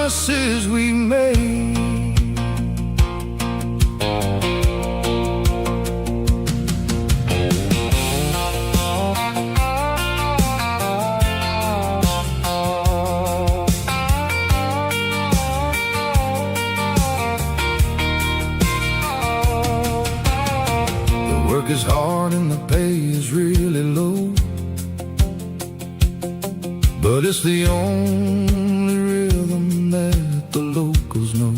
promises we made. The work is hard and the pay is really low, but it's the only rhythm that the locals know.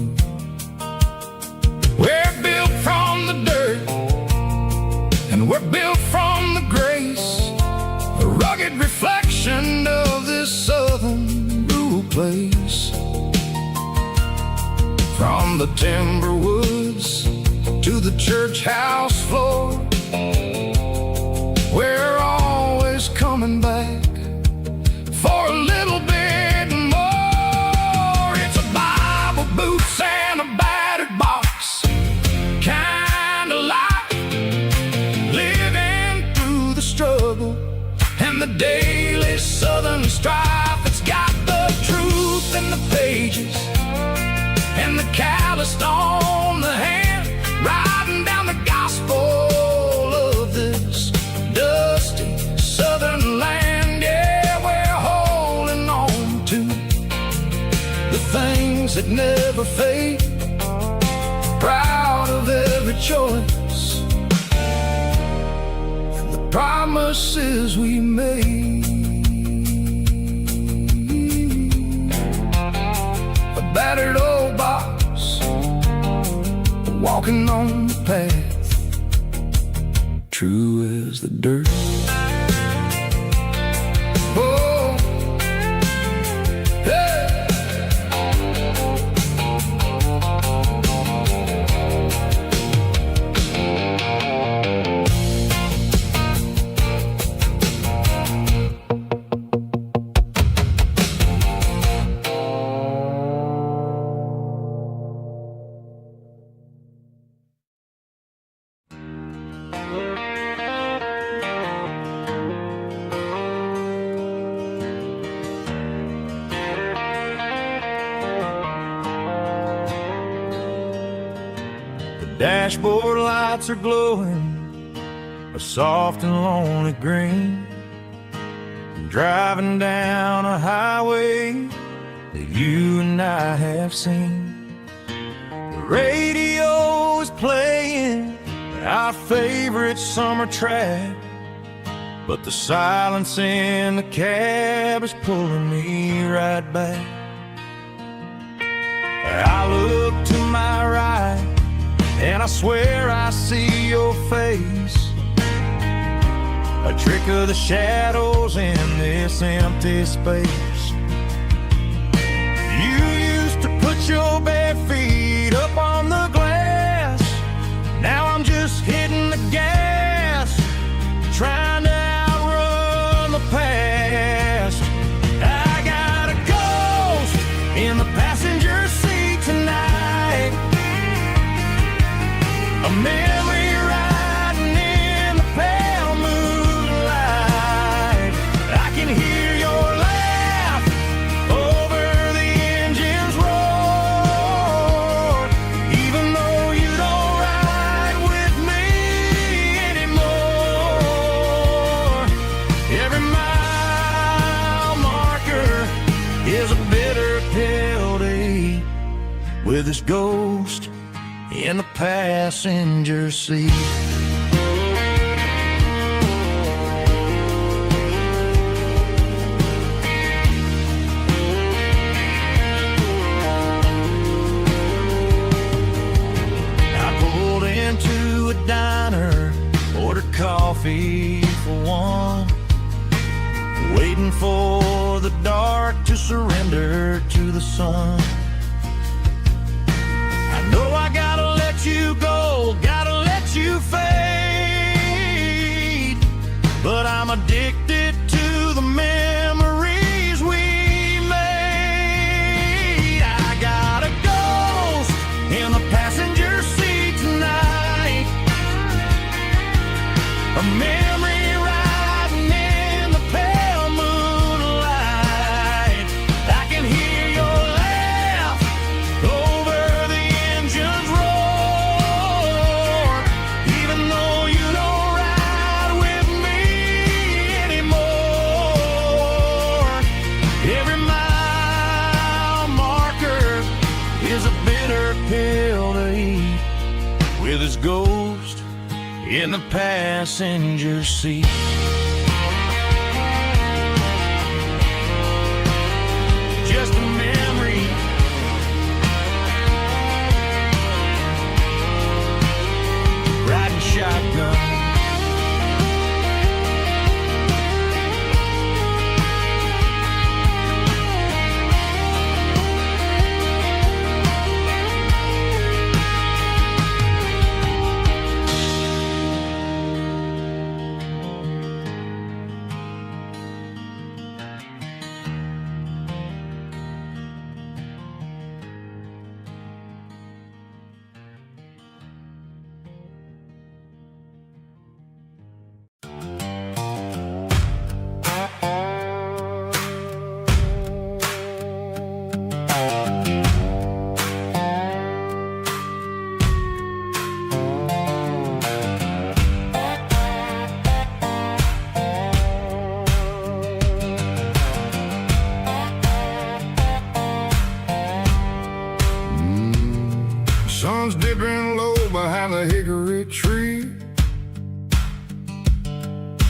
We're built from the dirt, and we're built from the grace, a rugged reflection of this southern rural place. From the timber woods to the church house floor, we're always coming back for a little bit more. It's a Bible, boots, and a battered box kind of life, living through the struggle and the daily southern strife. It's got the truth in the pages and the calloused on the hand, riding down the gospel of this dusty southern land. Yeah, we're holding on to the things that never fade, proud of every choice and the promises we made. A battered old box, walking on the path, true as the dirt. Oh, hey. Dashboard lights are glowing a soft and lonely green, driving down a highway that you and I have seen. The radio is playing our favorite summer track, but the silence in the cab is pulling me right back. I look to my right and I swear I see your face, a trick of the shadows in this empty space. You used to put your bare feet up on the glass, now I'm just hitting the gas, trying to outrun the past. I got a ghost in the passenger seat tonight, a memory riding in the pale moonlight. I can hear your laugh over the engine's roar, even though you don't ride with me anymore. Every mile marker is a bitter pill to eat with this ghost in the passenger seat. I pulled into a diner, ordered coffee for one, waiting for the dark to surrender to the sun. I know I gotta let you go, gotta let you fade, but I'm addicted to the memories we made. I got a ghost in the passenger seat tonight, a memory riding in the pale moonlight. I can hear your laugh his ghost in the passenger seat. Just a memory, riding shotgun. Sun's dipping low behind the hickory tree.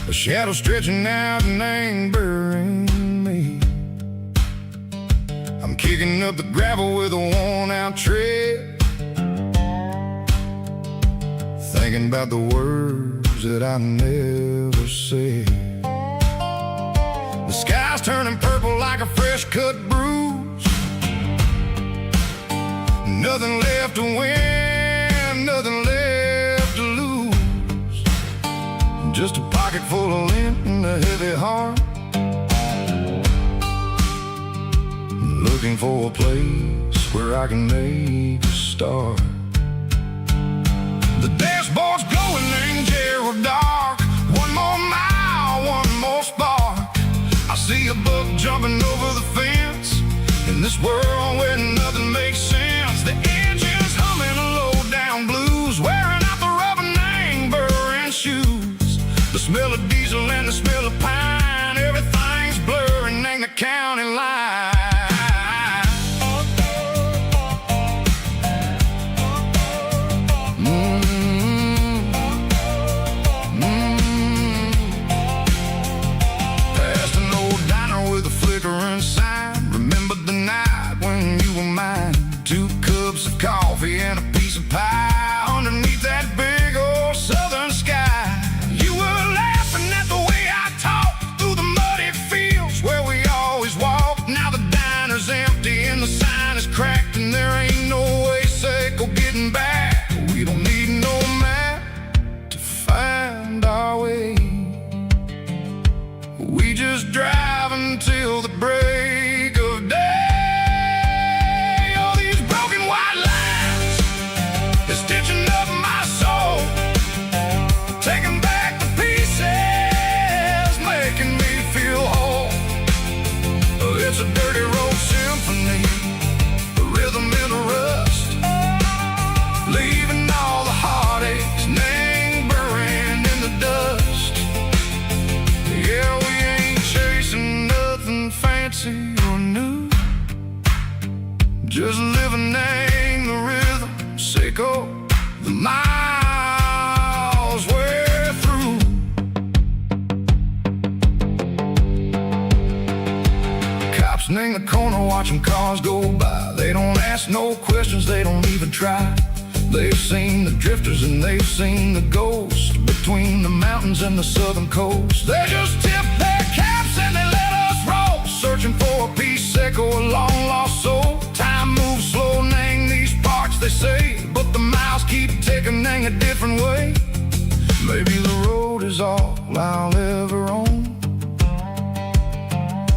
A shadow stretching out and angering me. I'm kicking up the gravel with a worn-out tread, thinking about the words that I never said. The sky's turning purple like a fresh-cut bruise. Nothing left to win, nothing left to lose. Just a pocket full of lint and a heavy heart, looking for a place where I can make a start. The dashboard's glowing in Gerald dark. One more mile, one more spark. I see a buck jumping over the fence in this world where nothing makes sense. The engine's humming a low-down blues, wearing out the rubber name burring shoes. The smell of diesel and the smell of pine, everything's blurring, ain't the county line. Past an old diner with a flickering sign. Remember the night when you were mine. 2 cups of coffee and a piece of pie underneath that big old southern sky. You were laughing at the way I talked through the muddy fields where we always walked. Now the diner's empty and the sign is cracked, and there ain't no way safe or getting back. We don't need no map to find our way. We just drive until the break of day. Stitching up my soul, taking back the pieces, making me feel whole. It's a dirty road symphony, a rhythm in a rust, leaving all the heartaches, name buried in the dust. Yeah, we ain't chasing nothing fancy or new, just living in the rhythm, sicko. The miles we're through. Cops in the corner watching cars go by. They don't ask no questions, they don't even try. They've seen the drifters and they've seen the ghosts between the mountains and the southern coast. They just tip their caps and they let us roll, searching for a piece or a long lost soul. Time moves slow, nang these parts they say, but the miles keep ticking in a different way. Maybe the road is all I'll ever own,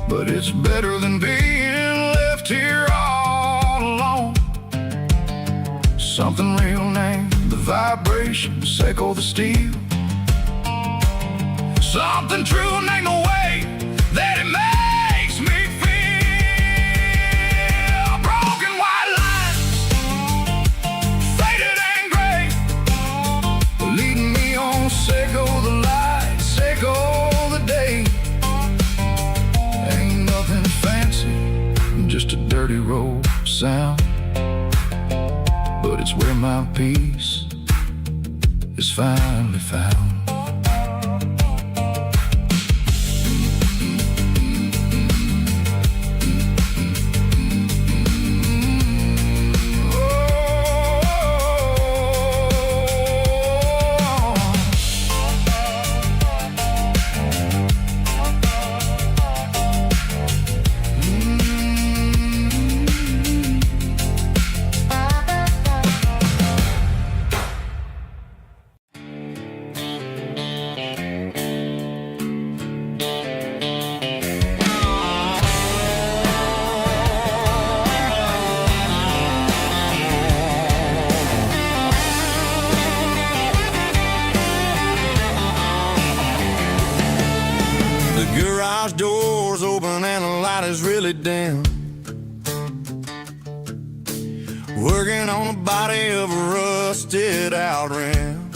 but it's better than being left here all alone. Something real named the vibrations echo the steel. Something true named the way that it makes me feel. Broken white lines, faded and gray, leading me on, Seco the light, Seco the day. Ain't nothing fancy, just a dirty road sound, but it's where my peace finally found. Garage doors open and the light is really dim. Working on the body of a rusted out rim.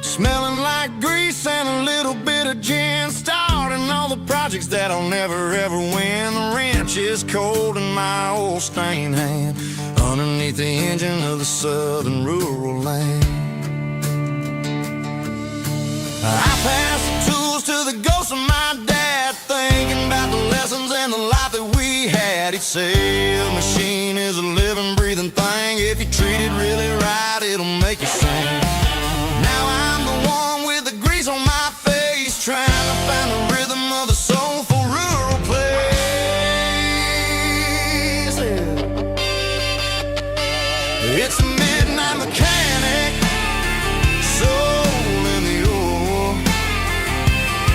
Smelling like grease and a little bit of gin. Starting all the projects that I'll never ever win. The wrench is cold in my old stained hand underneath the engine of the southern rural land. I pass the tools to the ghost of my dad, thinking about the lessons and the life that we had. He'd say a machine is a living, breathing thing. If you treat it really right, it'll make you sing. Now I'm the one with the grease on my face, trying to find the rhythm of the soulful rural place. It's a midnight mechanic, soul in the ore,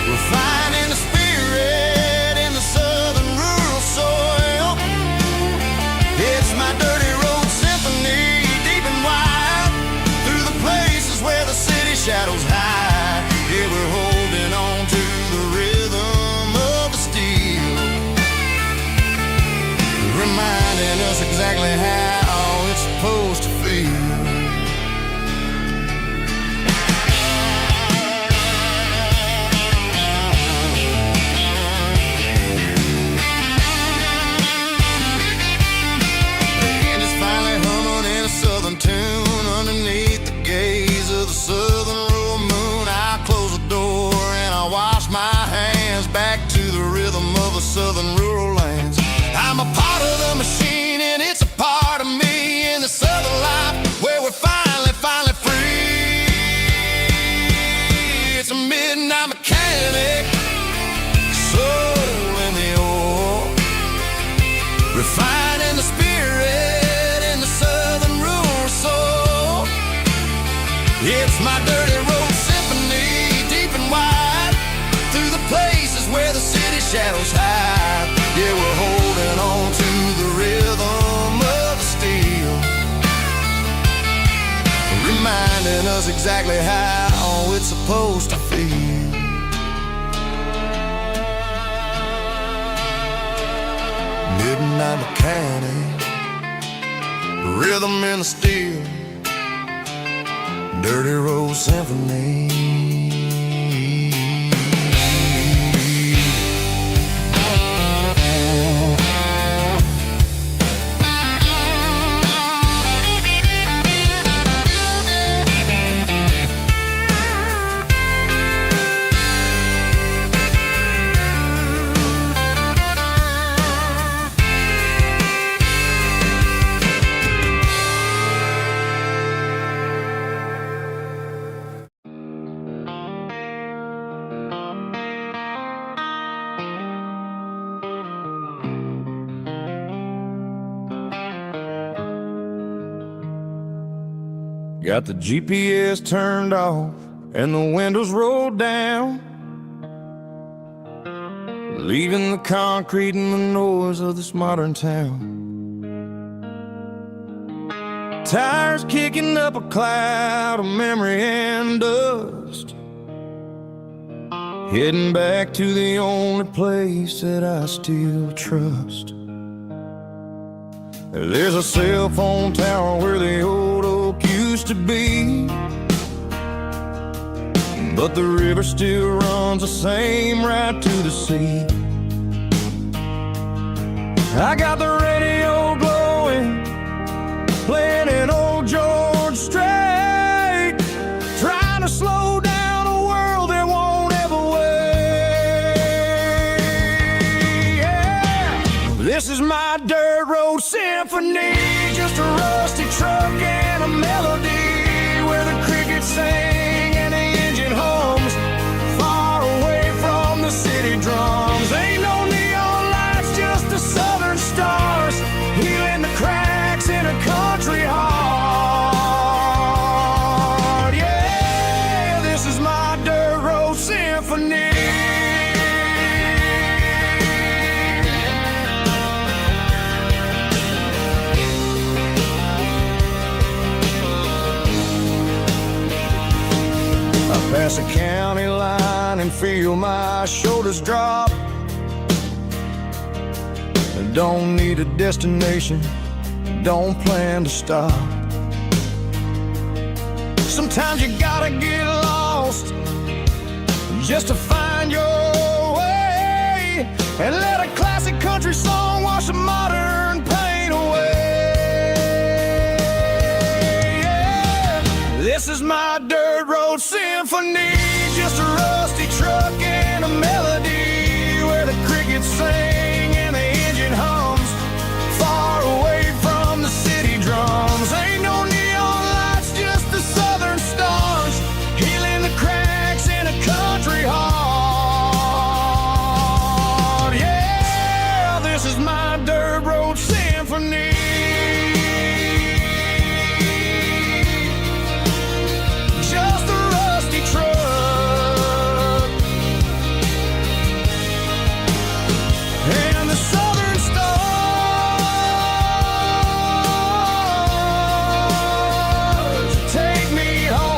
refining the spirit in the southern rural soil. It's my dirty road symphony, deep and wide, through the places where the city shadows hide. Yeah, we're holding on to the rhythm of the steel, reminding us exactly how it's supposed to feel. Southern tune underneath the gaze of the southern rural moon. I close the door and I wash my hands back to the rhythm of the southern rural lands. I'm a part of the machine and it's a part of me in the southern life where we're finally free. It's a midnight mechanic, soul in the ore, refining the spirit in the southern rural soul. It's my dirty road symphony, deep and wide, through the places where the city shadows hide. Yeah, we're holding on to the rhythm of the steel, reminding us exactly how it's supposed to feel. Midnight mechanic, rhythm in the steel, dirty road symphony. Got the GPS turned off and the windows rolled down, leaving the concrete and the noise of this modern town. Tires kicking up a cloud of memory and dust, heading back to the only place that I still trust. There's a cell phone tower where the old oak used to be, but the river still runs the same right to the sea. I got the radio glowing, playing an old George Strait, This is my dirt road symphony, just a rusty truck and a melody where the crickets sing and the engine hums, far away from the city drums. Ain't no neon lights, just the southern stars, healing the cracks in a country heart. Yeah, this is my dirt road symphony. Pass a county line and feel my shoulders drop. I don't need a destination, don't plan to stop. Sometimes you gotta get lost just to find your way, and let a classic country song wash a modern pain away. Yeah. This is my dirt road symphony, just a rusty truck and a melody where the crickets sing and the engine hums, far away from the city drums. Ain't no neon lights, just the southern stars, healing the cracks in a country heart. Yeah, this is my dirt road symphony. Just a rusty truck and the southern stars take me home.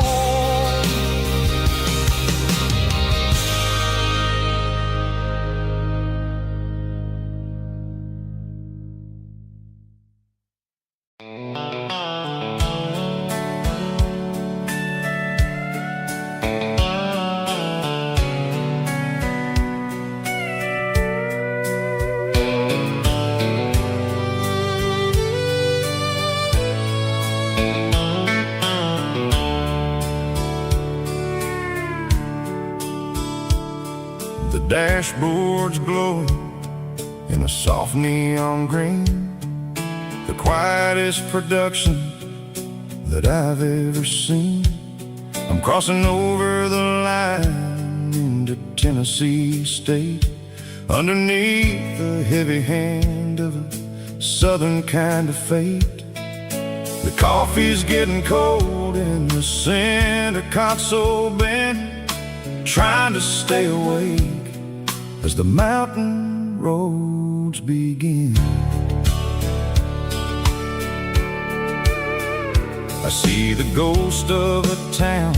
The dashboard's glowing in a soft neon green, the quietest production that I've ever seen. I'm crossing over the line into Tennessee State, underneath the heavy hand of a southern kind of fate. The coffee's getting cold in the center console bin, trying to stay awake as the mountain roads begin. I see the ghost of a town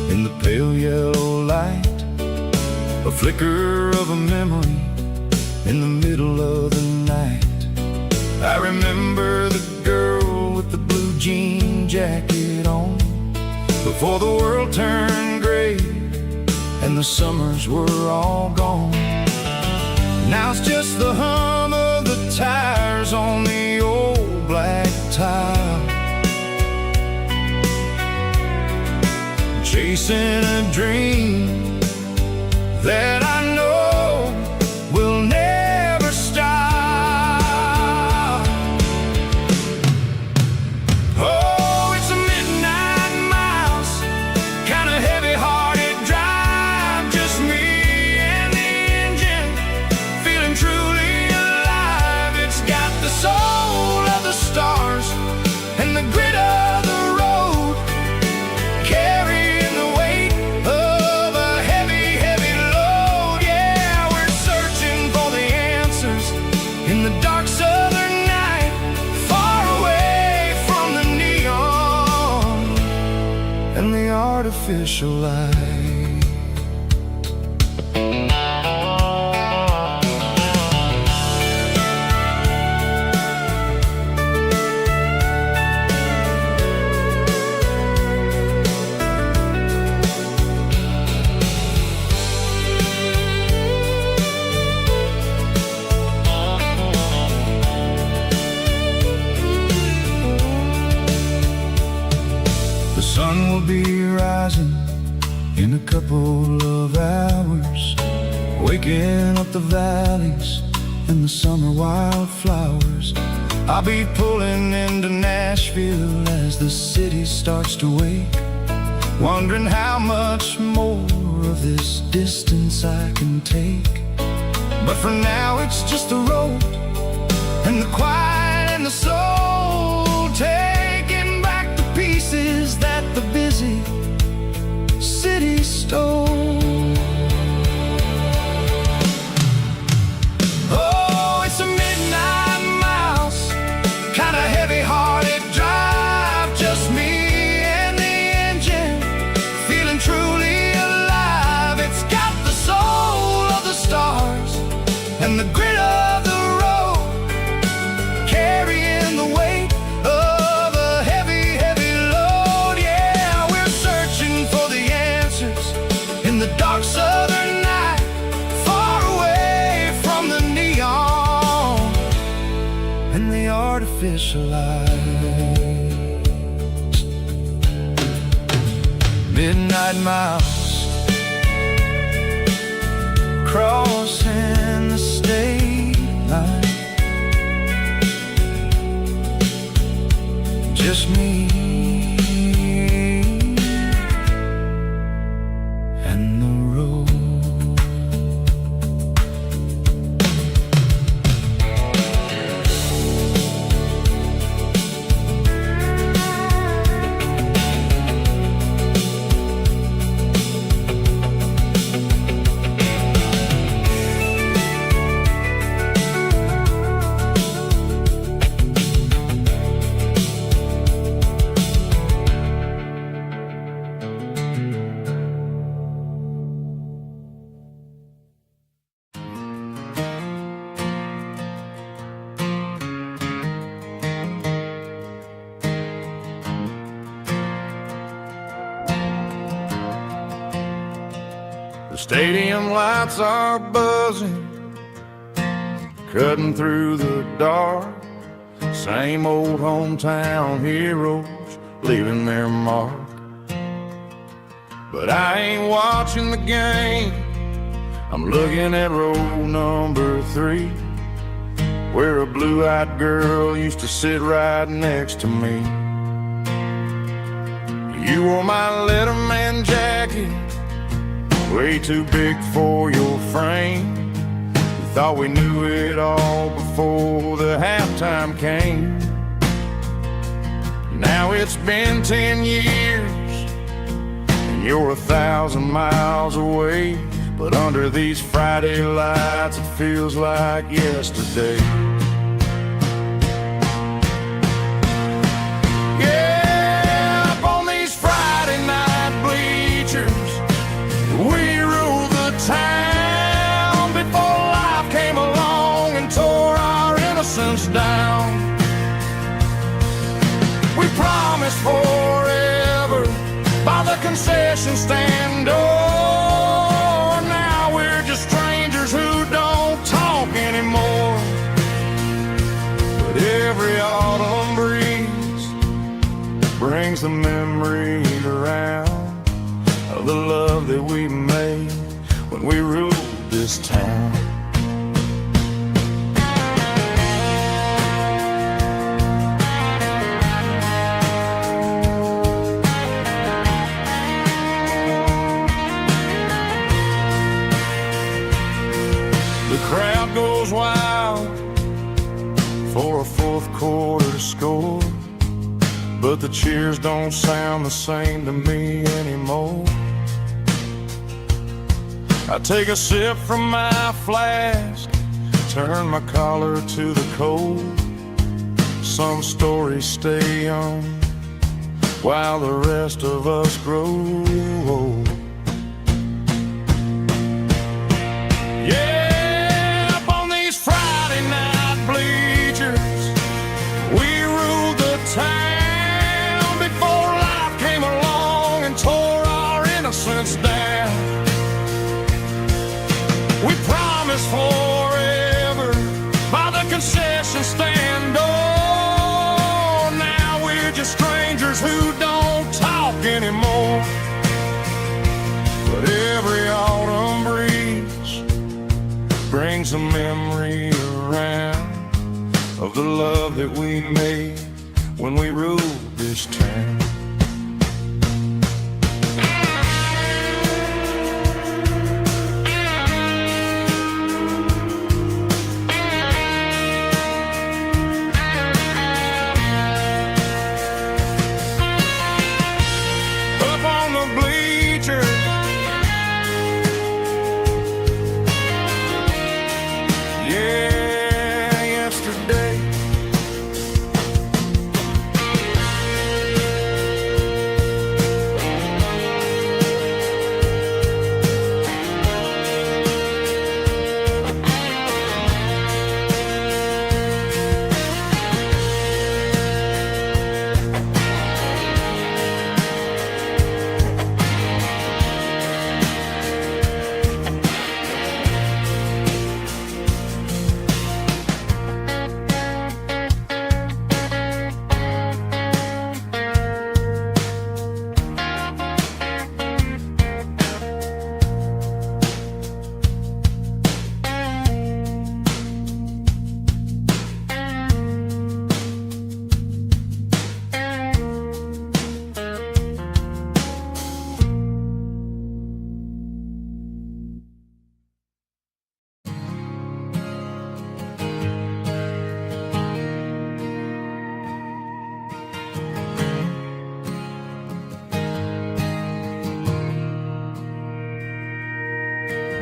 in the pale yellow light, a flicker of a memory in the middle of the night. I remember the girl with the blue jean jacket on, before the world turned gray and the summers were all gone. Now it's just the hum of the tires on the old black tile, chasing a dream that I know will never stop. Oh, it's a midnight miles, kind of heavy-hearted drive, just me and the engine, feeling truly alive. It's got the soul of the stars and the grit of the road, carrying the weight of a heavy, heavy load. Yeah, we're searching for the answers in the dark southern night, far away from the neon and the artificial light. The sun will be rising in a couple of hours, waking up the valleys and the summer wildflowers. I'll be pulling into Nashville as the city starts to wake, wondering how much more of this distance I can take. But for now it's just the road and the quiet and the soul, taking back the pieces that the busy city stole. Oh, it's a midnight mouse, kinda heavy-hearted drive, just me and the engine, feeling truly alive. It's got the soul of the stars and the grit of the road, carrying the weight of a heavy, heavy load. Yeah, we're searching for the answers in the dark southern night, far away from the neon and the artificial lights. Midnight mouse, crossing the state line, just me and the road. The stadium lights are buzzing, cutting through the dark. Same old hometown heroes leaving their mark. But I ain't watching the game, I'm looking at row number 3, where a blue-eyed girl used to sit right next to me. You wore my Letterman jacket, way too big for your frame. We thought we knew it all before the halftime came. Now it's been 10 years and you're 1,000 miles away, but under these Friday lights it feels like yesterday. Yeah, up on these Friday night bleachers, we ruled the town before life came along and tore our innocence down. We promised forever by the concession stand door. Now we're just strangers who don't talk anymore. But every autumn breeze brings the memories around of the love that we made when we ruled this town. The crowd goes wild for a fourth quarter score, but the cheers don't sound the same to me anymore. I take a sip from my flask, turn my collar to the cold. Some stories stay young while the rest of us grow old. Yeah, up on these Friday night bleachers, we ruled the town before life came along and tore our innocence down. We promised forever by the concession stand door. Now we're just strangers who don't talk anymore. But every autumn breeze brings a memory around of the love that we made when we ruled this town. Up on the bleachers, yeah, yesterday.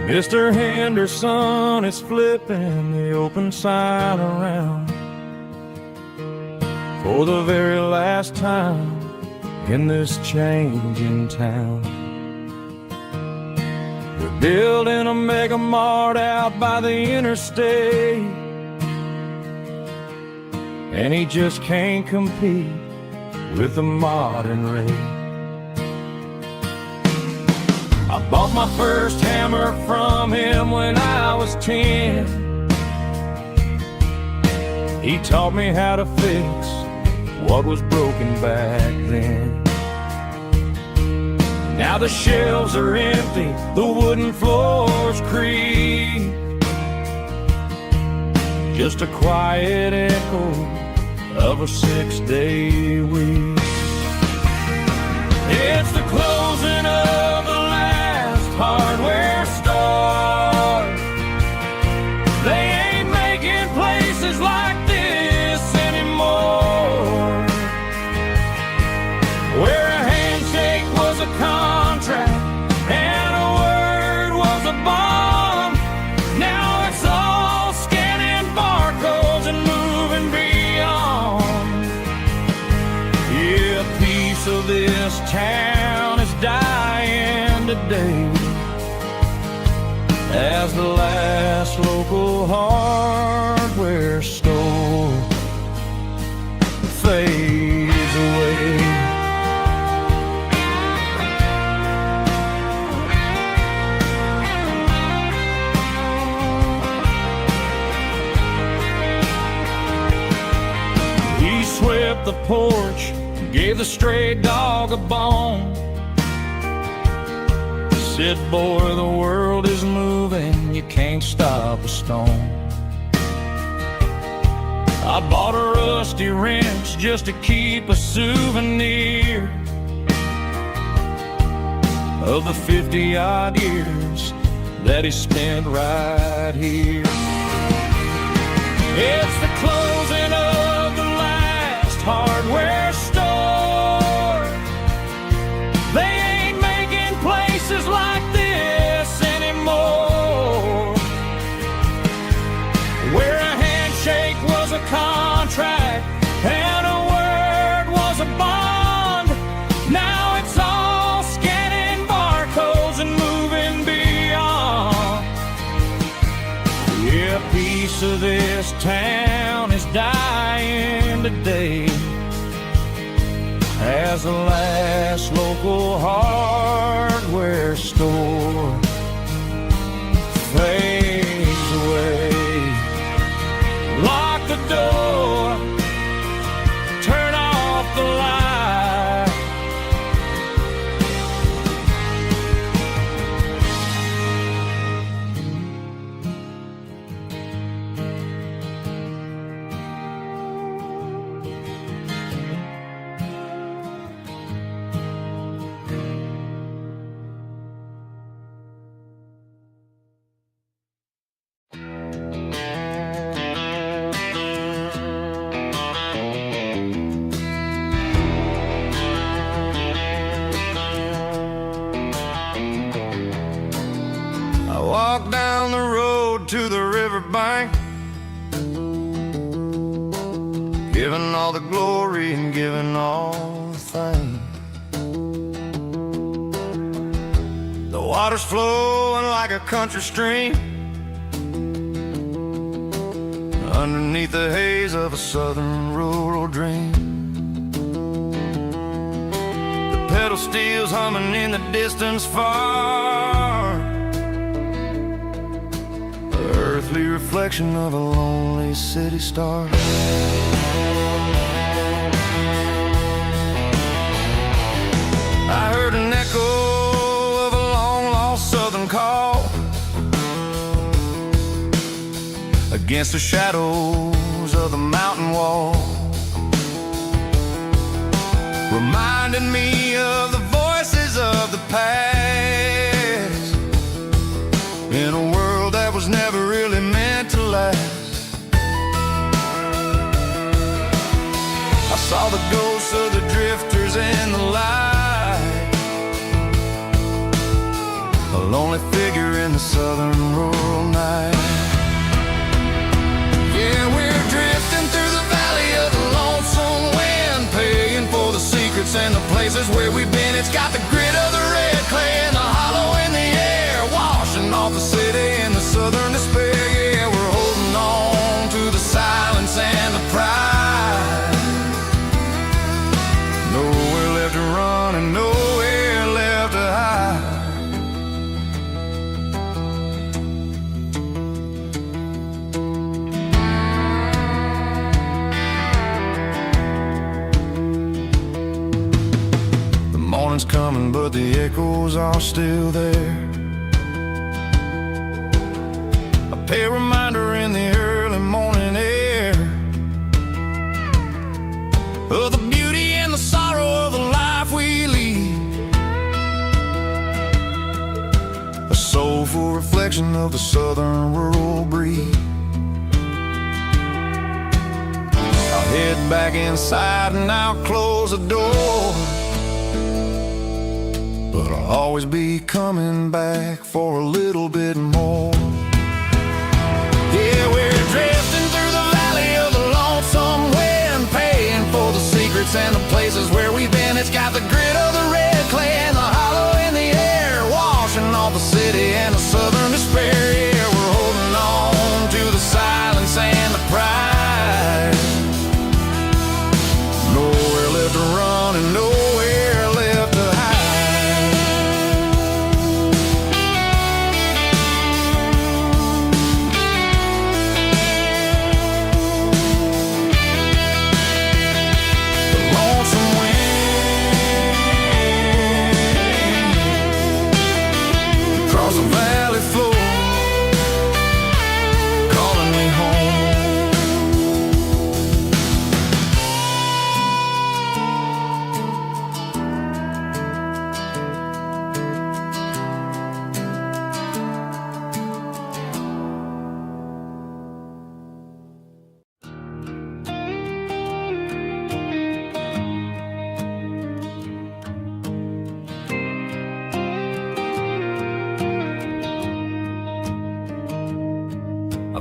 Mr. Henderson is flipping the open sign around for the very last time in this changing town. They're building a mega mart out by the interstate, and he just can't compete with the modern rate. I bought my first hammer from him when I was 10. He taught me how to fix what was broken back then. Now the shelves are empty, the wooden floors creak, just a quiet echo of a 6-day week. It's the closing of the last hardware store. They ain't making places like this anymore, where a handshake was a contract and a word was a bond. Now it's all scanning barcodes and moving beyond. Yeah, a piece of this town is dying today as the last local hardware store fades away. He swept the porch, gave the stray dog a bone, said, boy, the world is moving, you can't stop a stone. I bought a rusty wrench just to keep a souvenir of the 50-odd years that he spent right here. It's the closing of the last hardware store. They ain't making places like this anymore, where a handshake was a contract and a word was a bond. Now it's all scanning barcodes and moving beyond. Yeah, a piece of this town is dying today as the last local hardware store fades away. Lock the door, turn off the light. riverbank, giving all the glory and giving all the thanks. The water's flowing like a country stream underneath the haze of a southern rural dream. The pedal steel's humming in the distance far, the earthly reflection of a lonely city star. I heard an echo of a long-lost southern call against the shadows of the mountain wall, reminding me of the voices of the past in a world that was never really meant to last. I saw the ghosts of the drifters in the light, a lonely figure in the southern rural night. Yeah, we're drifting through the valley of the lonesome wind, paying for the secrets and the places where we've been. It's got the grit of the red clay and the hollow in the air, washing off the city and the southern despair. Yeah, we're holding on to the silence and the pride. Nowhere left to run and nowhere left to hide. Morning's coming, but the echoes are still there. A pale reminder in the early morning air of the beauty and the sorrow of the life we lead, a soulful reflection of the southern rural breed. I'll head back inside and I'll close the door, but I'll always be coming back for a little bit more. Yeah, we're drifting through the valley of the lonesome wind, paying for the secrets and the places where we've been. It's got the grit of the red clay and the hollow in the air, washing off the city and the southern despair. Yeah, we're holding on to the silence and the pride. Nowhere left to run and nowhere left to hide.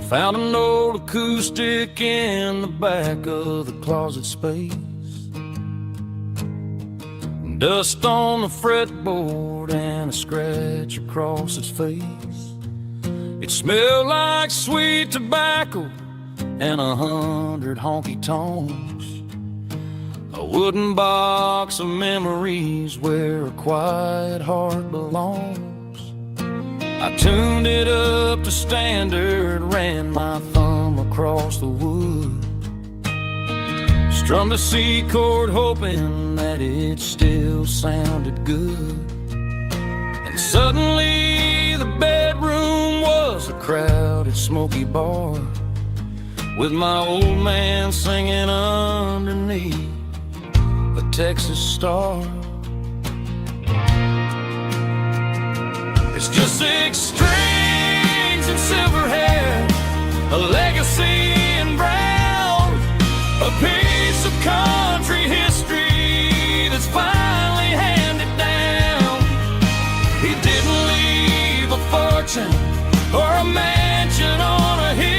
Found an old acoustic in the back of the closet space, dust on the fretboard and a scratch across its face. It smelled like sweet tobacco and 100 honky tonks, a wooden box of memories where a quiet heart belongs. I tuned it up to standard, ran my thumb across the wood, strummed a C chord hoping that it still sounded good. And suddenly the bedroom was a crowded smoky bar, with my old man singing underneath the Texas star. It's just 6 strings and silver hair, a legacy in brown, a piece of country history that's finally handed down. He didn't leave a fortune or a mansion on a hill,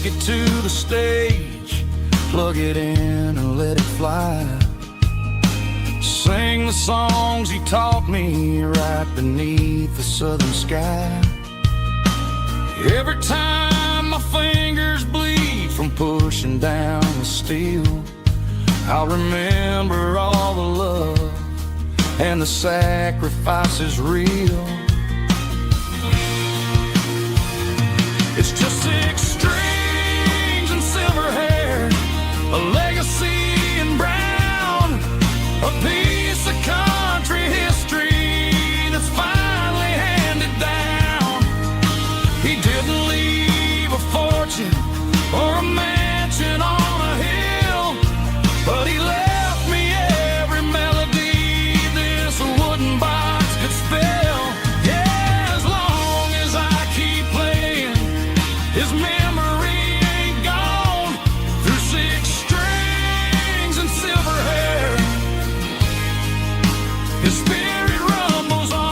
take it to the stage, plug it in and let it fly. Sing the songs he taught me right beneath the southern sky. Every time my fingers bleed from pushing down the steel, I'll remember all the love and the sacrifice is real. It's just 6 strings and silver hair, a legacy in brown, a piece of country history that's finally handed down. He didn't leave a fortune or a mansion on a hill, but he left me every melody this wooden box could spell. Yeah, as long as I keep playing, his memory ain't gone. Through 6 strings and silver hair, his spirit rumbles on.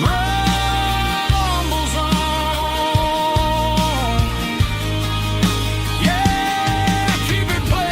Rumbles on. Yeah, keep it playing.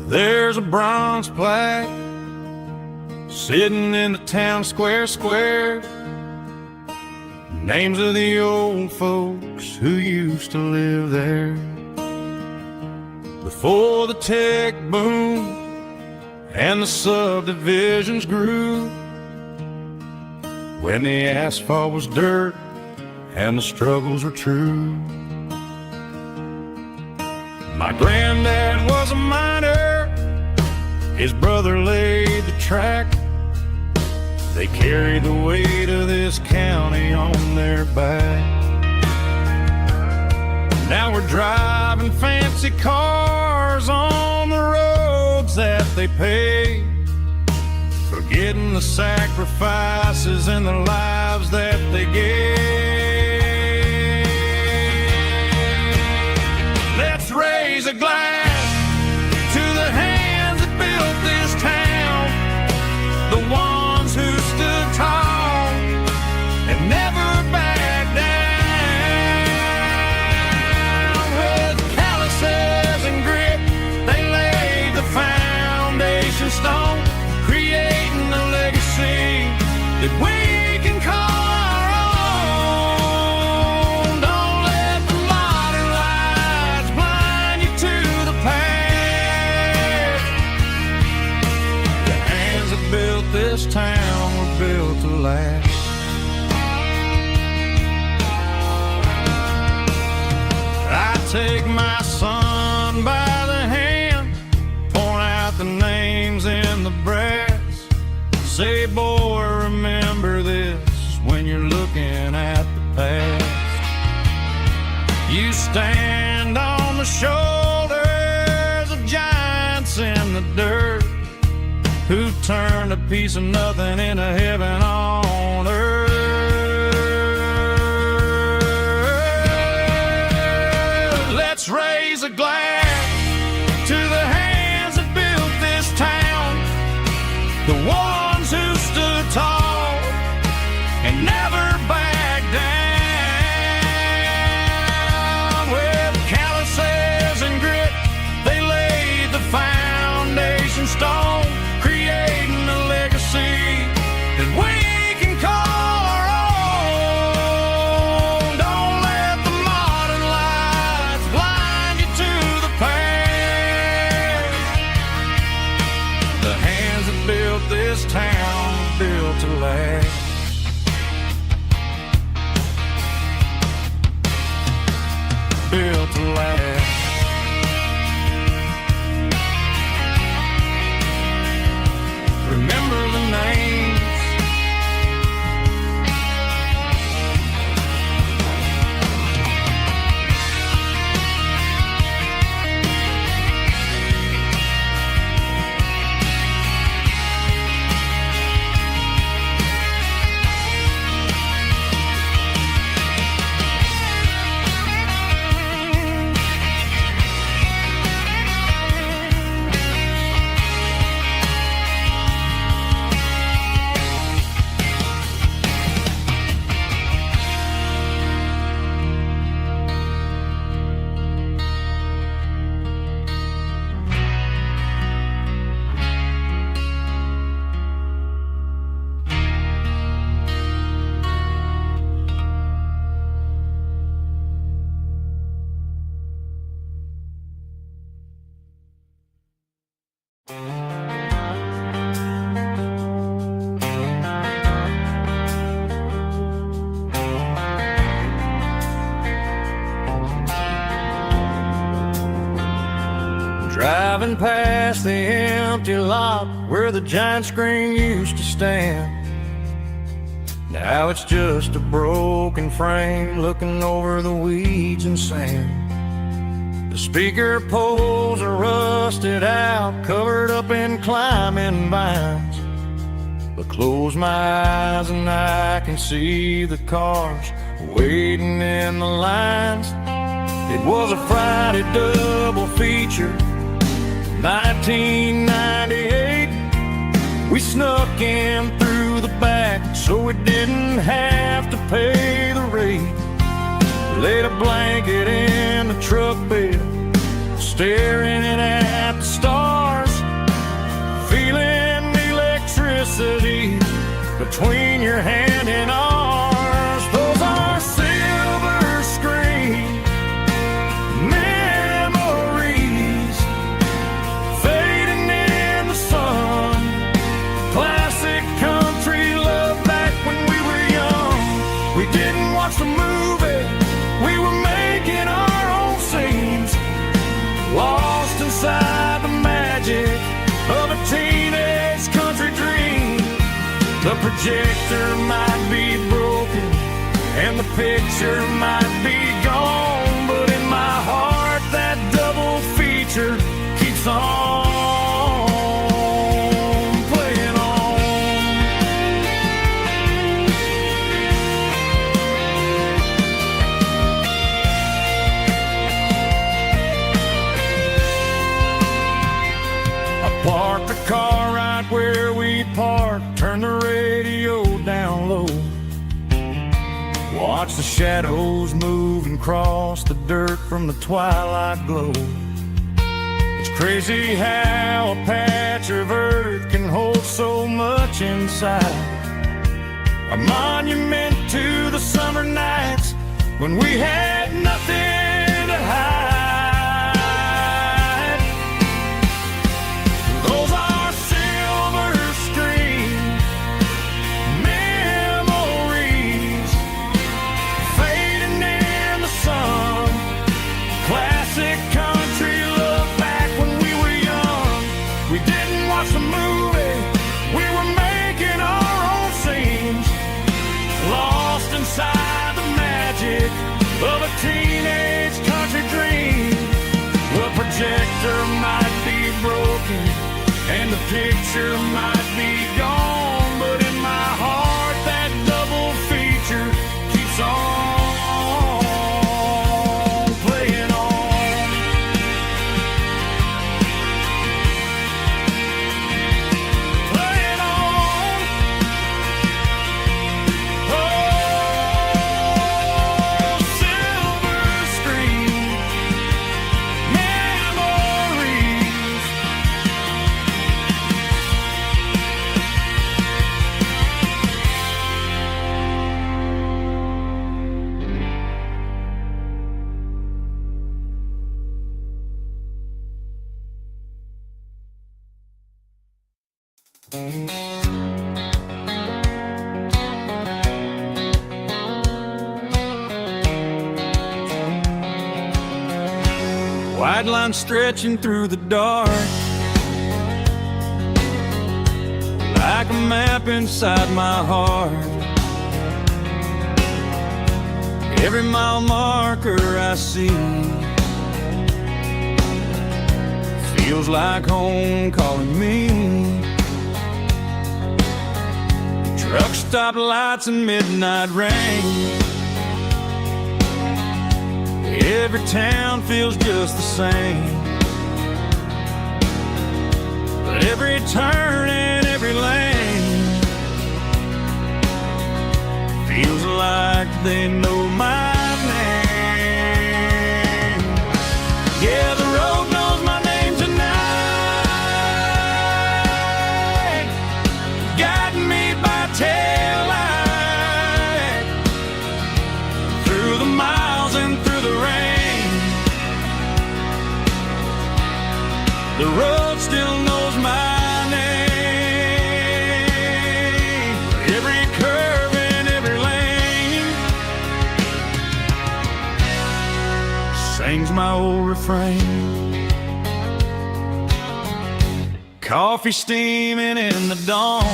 There's a bronze plaque sitting in the town square. Names of the old folks who used to live there before the tech boom and the subdivisions grew, when the asphalt was dirt and the struggles were true. My granddad was a miner, his brother laid the track. They carried the weight of this county on their back. Now we're driving fancy cars on the roads that they paved, forgetting the sacrifices and the lives that they gave. Let's raise a glass to the hands that built this town, the ones who stood tall and never backed down. With calluses and grit, they laid the foundation stone, creating a legacy that we can call our own. Don't let the modern lights blind you to the past. The hands that built this town were built to last. I take my son by the hand, point out the names in the brass, say, boy, remember this when you're looking at the past. You stand on the shoulders of giants in the dirt, who turned a piece of nothing into heaven on earth. Let's raise a glass to the hands that built this town, the ones who stood tall and never backed down. With calluses and grit, they laid the foundation stone, creating a legacy that we can call our own. Don't let the modern lights blind you to the past. The hands that built this town were built to last. Built to last. Remember the Driving past the empty lot where the giant screen used to stand. Now it's just a broken frame looking over the weeds and sand. The speaker poles are rusted out, covered up in climbing vines. But close my eyes and I can see the cars waiting in the lines. It was a Friday double feature, 1998. We snuck in through the back so we didn't have to pay the rate. Laid a blanket in the truck bed, staring at the stars, feeling electricity between your hand and ours. Those are silver screen memories fading in the sun. Classic country love back when we were young. We didn't watch the movie, we were making our own scenes, lost inside the magic of a teenage country dream. The projector might be broken and the picture might be gone, but in my heart that double feature keeps on playing on. I parked the car right where we parked, turned the radio down low, watch the shadows move and cross the dirt from the twilight glow. It's crazy how a patch of earth can hold so much inside. A monument to the summer nights when we had nothing to hide. Those are silver screen memories fading in the sun. Classic country love back when we were young. We didn't watch the movie, we were making our own scenes, lost inside the magic of a teenage country dream. The projector might be broken and the picture might be gone, but in my heart that double feature keeps on playing on. Playing on. Oh, silver screen memories. White line stretching through the dark, like a map inside my heart. Every mile marker I see feels like home calling me. Truck stop lights and midnight rain. Every town feels just the same, but every turn and every lane feels like they know my name. Yeah, the road knows my name tonight, guiding me by taillight through the miles and through the rain. The road still knows my name. Every curve and every lane sings my old refrain. Coffee steaming in the dawn,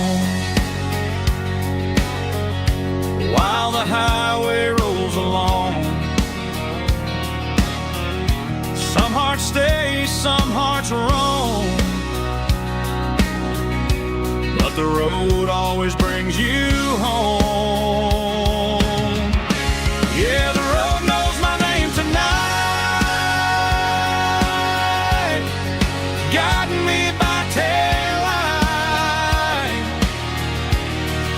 while the highway rolls along. Some hearts stay, some hearts roam, but the road always brings you home. Yeah, the road knows my name tonight, guiding me by taillight,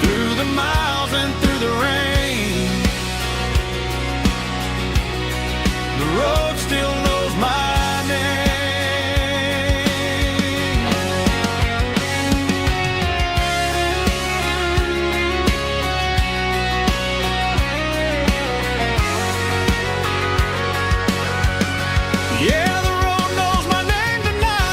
through the miles and through the rain. The road still knows my name. Yeah, the road knows my name tonight,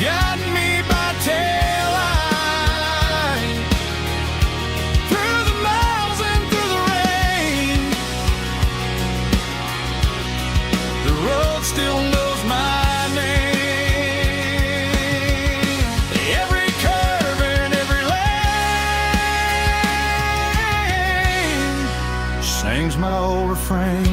guiding me by taillight, through the miles and through the rain. The road still knows my name. Every curve and every lane sings my old refrain.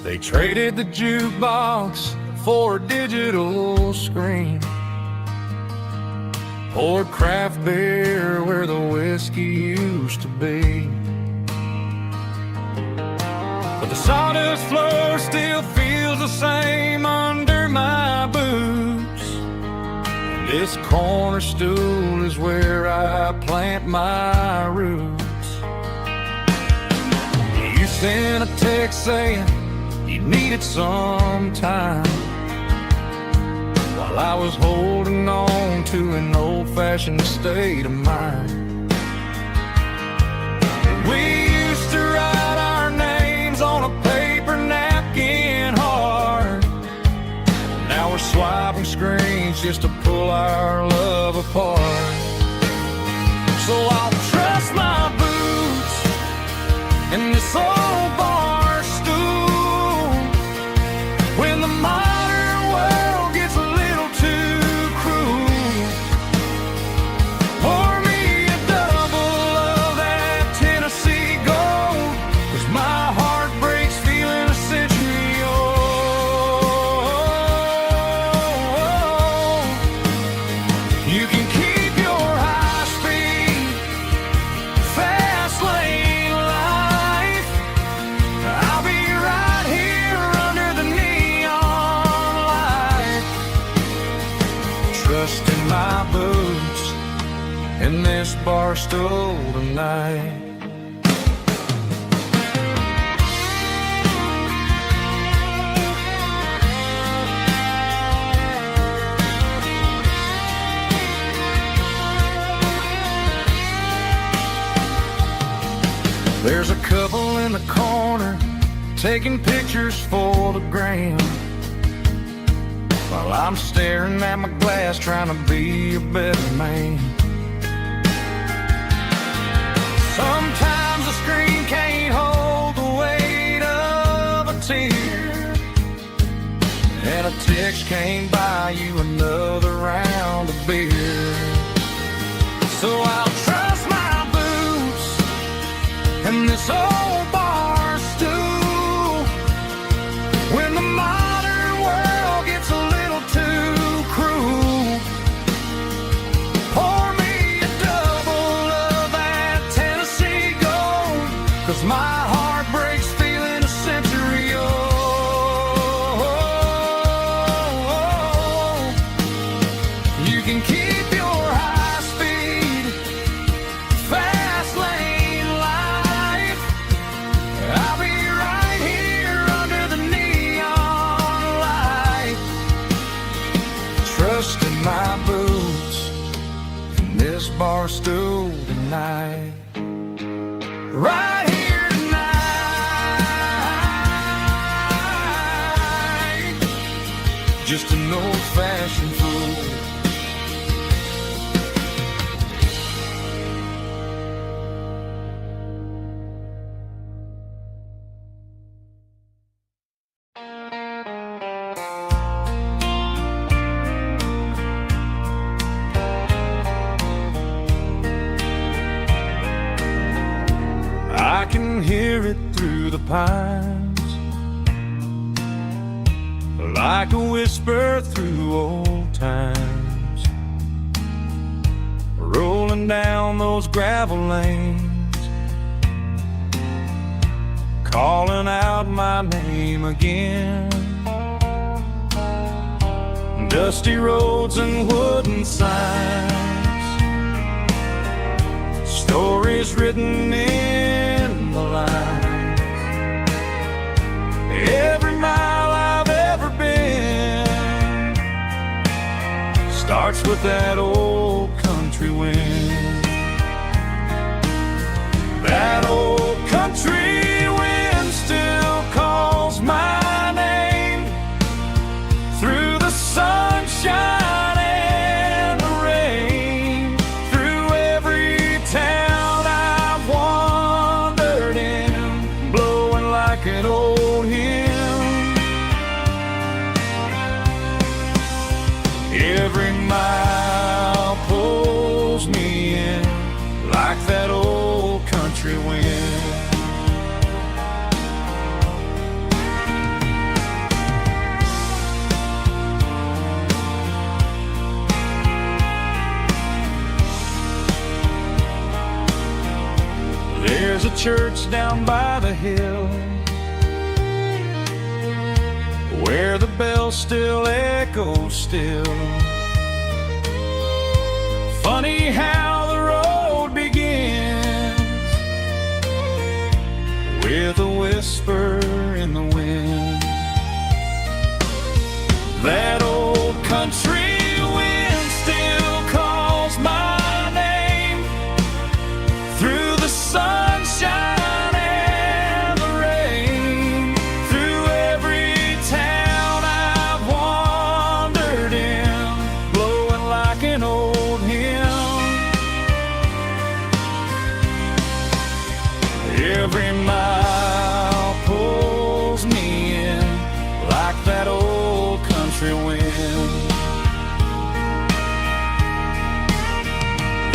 They traded the jukebox for a digital screen, poured craft beer where the whiskey used to be. But the sawdust floor still feels the same under my boots. This corner stool is where I plant my roots. You sent a text saying you needed some time, while I was holding on to an old-fashioned state of mind. We used to write our names on a paper napkin hard. Now we're swiping screens just to pull our love apart. So I'll trust my boots in this old bar stool when the modern world gets a little too cruel. Pour me a double of that Tennessee Gold, 'cause my heart breaks feeling a century old. You can keep your high speed, fast lane life. I'll be right here under the neon light, trusting my boots in this bar stool tonight. There's a couple in the corner taking pictures for the gram, while I'm staring at my glass trying to be a better man. Sometimes the screen can't hold the weight of a tear, and a text can't buy you another round of beer. So I'll trust my boots in this old bar stool when the modern world gets a little too cruel. bar stool tonight. Right here tonight. Just an old-fashioned fool. I can hear it through the pines, like a whisper through old times, rolling down those gravel lanes, calling out my name again. Dusty roads and wooden signs, stories written in the lines. Every mile I've ever been starts with that old country wind. That old country wind still calls my name through the sunshine and the rain, through every town I've wandered in, blowing like an old hymn. Every mile pulls me in like that old country wind. There's a church down by the hill where the bell still echoes still. Funny how the road begins with a whisper in the wind. That old country wind still calls my name through the sunshine and the rain, through every town I've wandered in, blowing like an old hymn. Every mile pulls me in like that old country wind.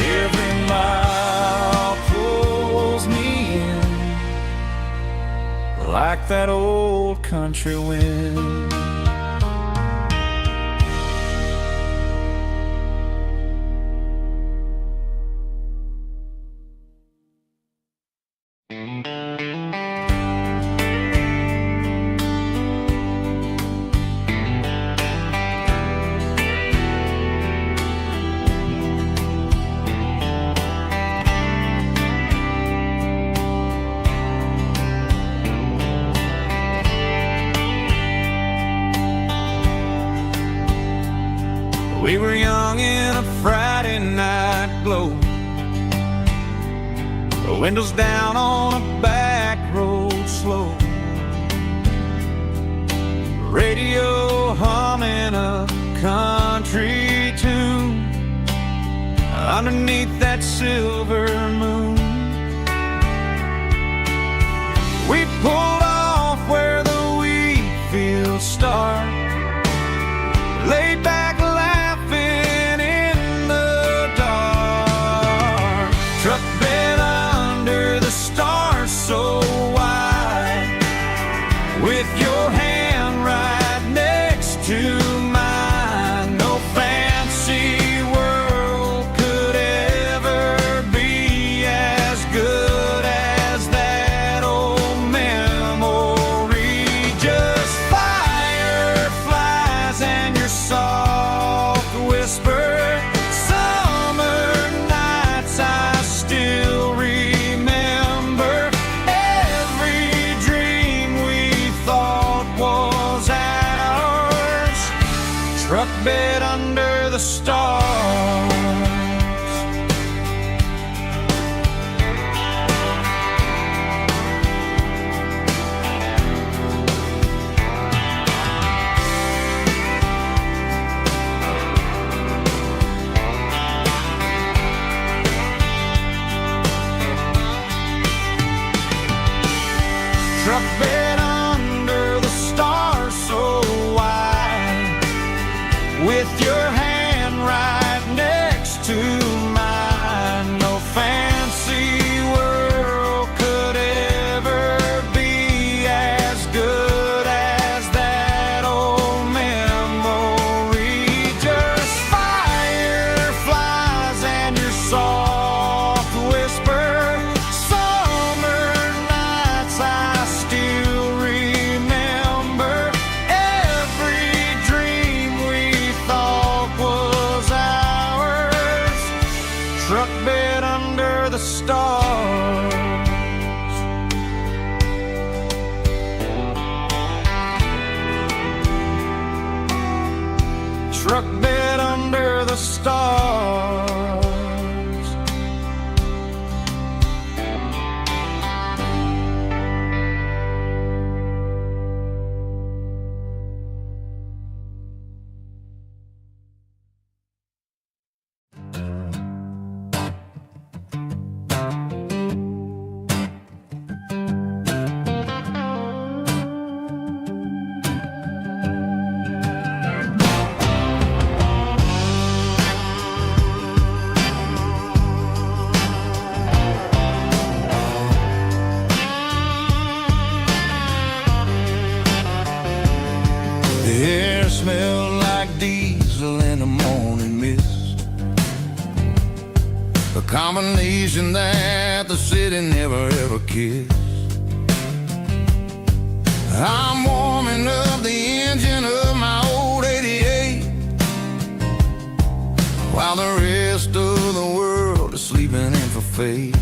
Every mile pulls me in like that old country wind. We were young in a Friday night glow, the windows down on a back road slow, radio humming a country tune underneath that silver moon. We pulled off where the wheat fields start, laid back laughing in the dark, truck bed under the stars so wide, with your hand right next to mine. No fancy world could ever be as good as that old memory. Just fireflies and your soft whisper, summer nights I still remember, every dream we thought was ours, truck bed under the stars. with your hand right next to mine. No fancy world could ever be as good as that old memory. Just fireflies and your soft whisper. Summer nights I still remember. Every dream we thought was ours. Truck bed under the stars. Truck bed under the stars. The air smelled like diesel in the morning mist, a combination that the city never ever kissed. I'm warming up the engine of my old 88 while the rest of the world is sleeping in for fate.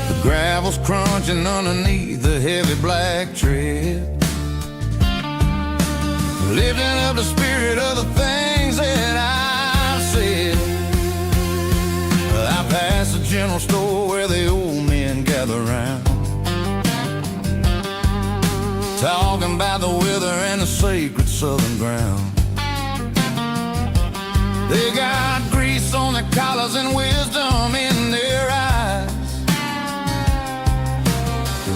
The gravel's crunching underneath the heavy black tread, lifting up the spirit of the things that I've said. I passed the general store where the old men gather round, talking about the weather and the sacred southern ground. They got grease on their collars and wisdom in their eyes,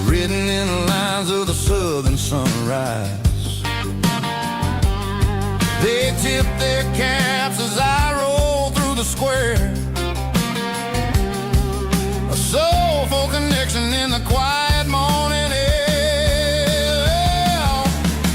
written in the lines of the southern sunrise. They tip their caps as I roll through the square, a soulful connection in the quiet morning air.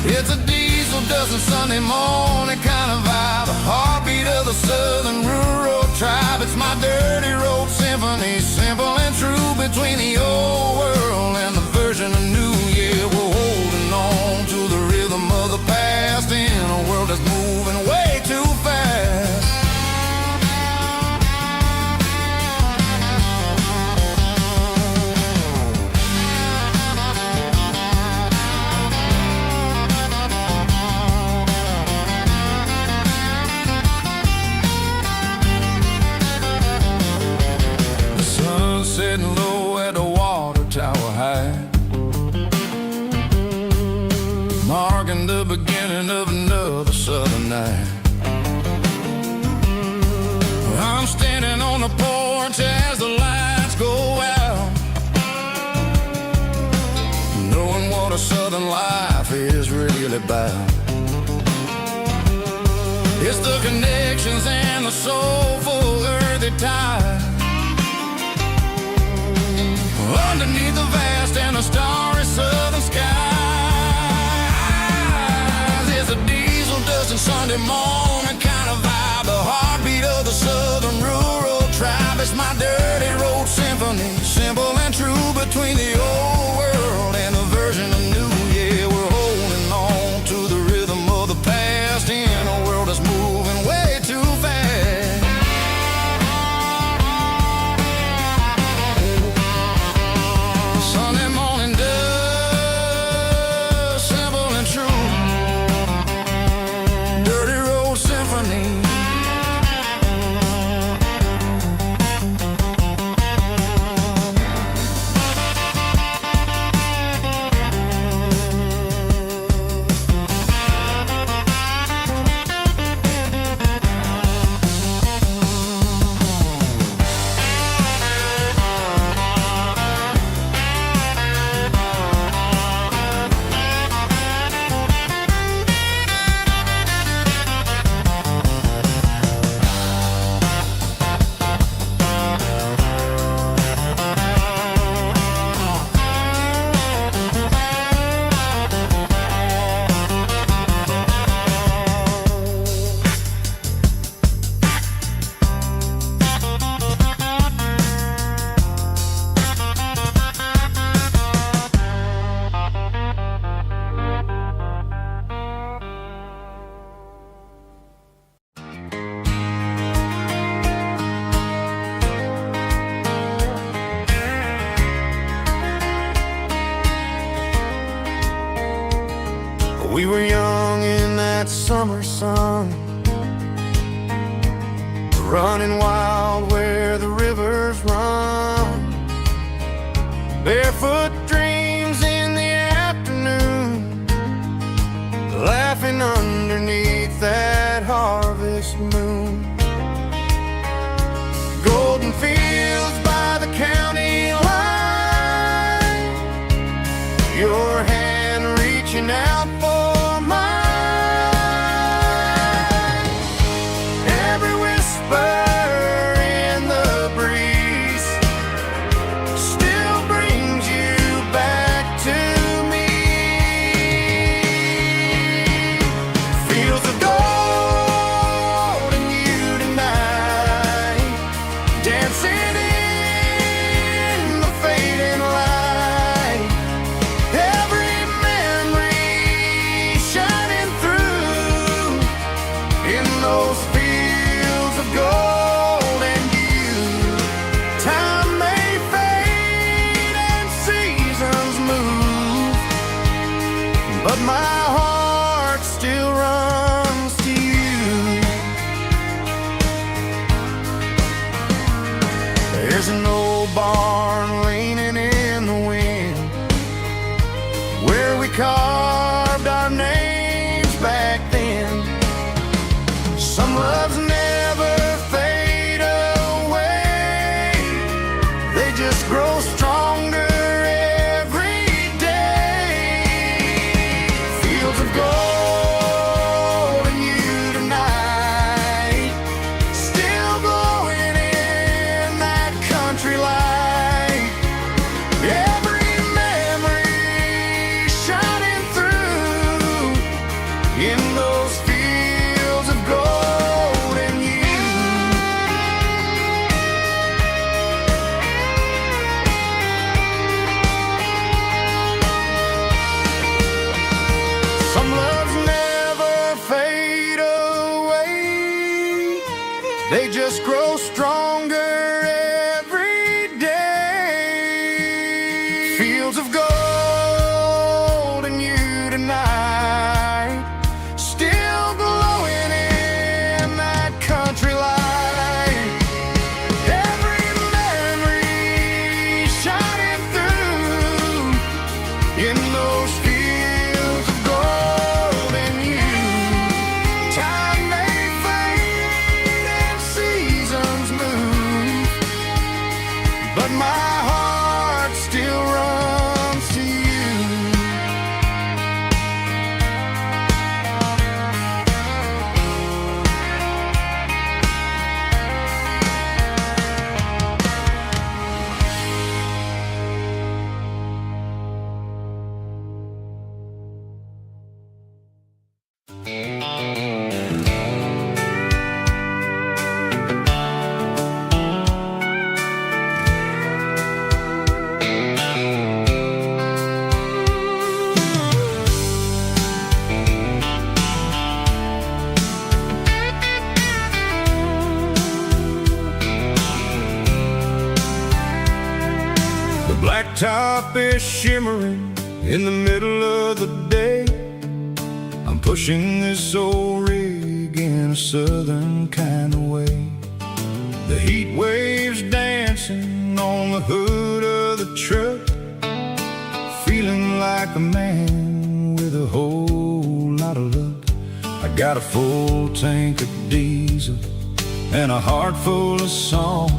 It's a diesel dusting Sunday morning kind of vibe, a heartbeat of the southern rural tribe. It's my dirty road symphony, simple and true, between the old world and the version of new. Yeah, we're holding on to the rhythm of the past in a world that's moving way too fast. The sun's setting low at the water tower high, marking the beginning of another southern night. I'm standing on the porch as the lights go out, knowing what a southern life is really about. It's the connections and the soulful earthy tide, underneath the vast and the starry southern skies. It's a diesel dusting Sunday morning kind of vibe, the heartbeat of the southern rural tribe. It's my dirty road symphony, simple and true, between the old world and the version of new. Yeah, we're holding on to the rhythm of the past in a world that's moving way too fast. Sunday morning dust, simple and true, dirty road that summer sun, running wild where the rivers run, barefoot dreams in the afternoon, laughing underneath that harvest moon. Golden fields by the county line, your hand reaching out for mine. Every whisper in the breeze still brings you back to me. Fields of gold and you tonight, dancing in the fading light. Every memory shining through in those fields of gold and you. Time may fade and seasons move, but my heart still runs to you. There's an old barn leaning in the wind where we carved our names back then. Some loves never fade away, they just grow stronger every day. Fields of gold and you tonight, still glowing in that country light. Every memory shining through in those fields of gold and you. Some loves never fade away, they just grow stronger every day. Fields of gold and you tonight, still glowing in that country light. Every memory shining through in those fields of gold and you. Time may fade and seasons move, but my heart still runs to you. The blacktop is shimmering in the middle of the day. I'm pushing this old rig in a southern kind of way. The heat waves dancing on the hood of the truck, feeling like a man with a whole lot of luck. I got a full tank of diesel and a heart full of song,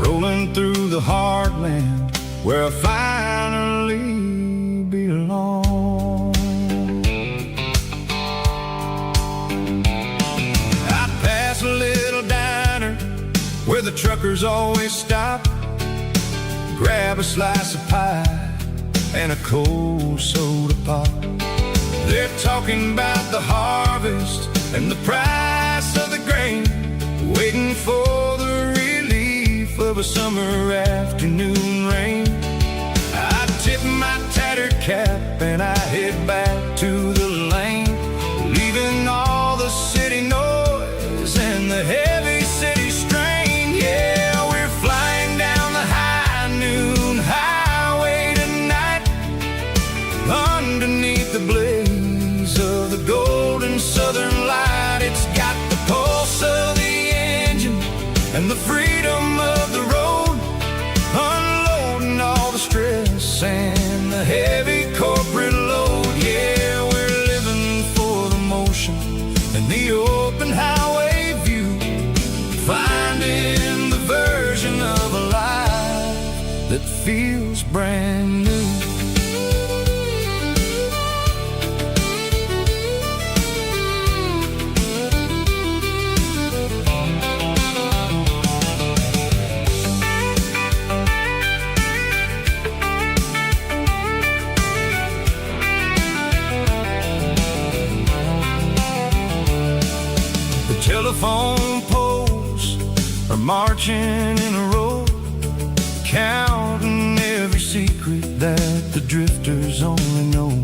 rolling through the heartland where I finally belong. I pass a little diner where the truckers always stop, grab a slice of pie and a cold soda pop. They're talking about the harvest and the price of the grain, waiting for the relief of a summer afternoon rain. I tip my tattered cap and I head back to the lane, leaving all the city noise and the heavy city strain. Yeah, we're flying down the high noon highway tonight, underneath the blaze of the gold and the open highway view, finding the version of a life that feels brand new. Telephone poles are marching in a row, counting every secret that the drifters only know.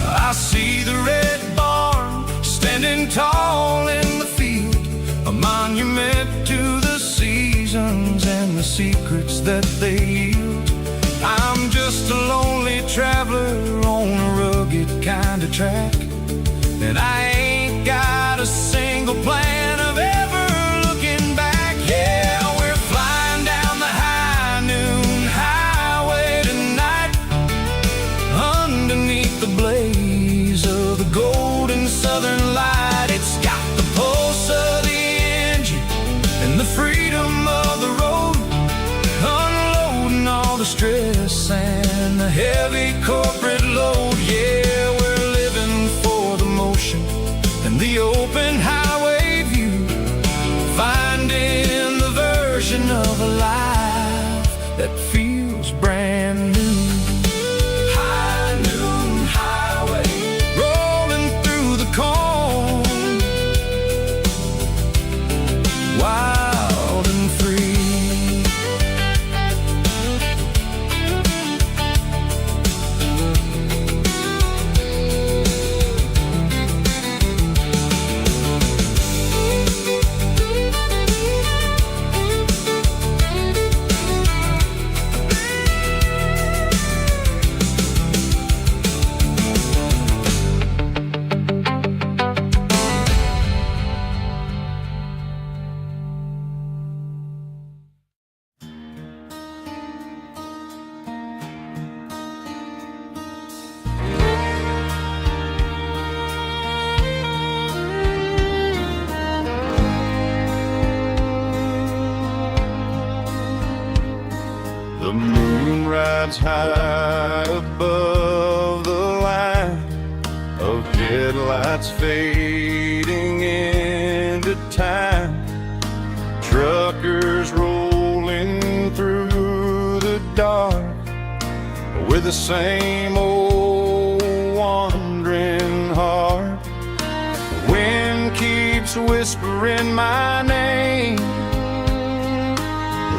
I see the red barn standing tall in the field, a monument to the seasons and the secrets that they yield. I'm just a lonely traveler on a rugged kind of track, and I ain't got a single plan of ever looking back. Yeah, we're flying down the high noon highway tonight, underneath the blaze of the golden southern light. It's got the pulse of the engine and the freedom of the road, unloading all the stress and the heavy corporate load. Yeah, we're living for the motion and the open highway view, finding the version of a life that feels brand new. High noon highway, rolling through the corn, wild and free. The moon rides high above the line of headlights fading into time. Truckers rolling through the dark with the same old wandering heart. The wind keeps whispering my name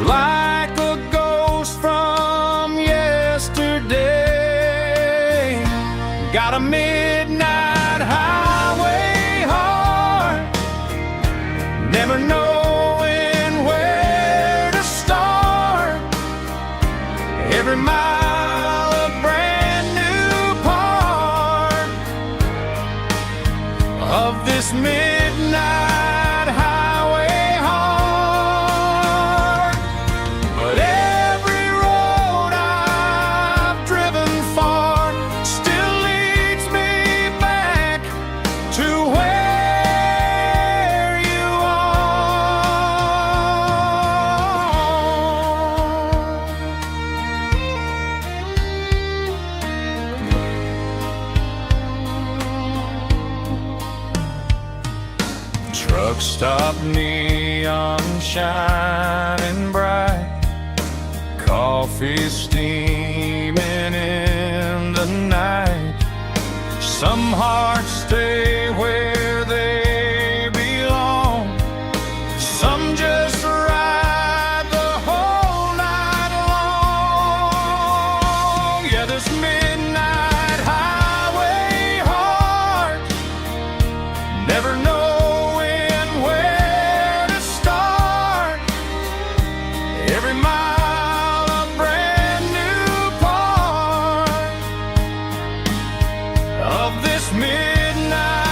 like a ghost from yesterday. Got a midnight highway heart, never knowing where to start. Every mile a brand new part of this midnight highway heart. But every road I've driven far still leads me back to where you are. Truck stop, neon shining bright, coffee steaming in the night. Some hearts stay where they belong, some just ride the whole night long. Yeah, this midnight highway heart, never knowing where to start. Every mile a brand new part of this midnight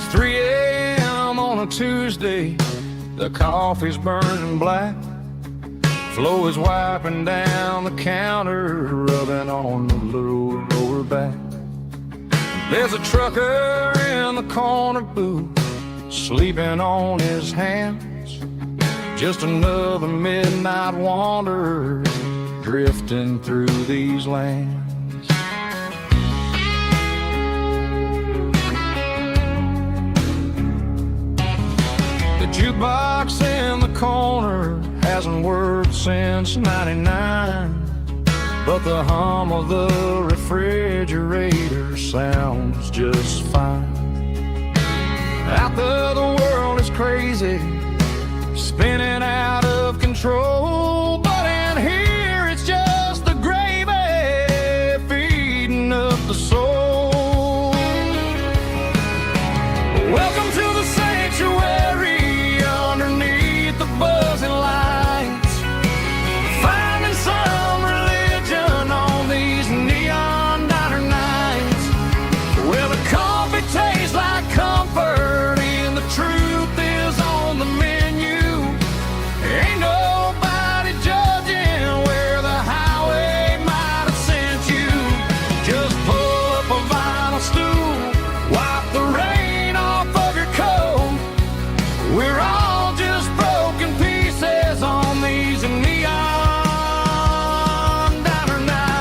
It's 3 a.m. on a Tuesday. The coffee's burning black. Flo is wiping down the counter, rubbing on the little lower back. There's a trucker in the corner booth, sleeping on his hands. Just another midnight wanderer drifting through these lands. The jukebox in the corner hasn't worked since '99, but the hum of the refrigerator sounds just fine. Out there the world is crazy, spinning out of control, but in here it's just the gravy feeding up the soul. Welcome to the sanctuary underneath the buzzing lights, finding some religion on these neon diner nights, where the coffee tastes like comfort and the truth is on the menu. Ain't nobody judging where the highway might have sent you. Just pull up a vinyl stool, wipe the rain off of your coat. We're all just broken pieces on these neon diner nights.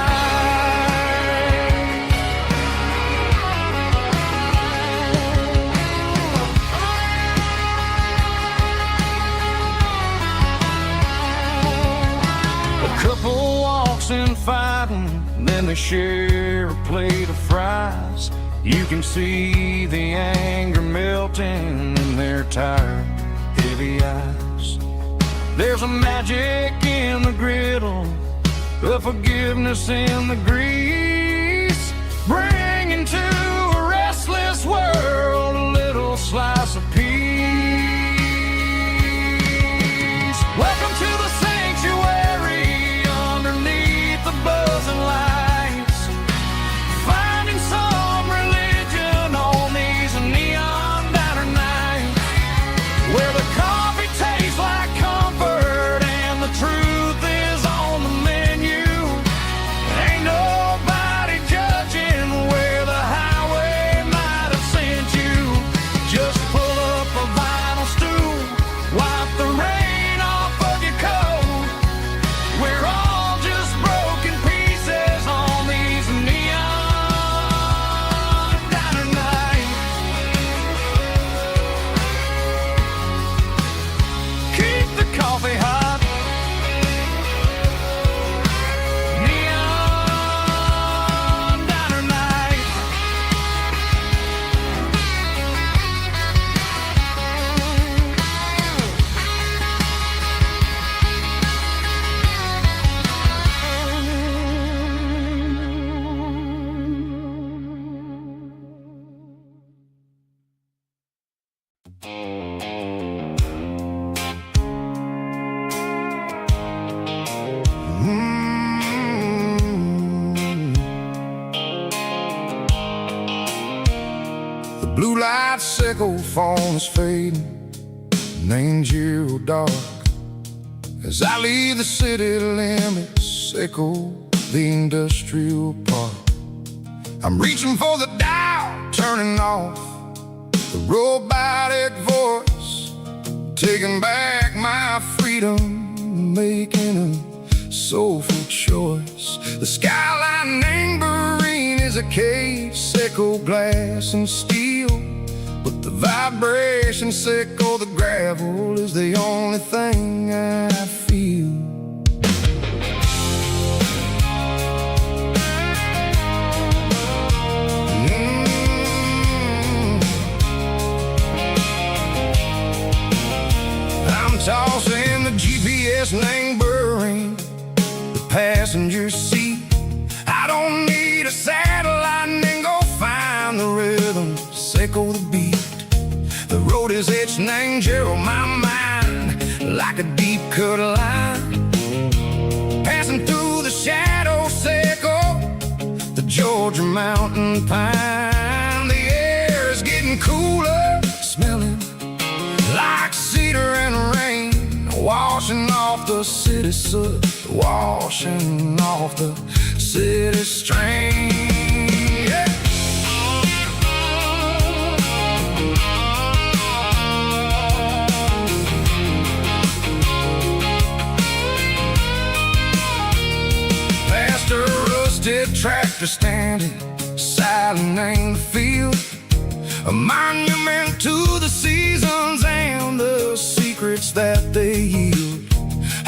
A couple walks in fighting, then they share a plate of fries. You can see the anger melting in their tired, heavy eyes. There's a magic in the griddle, a forgiveness in the grease, bringing to a restless world a little slice of peace. Welcome to the sanctuary underneath the buzzing lights, finding some religion on these neon diner nights, where the coffee tastes like comfort and the truth is on the menu. Ain't nobody judging where the highway might have sent you. Just pull up a vinyl stool, wipe the rain off of your coat. We're all just broken pieces on these neon diner nights. Keep the coffee hot. Neon diner nights. The blue light sickle phone is fading, name's you dark. As I leave the city limits, sickle the industrial park. I'm reaching for the dial, turning off the robotic voice, taking back my freedom, making a soulful choice. The skyline neighboring is a cage, sickle glass and steel, but the vibration sickle, the gravel is the only thing I feel. I'm tossing the GPS neighboring the passenger seat. I don't need a satellite and go find the rhythm, sickle the beat. The road is etched and angel on my mind like a deep cut line, passing through the shadow sickle, the Georgia mountain pine. The air is getting cooler, the city soot washing off the city stream. Yeah. Past a rusted tractor standing silent in the field, a monument to the seasons and the secrets that they yield.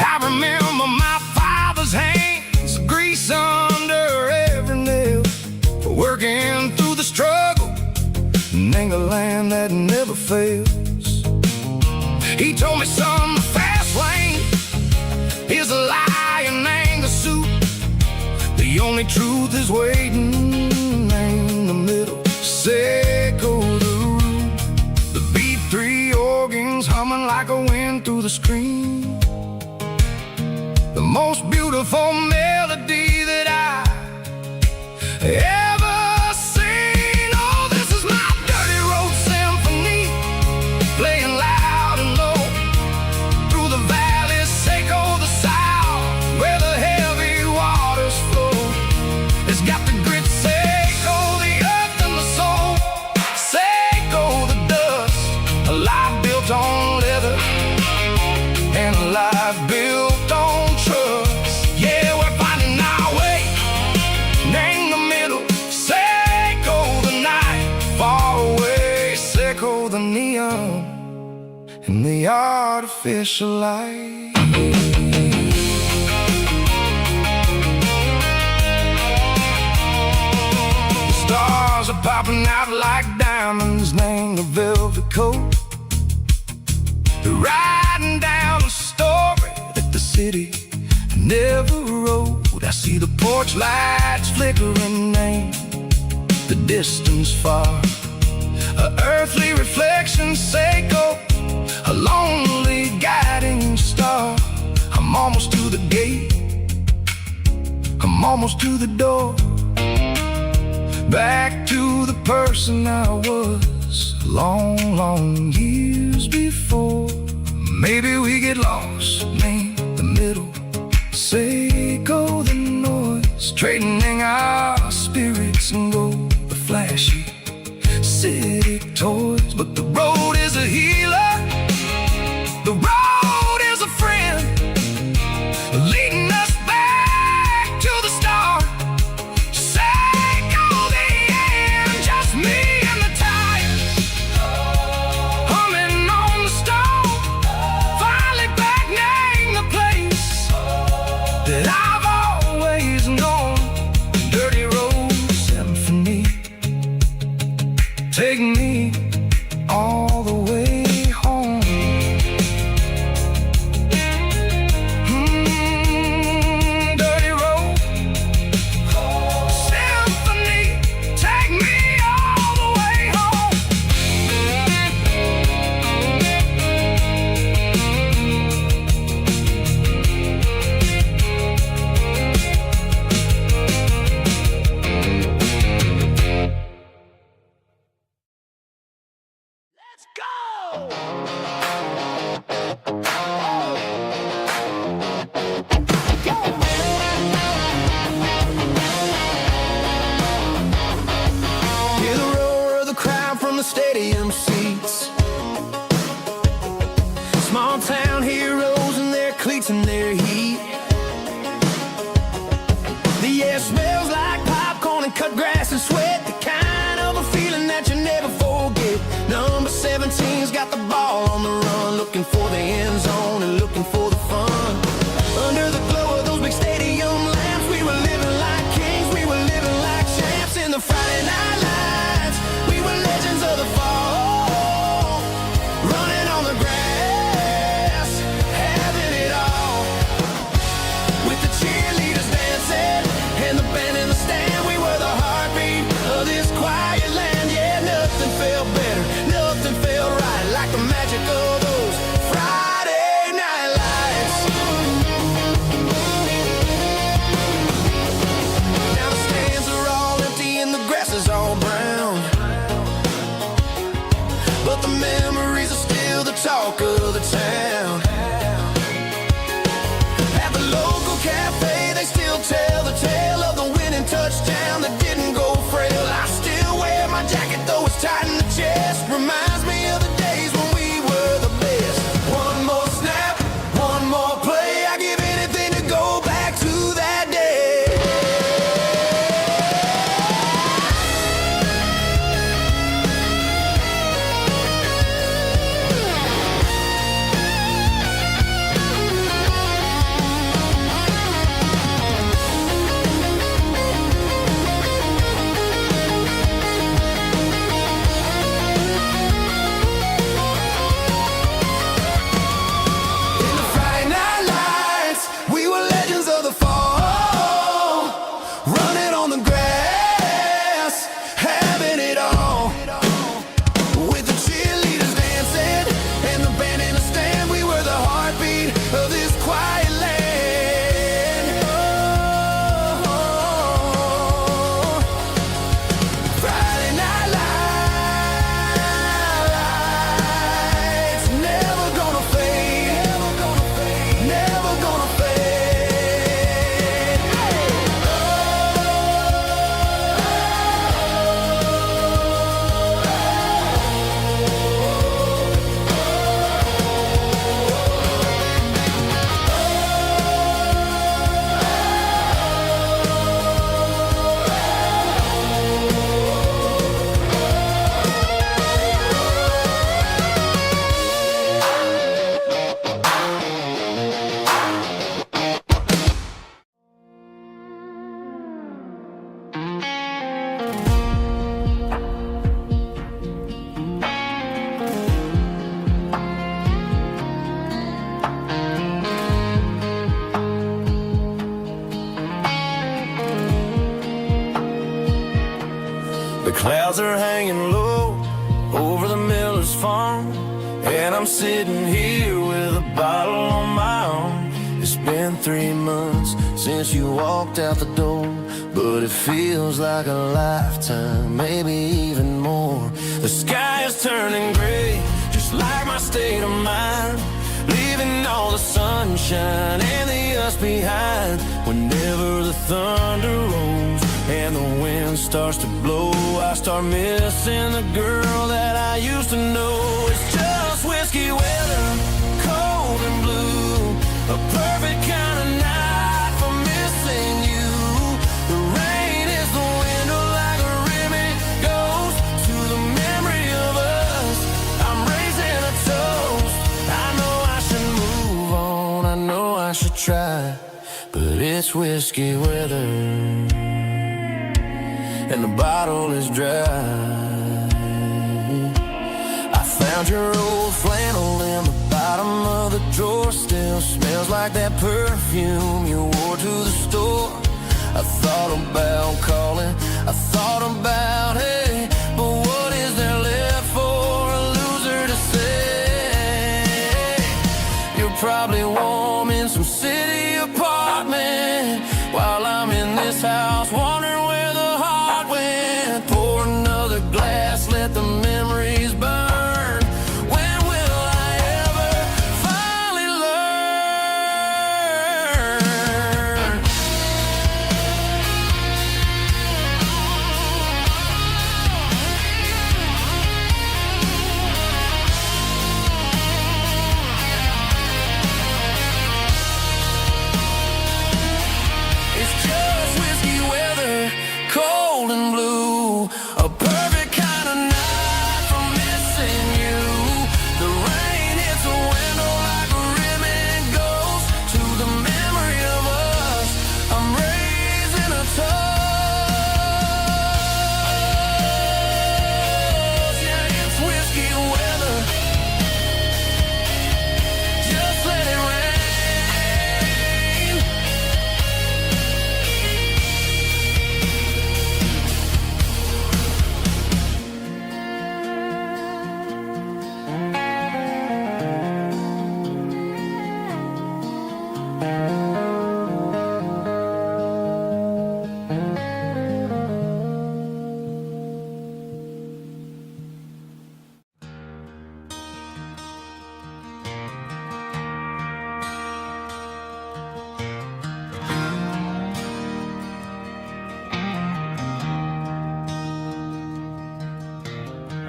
I remember my father's hands, grease under every nail, for working through the struggle and a land that never fails. He told me, son, the fast lane is a lie and ain't the suit. The only truth is waiting in the middle. Seco the root, the B3 organs humming like a wind through the screen. The most beautiful melody that I ever seen. Oh, this is my dirty road symphony, playing loud and low through the valleys, Seco the south, where the heavy waters flow. It's got the grit, Seco the earth and the soul, Seco the dust, a life built on leather and a life built on trust. Yeah, we're finding our way in the middle. Seco the night, far away. Seco the neon and the artificial light. The stars are popping out like diamonds, named the velvet coat. They're riding down a story that the city never wrote. I see the porch lights flickering, name the distance far, a earthly reflection, Seco, a lonely guiding star. I'm almost to the gate, I'm almost to the door, back to the person I was long, long years before. Maybe we get lost in the middle, Seco the noise, trading our spirits and go the flashy city toys. But the road is a healer, the road is a friend, leading us back to the start. Seco the end, just me and the tires, humming on the stove, finally back name the place that I've always known. Dirty road symphony, take me all the way home. Dirty road symphony, take me all the way home. Let's go! Hear the roar of the crowd from the stadium seats. Small town heroes in their cleats and their heat. The air smells like popcorn and cut grass and sweat, the kind of a feeling that you never forget. Number 17's got the ball on the run, looking for the end zone and looking for the fun. Under the glow of those big stadium lamps, we were living like kings, we were living like champs in the Friday night lights. We were legends of the fall, running on the grass, having it all. With the cheerleaders dancing and the band in the stand, we were the heartbeat of this quiet land. Yeah, nothing felt better, nothing felt right like the magic of those Friday night lights. Now the stands are all empty and the grass is all brown, but the memories are still the talk of the town. reminds me of the days when we were the best. One more snap, one more play. I give anything to go back to that day. The clouds are hanging low over the miller's farm, and I'm sitting here with a bottle on my arm. It's been 3 months since you walked out the door, but it feels like a lifetime, maybe even more. The sky is turning gray, just like my state of mind, leaving all the sunshine and the us behind. Whenever the thunder rolls and the wind starts to blow, I start missing the girl that I used to know. It's just whiskey weather, cold and blue, a perfect kind of night for missing you. The rain is the window like a ribbon goes to the memory of us. I'm raising a toast. I know I should move on, I know I should try, but it's whiskey weather and the bottle is dry. I found your old flannel in the bottom of the drawer, still smells like that perfume you wore to the store. I thought about calling, I thought about, hey, but what is there left for a loser to say? You're probably warm in some city apartment while I'm in this house wondering where the heart went. Pour another glass, let the memories burn. When will I ever finally learn?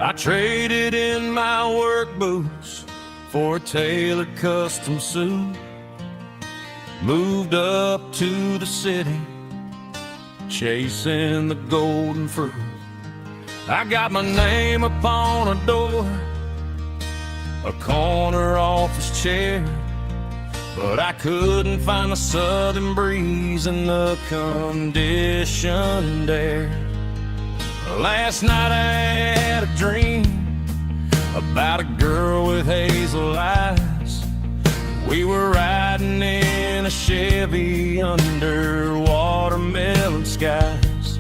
I traded in my work boots for a tailored custom suit. Moved up to the city, chasing the golden fruit. I got my name upon a door, a corner office chair, but I couldn't find the southern breeze in the conditioned air. Last night I had a dream about a girl with hazel eyes. We were riding in a Chevy under watermelon skies.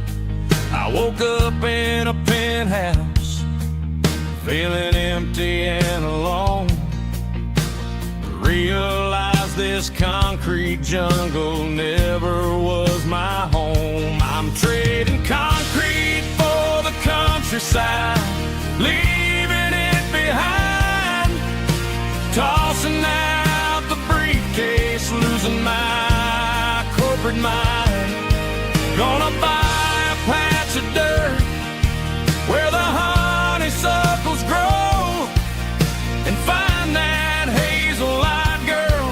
I woke up in a penthouse, feeling empty and alone. Realized this concrete jungle never was my home. I'm trading concrete for the countryside, leaving it behind, tossing out the briefcase, losing my corporate mind. Gonna buy a patch of dirt where the honeysuckles grow and find that hazel-eyed girl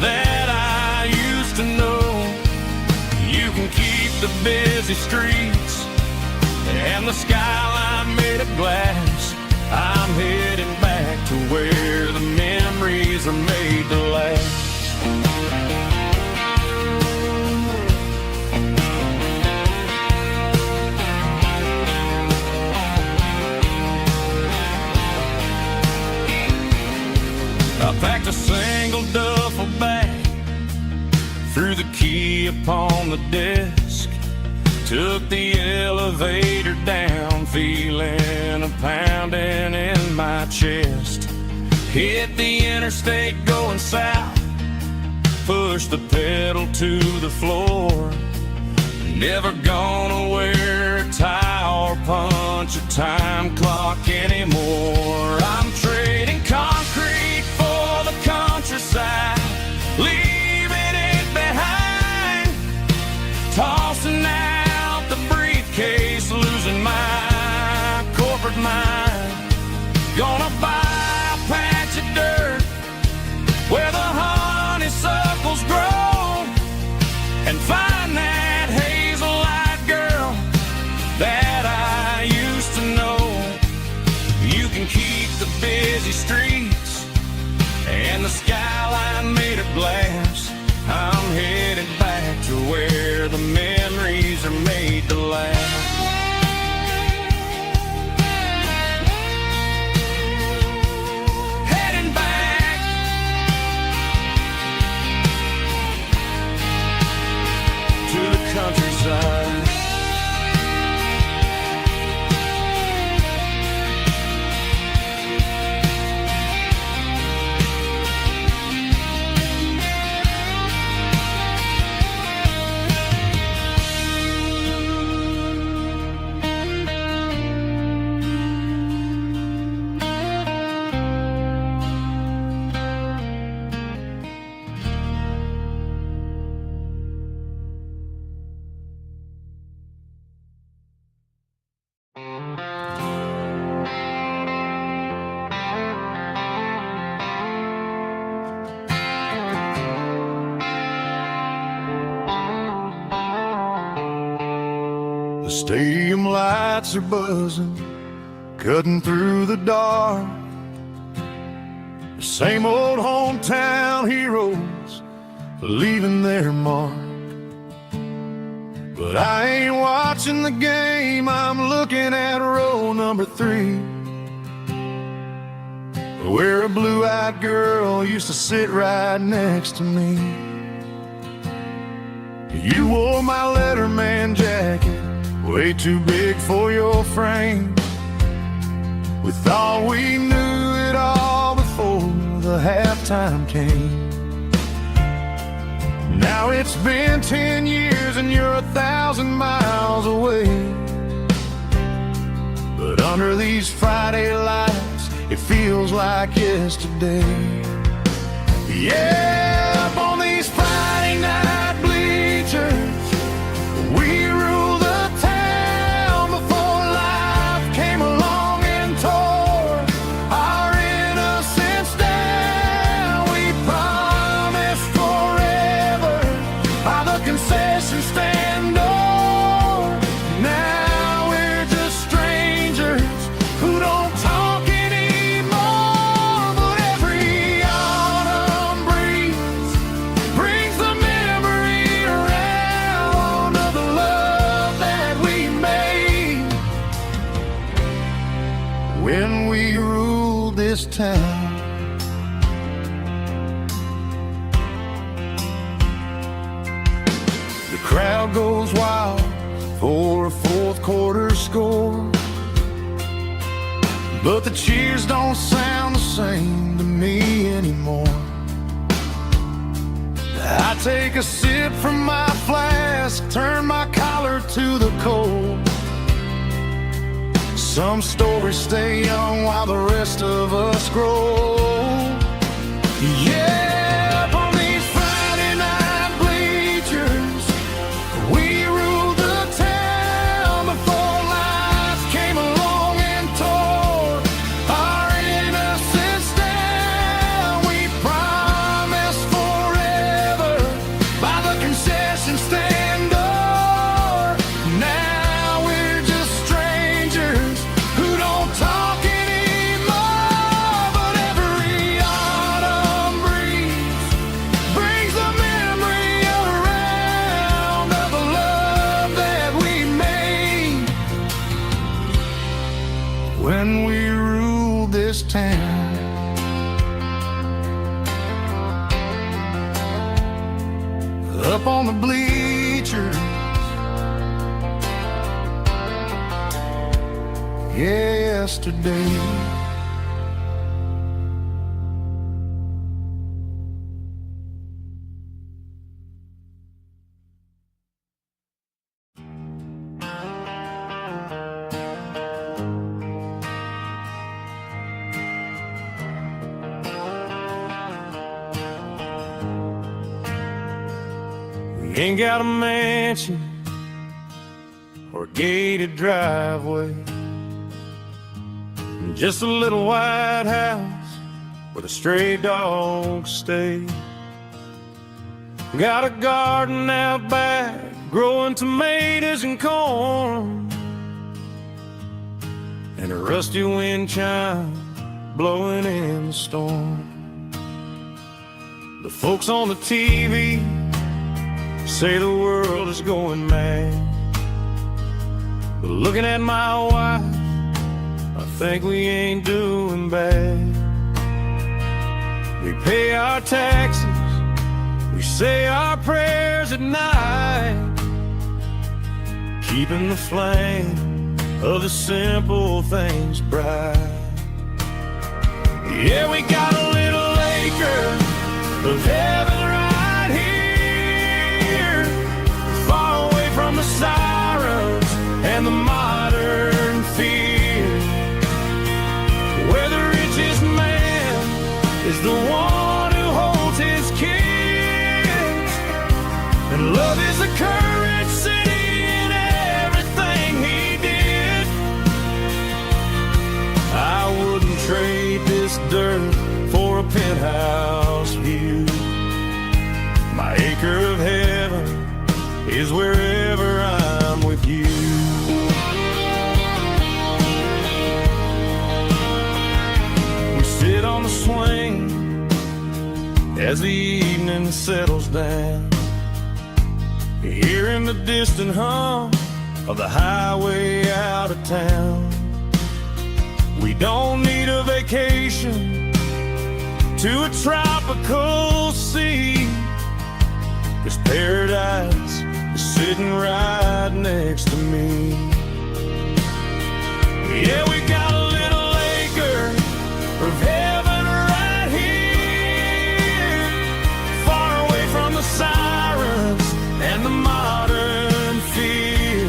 that I used to know. You can keep the busy streets and the skyline made of glass. I'm heading back to where the memories are made to last. I packed a single duffel bag, threw the key upon the desk, took the elevator down, feeling a pounding in my chest. Hit the interstate going south, pushed the pedal to the floor. Never gonna wear a tie or punch a time clock anymore. I'm trading concrete for the countryside, leaving it behind, tossing out the briefcase, losing my corporate mind. Gonna buy a patch of dirt where the honeysuckles grow and find that hazel-eyed girl that I used to know. You can keep the busy streets and the skyline made of glass. I'm headed back to where the memories are made to last. Heading back to the countryside. The stadium lights are buzzing, cutting through the dark. The same old hometown heroes leaving their mark. But I ain't watching the game, I'm looking at row number 3, where a blue-eyed girl used to sit right next to me. You wore my Letterman jacket, way too big for your frame. We thought we knew it all before the halftime came. Now it's been 10 years and you're 1,000 miles away. But under these Friday lights, it feels like yesterday. Yeah, up on these Friday night bleachers, we rule the town before life came along and when we ruled this town. The crowd goes wild for a fourth quarter score, but the cheers don't sound the same to me anymore. I take a sip from my flask, turn my collar to the cold. Some stories stay young while the rest of us grow. Yeah, up on these Friday night bleachers, we ruled the town before life came along and tore our innocence down. We promised forever by the concession stand door. Now we're just strangers who don't talk anymore. But every autumn breeze brings the memory around of the love that we made when we ruled this town. Up on the bleachers, yesterday. We ain't got a mansion or a gated driveway, just a little white house where the stray dogs stay. Got a garden out back, growing tomatoes and corn, and a rusty wind chime blowing in the storm. The folks on the TV say the world is going mad, but looking at my wife, I think we ain't doing bad. We pay our taxes, we say our prayers at night, keeping the flame of the simple things bright. Yeah, we got a little acre of heaven right here, far away from the sirens and the modern fear, where the richest man is the one who holds his kids, and love is the currency in everything he did. I wouldn't trade this dirt for a penthouse view. My acre of heaven is wherever I'm with you. We sit on the swing as the evening settles down, hearing the distant hum of the highway out of town. We don't need a vacation to a tropical sea, 'cause paradise is sitting right next to me. Yeah, we got a little acre of heaven right here, far away from the sirens and the modern fear,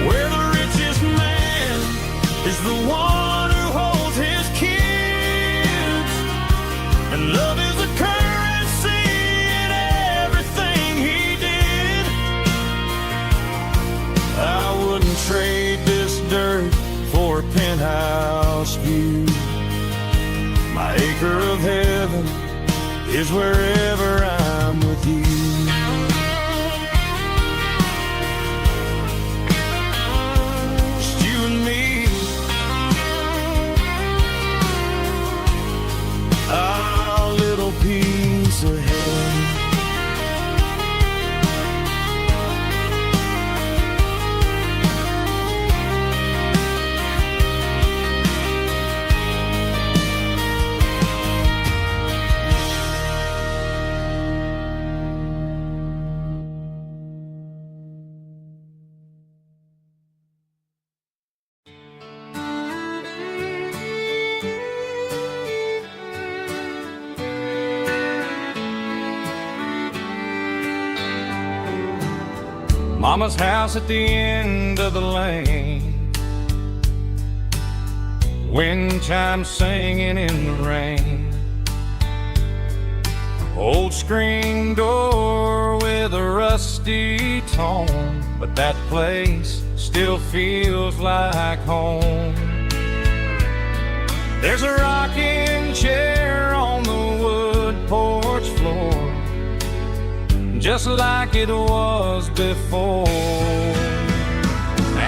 where the richest man is the one who holds his kids, and love is the currency in everything he did. I wouldn't trade this dirt for a penthouse view. My acre of heaven is wherever I'm with you. Just you and me, our little piece of heaven. Mama's house at the end of the lane. Wind chimes singing in the rain. Old screen door with a rusty tone, but that place still feels like home. There's a rocking chair on the wood porch floor, just like it was before.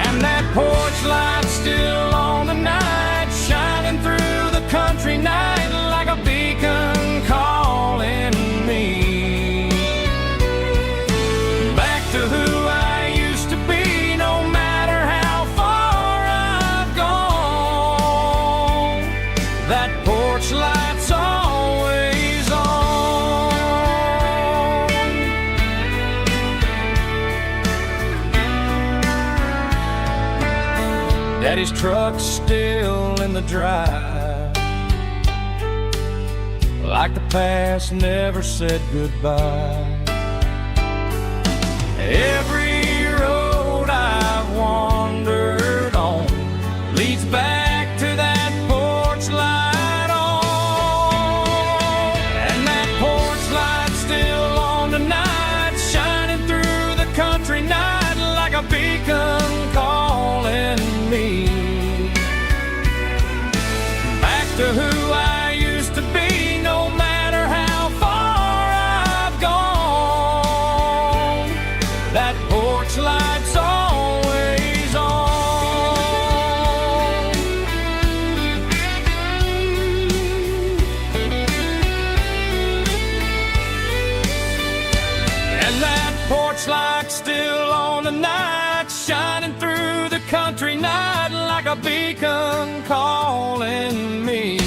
And that porch light's still on the night, shining through the country night like a beacon calling me back to who I used to be. No matter how far I've gone, that porch light's always on. Daddy's truck's still in the drive, like the past never said goodbye. Every road I've wandered on leads back to that porch light on. And that porch light's still on tonight, shining through the country night like a beacon calling me back to who I used to be. No matter how far I've gone, that porch light's always on. And that porch light's still on tonight, shining through the country night like a beacon calling me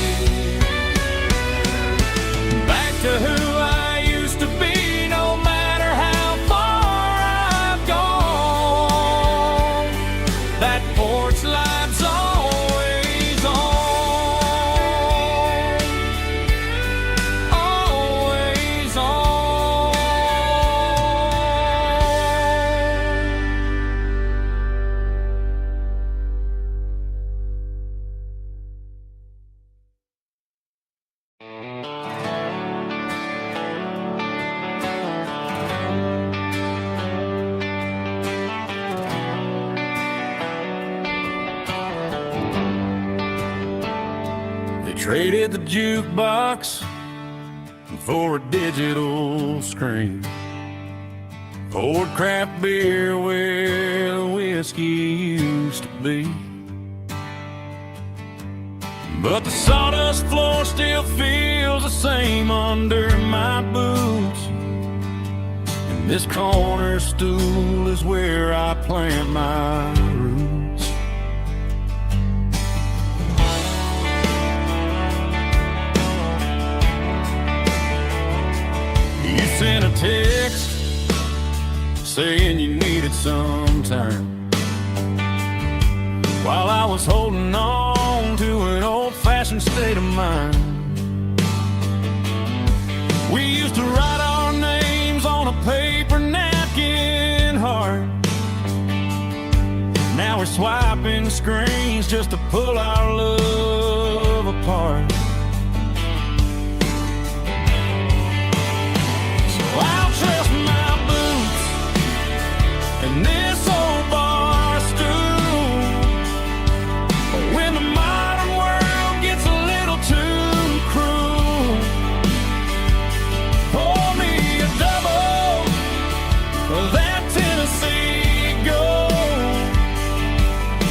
back to who I used to be. No matter how far I've gone, that porch light's always on, always on. They traded the jukebox for a digital screen, poured craft beer where the whiskey used to be. But the sawdust floor still feels the same under my boots, and this corner stool is where I plant my roots. You sent a text saying you needed some time, while I was holding on to an old-fashioned state of mind. We used to write our names on a paper napkin heart. Now we're swiping screens just to pull our love apart. So I'll trust my boots and this old bar stool. When the modern world gets a little too cruel, pour me a double of that Tennessee Gold,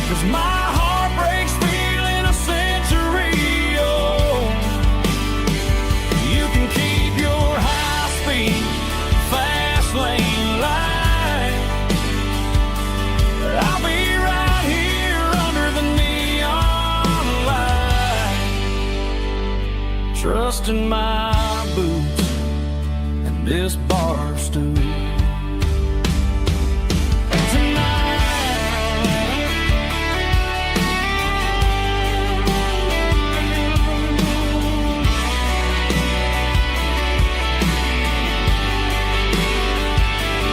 'cause my heart breaks feeling a century old. You can keep your high-speed, fast lane light, but I'll be right here under the neon light, trusting my boots and this bar stool.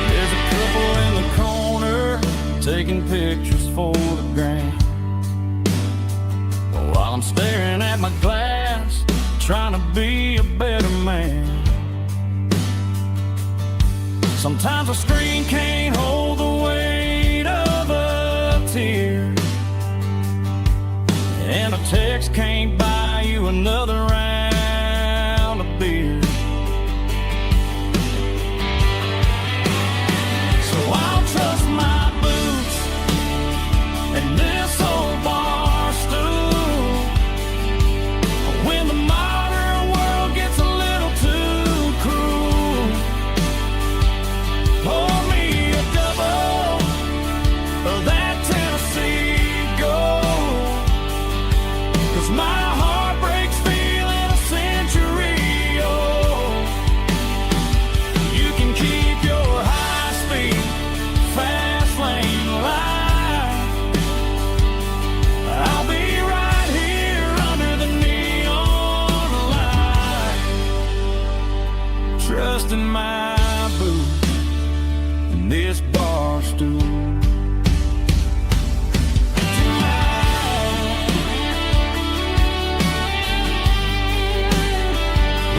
There's a couple in the corner taking pictures for the gram. While I'm staring at my glass, trying to be a better man. Sometimes a screen can't hold the weight of a tear, and a text can't buy you another round of beer. So I'll trust my boots and this old bar stool. When the modern world gets a little too cruel, pour me a double of that Tennessee Gold, 'cause my heart breaks feeling a century old. You can keep your high-speed, fast lane life. I'll be right here under the neon light, trusting my boot and this bar stool.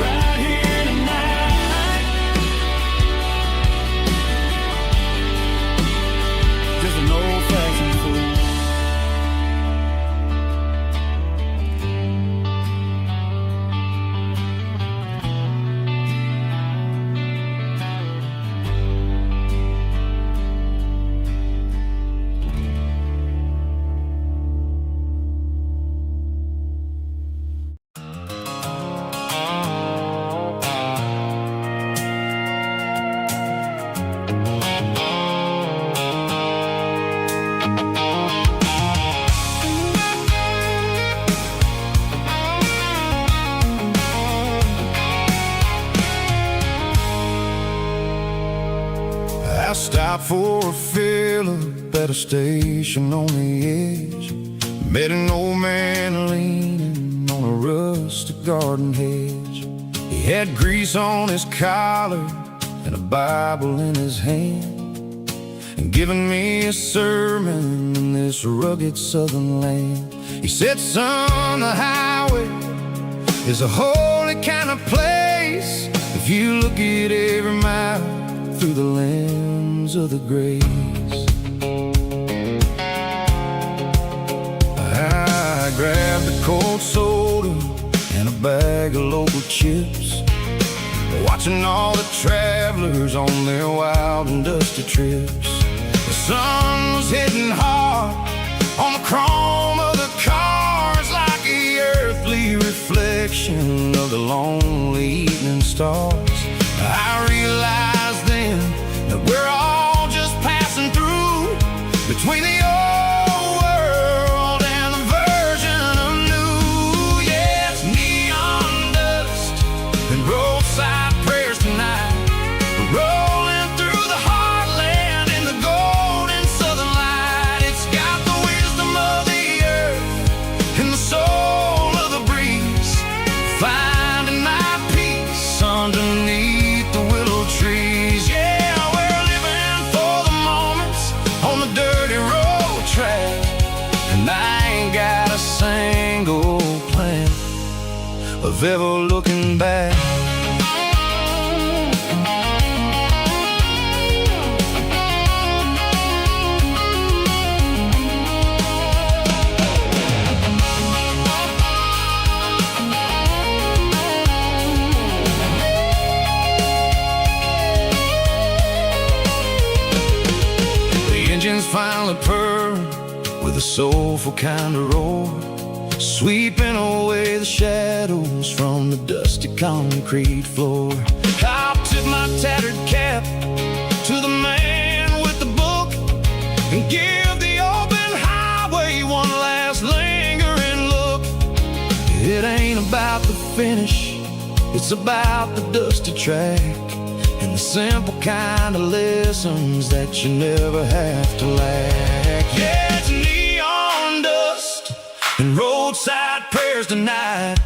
Right here tonight, just an old-fashioned fool. I stopped for a fill-up at a station on the edge. Met an old man leaning on a rustic garden hedge. He had grease on his collar and a Bible in his hand, and giving me a sermon in this rugged southern land. He said, son, the highway is a holy kind of place if you look at every mile through the lens of the grace. I grabbed a cold soda and a bag of local chips, watching all the travelers on their wild and dusty trips. The sun was hitting hard on the chrome of the cars, like the earthly reflection of the lonely evening stars. I realized then that we're all just passing through between the old world and the version of new. Yeah, it's neon dust and roadside prayers tonight. We're rolling through the heartland in the golden southern light. It's got the wisdom of the earth and the soul of the breeze, finding my peace underneath the willow trees. Yeah, we're living for the moments on the dirty road track, and I ain't got a single plan of ever looking back. Engines finally purred with a soulful kind of roar, sweeping away the shadows from the dusty concrete floor. I'll tip my tattered cap to the man with the book and give the open highway one last lingering look. It ain't about the finish, it's about the dusty track and the simple kind of lessons that you never have to lack. Yeah, it's neon dust and roadside prayers tonight,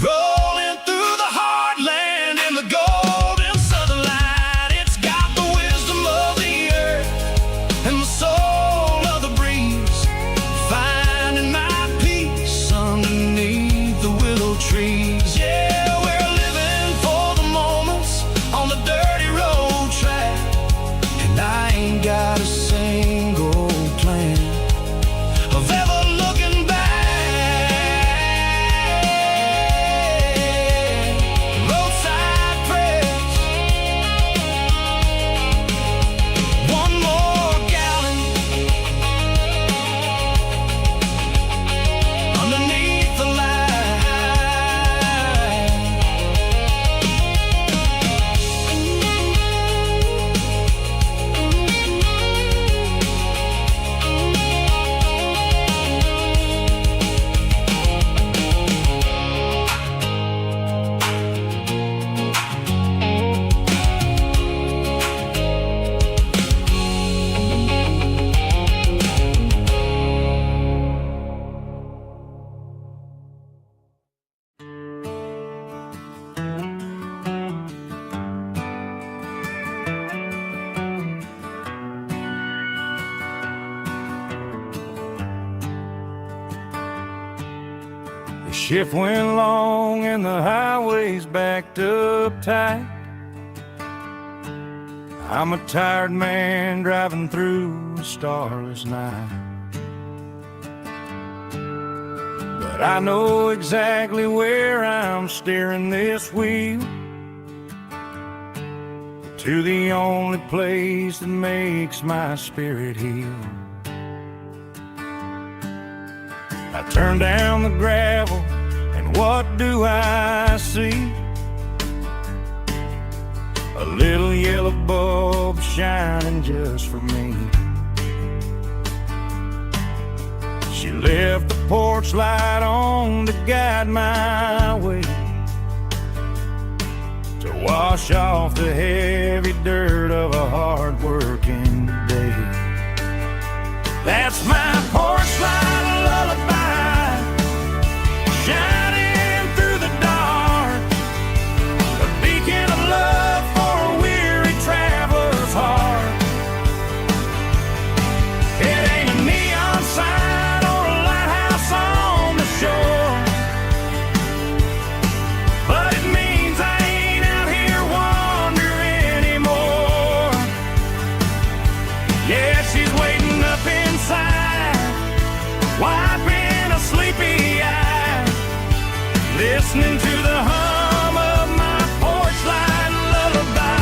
rolling through the heartland in the golden southern light. It's got the wisdom of the earth and the soul The shift went long and the highway's backed up tight. I'm a tired man driving through a starless night. But I know exactly where I'm steering this wheel, to the only place that makes my spirit heal. I turn down the gravel, and what do I see? A little yellow bulb shining just for me. She left the porch light on to guide my way, to wash off the heavy dirt of a hard-working day. That's my porch light lullaby, shining through the dark, a beacon of love for a weary traveler's heart. It ain't a neon sign or a lighthouse on the shore, but it means I ain't out here wandering anymore. Yeah, she's waiting up inside, wiping a sleepy eye, listening to the hum of my porch light lullaby.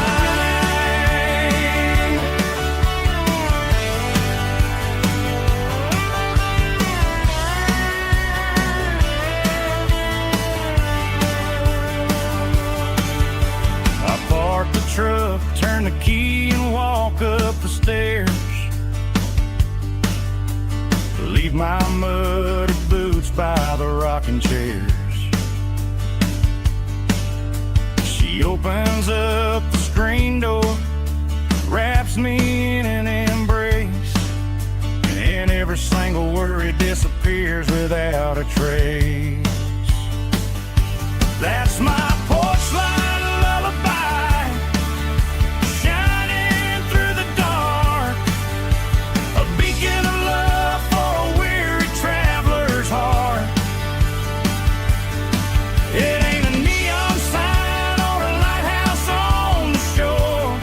I park the truck, turn the key and walk up the stairs, leave my muddy boots by the rocking chairs. She opens up the screen door, wraps me in an embrace, and every single worry disappears without a trace. That's my porch light lullaby, shining through the dark, a beacon of love for a weary traveler's heart. It ain't a neon sign or a lighthouse on the shore,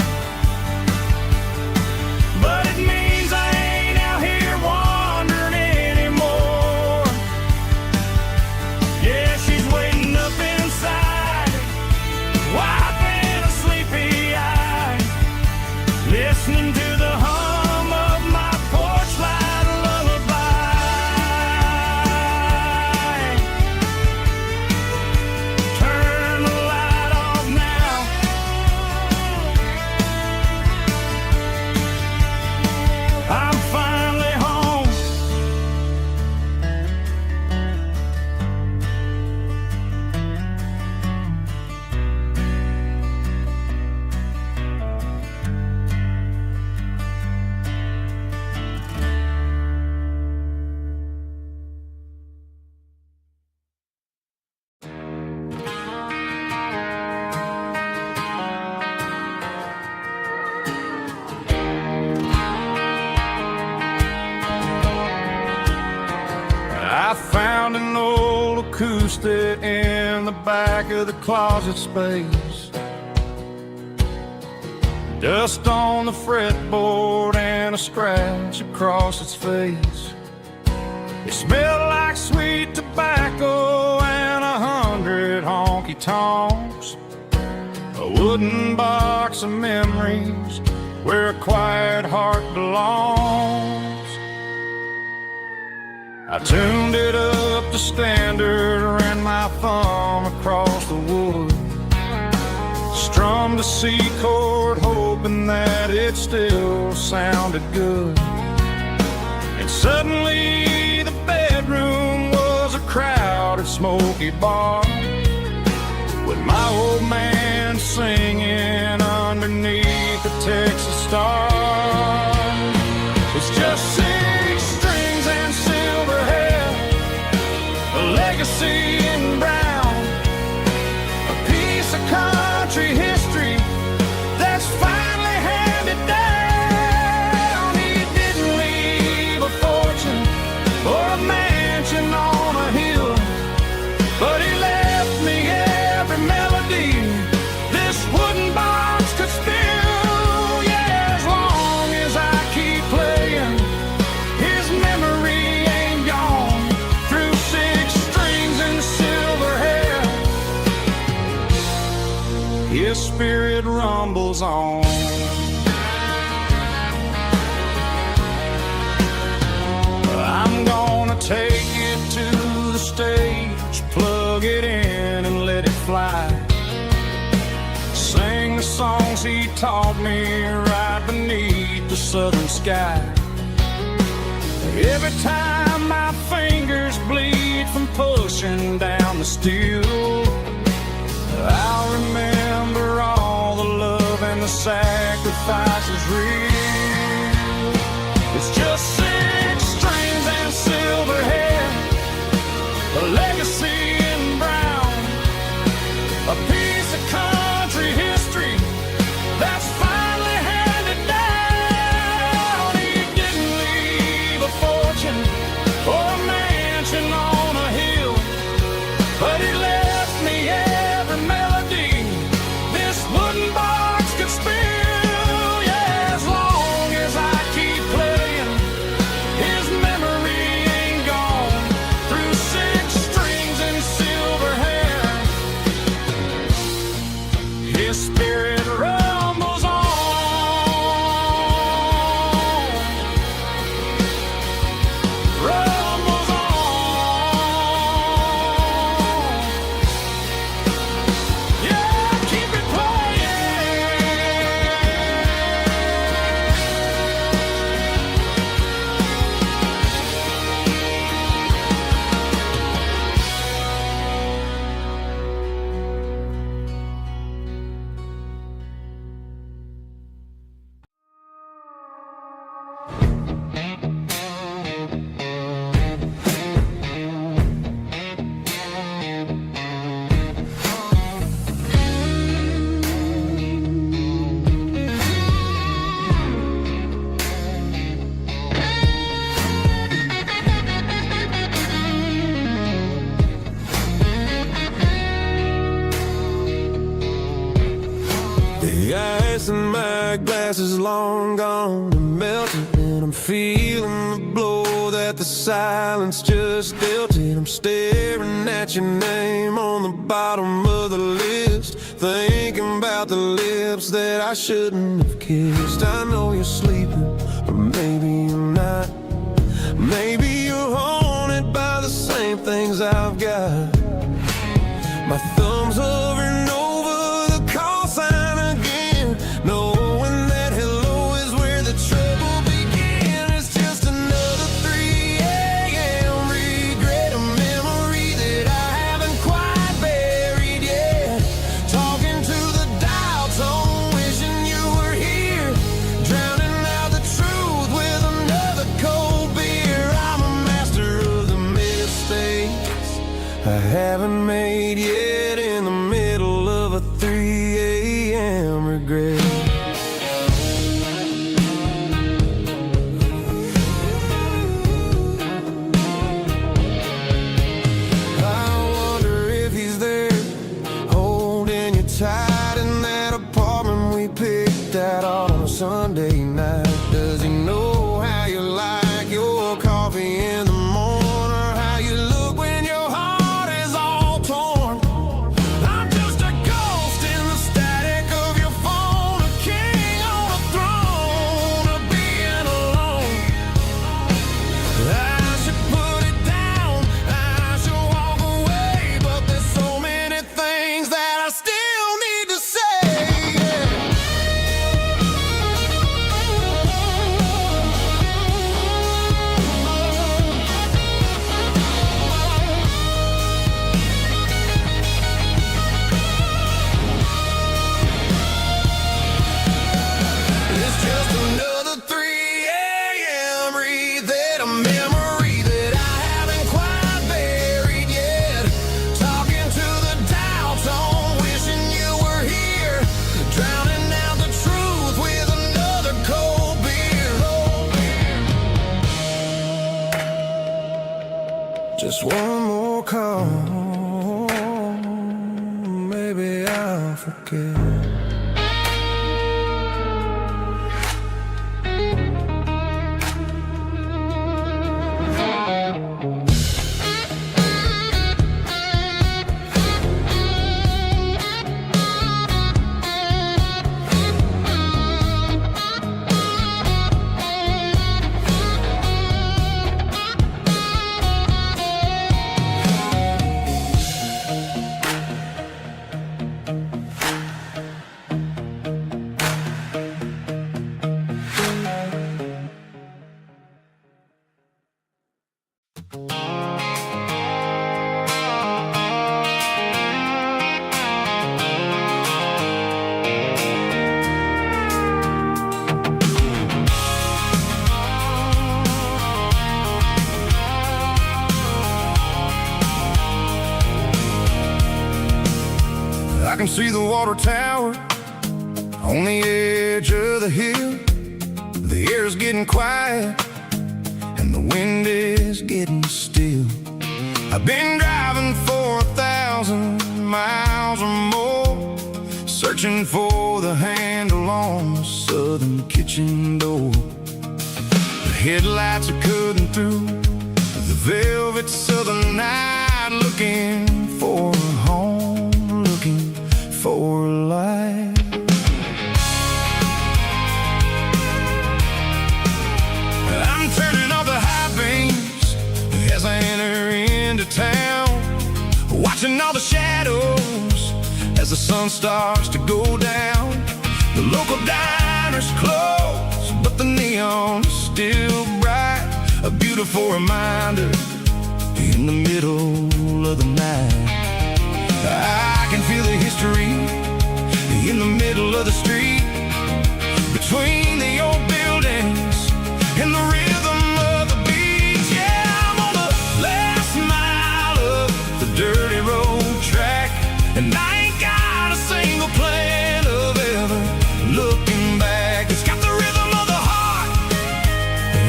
but it means I ain't out here wandering anymore. Yeah, she's waiting up inside, wiping a sleepy eye, listening to the hum of my porch light lullaby. Turn the light off now, I'm finally home. I found an old acoustic in the back of the closet space, dust on the fretboard and a scratch across its face. It smelled like sweet tobacco and 100 honky tonks, a wooden box of memories where a quiet heart belongs. I tuned it up to standard, ran my thumb across the wood, strummed a C chord hoping that it still sounded good. And suddenly the bedroom was a crowded smoky bar, with my old man singing underneath the Texas stars. It's just 6 strings and silver hair, a legacy in brown, a piece of country history that's finally handed down. He didn't leave a fortune or a mansion on a hill, spirit rumbles on. I'm gonna take it to the stage, plug it in and let it fly. Sing the songs he taught me right beneath the southern sky. Every time my fingers bleed from pushing down the steel, I'll remember all the love and the sacrifices real. It's just 6 strings and silver hair, a legacy in brown, a piece of country history that's finally handed down. He didn't leave a fortune or a mansion on a hill, but he left me every melody this wooden box could spill. Yeah, as long as I keep playing, his memory ain't gone. Through 6 strings and silver hair, his spirit rumbles on. Rumbles on. Yeah, keep it playing. The ice in my glass is long gone and melted, and I'm feeling the blow that the silence just dealt it. I'm staring at your name on the bottom of the list, thinking about the lips that I shouldn't have kissed. I know you're sleeping, or maybe you're not. Maybe you're haunted by the same things I've got. My thumb's hovering over the call sign again, knowing that hello is where the trouble began. It's just another 3 a.m. regret, a memory that I haven't quite buried yet. Talking to the dial tone, wishing you were here, drowning out the truth with another cold beer. I'm a master of the mistakes I haven't made yet, in the middle of a 3 a.m. regret. I wonder if he's there, holding you tight in that apartment we picked out on a Sunday night. Does he know how you like your coffee in the morning, or how you look when your heart is all torn? I'm just a ghost in the static of your phone, a king on a throne of being alone. I should put it down, I should walk away, but there's so many things that I still need to say. It's just another 3 a.m. read, a memory that I haven't quite buried yet. Talking to the dial tone, wishing you were here, drowning out the truth with another cold beer. Just one more call, maybe I'll forget. I can see the water tower on the edge of the hill. The air's getting quiet and the wind is getting still. I've been driving for 1,000 miles or more, searching for the handle on the southern kitchen door. The headlights are cutting through the velvet southern night, looking for a home, looking for a light. I'm turning off the high beams as I enter into town, watching all the shadows as the sun starts to go down. The local diner's closed, but the neon's still bright, a beautiful reminder in the middle of the night. I can feel the history in the middle of the street, between the old buildings and the rhythm of the beats. Yeah, I'm on the last mile of the dirty road track, and I ain't got a single plan of ever looking back. It's got the rhythm of the heart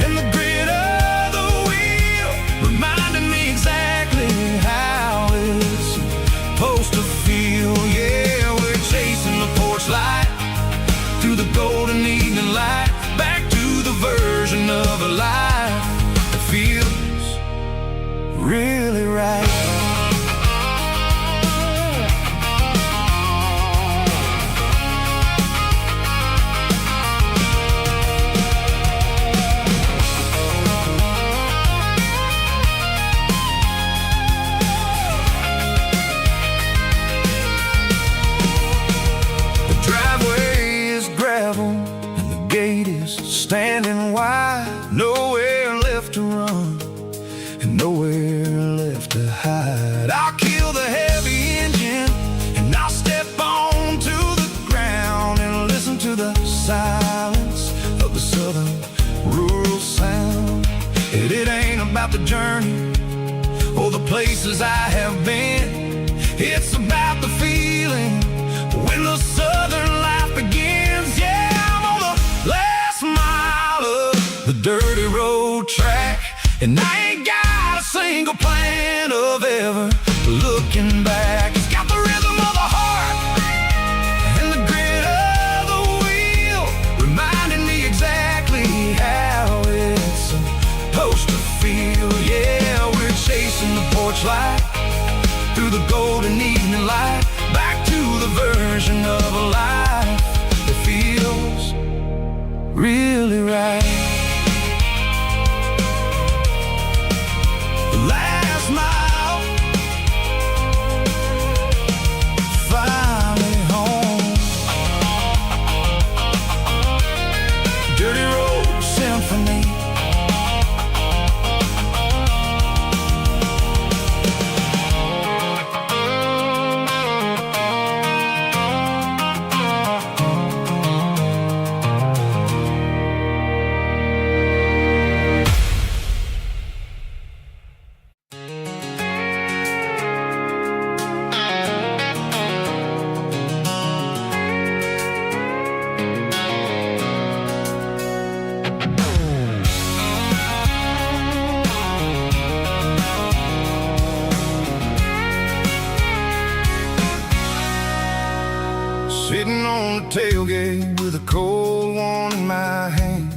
and the grit of the wheel, reminding me exactly how it's supposed to feel. Yeah, we're chasing the porch light through the golden evening light, back to the version of a life that feels really right. The driveway is gravel and the gate is standing wide, nowhere left to run and nowhere left to hide. I'll kill the heavy engine and I'll step onto the ground and listen to the silence of the southern rural sound. It ain't about the journey or the places I have been, it's about the feeling when the southern life begins. Yeah, I'm on the last mile of the dirty road track, and I ain't got a single plan of ever looking back. It's got the rhythm of the heart and the grit of the wheel, reminding me exactly how it's supposed to feel. Yeah, we're chasing the porch light through the golden evening light, back to the version of a life that feels really right. The last mile, finally home. Dirty Road Symphony. Sitting on the tailgate with a cold one in my hand,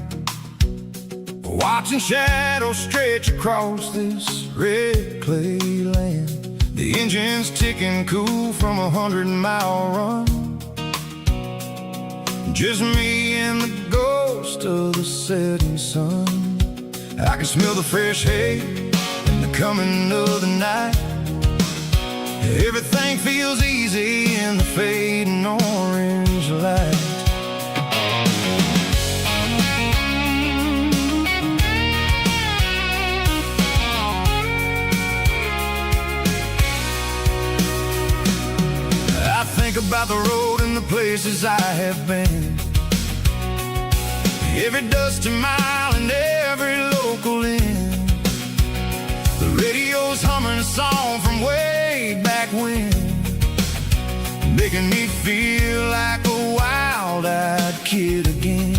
watching shadows stretch across this red clay land. The engine's ticking cool from 100-mile run, just me and the ghost of the setting sun. I can smell the fresh hay and the coming of the night. Everything feels easy in the fading orange light. I think about the road and the places I have been, every dusty mile and every local inn. The radio's humming a song from way back when. making me feel like a wild-eyed kid again.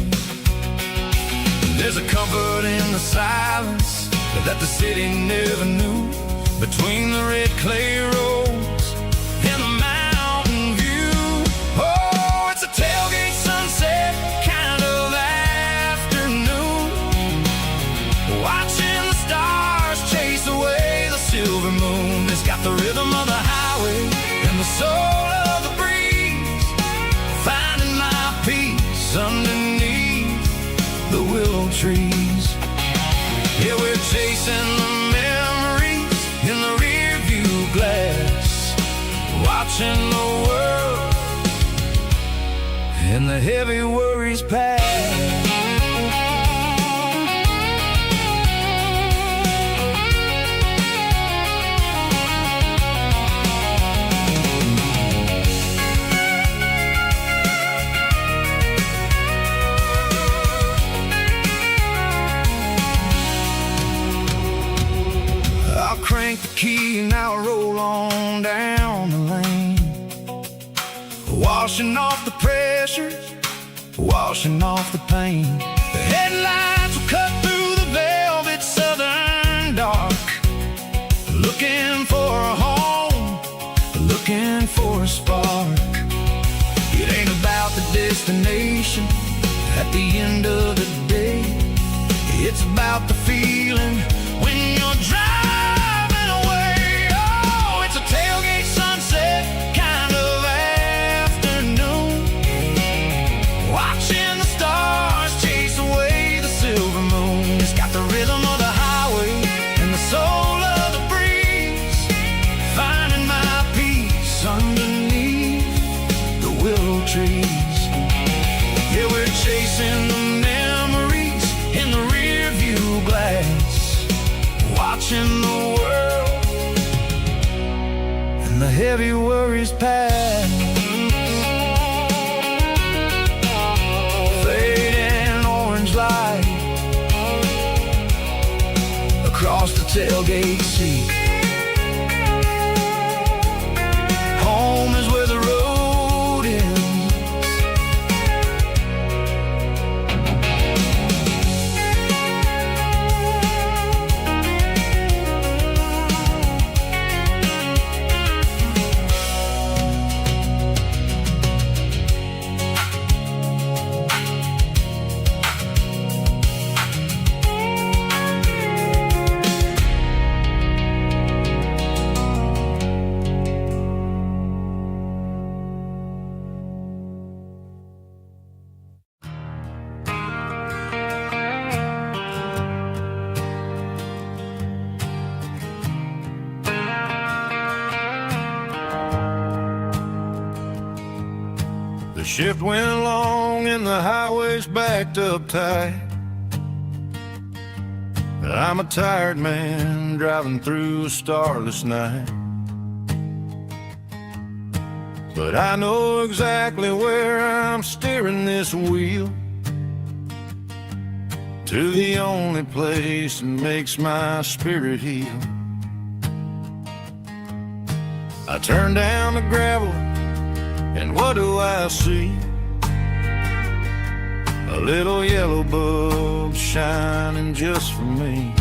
There's a comfort in the silence that the city never knew, between the red clay roads and the mountain view. Oh, it's a tailgate sunset kind of afternoon, watching the stars chase away the silver moon. It's got the rhythm of the highway and the soul of the breeze, finding my peace underneath the willow trees. Yeah, we're chasing the memories in the rear view glass, watching the world and the heavy worries pass. Crank the key and I'll roll on down the lane, washing off the pressure, washing off the pain. The headlights will cut through the velvet southern dark, looking for a home, looking for a spark. It ain't about the destination at the end of the day, it's about the feeling when you're driving. Tailgate sunset kind of afternoon, watching the stars chase away the silver moon. It's got the rhythm of the highway and the soul of the breeze, finding my peace underneath the willow trees. Yeah, we're chasing the memories in the rear view glass, watching the world, the heavy worries pass. Fading orange light across the tailgate seat. Home is where the road ends. The shift went along and the highway's backed up tight. I'm a tired man driving through a starless night, but I know exactly where I'm steering this wheel, to the only place that makes my spirit heal. I turn down the gravel and what do I see? A little yellow bulb shining just for me.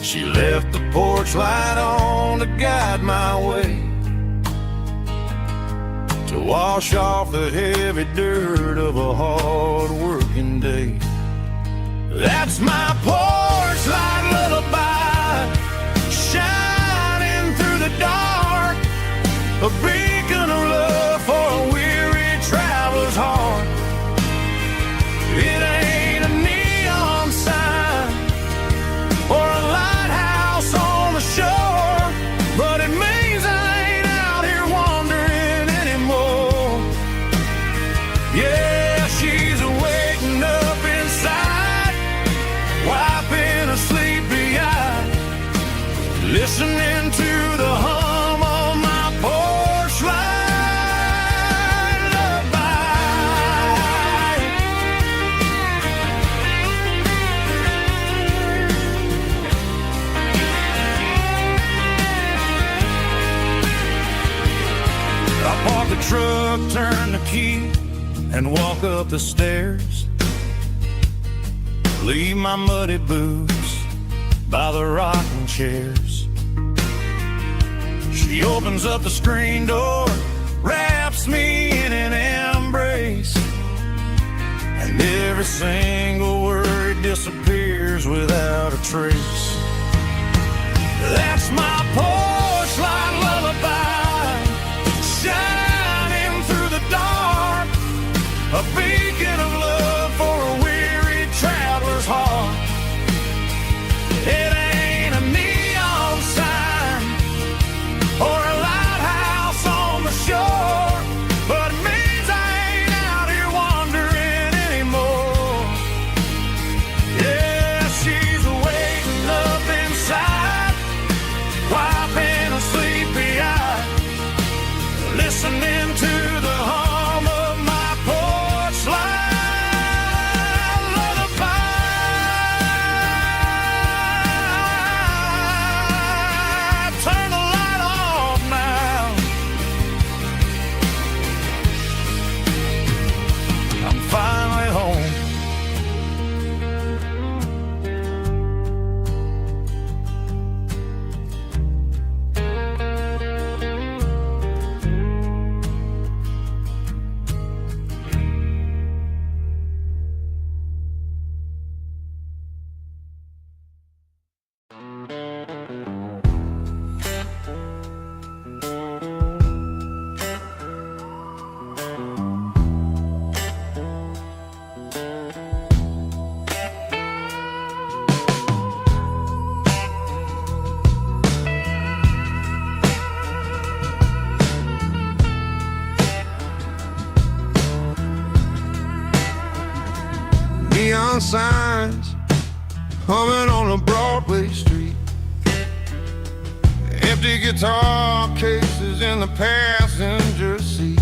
She left the porch light on to guide my way, to wash off the heavy dirt of a hard working day. That's my porch light lullaby, shining through the dark, a beacon of love for a weary traveler's heart. It ain't a neon sign or a lighthouse on the shore, but it means I ain't out here wandering anymore. Yeah, she's waking up inside, wiping a sleepy eye, listening to the hum of my porch light lullaby. Park the truck, turn the key, and walk up the stairs. Leave my muddy boots by the rocking chairs. She opens up the screen door, wraps me in an embrace, and every single word disappears without a trace. That's my porch light lullaby, shining through the dark, a beacon of love for a weary traveler's heart. It ain't a neon sign or a lighthouse on the shore, but it means I ain't out here wandering anymore. Yeah, she's waiting up inside, wiping a sleepy eye, listening to the hum of my porch light lullaby. Turn the light off now. I'm finally home. Neon signs humming on a Broadway street, empty guitar cases in the passenger seat.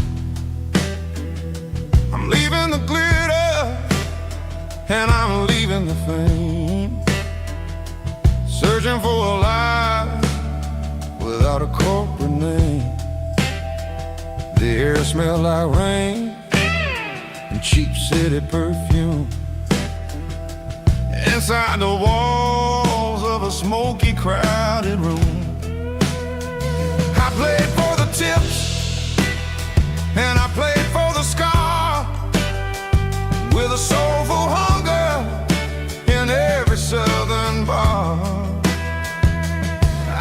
I'm leaving the glitter and I'm leaving the fame, searching for a life without a corporate name. The air smells like rain and cheap city perfume. Inside the walls of a smoky, crowded room, I played for the tips and I played for the scar, with a soulful hunger in every southern bar.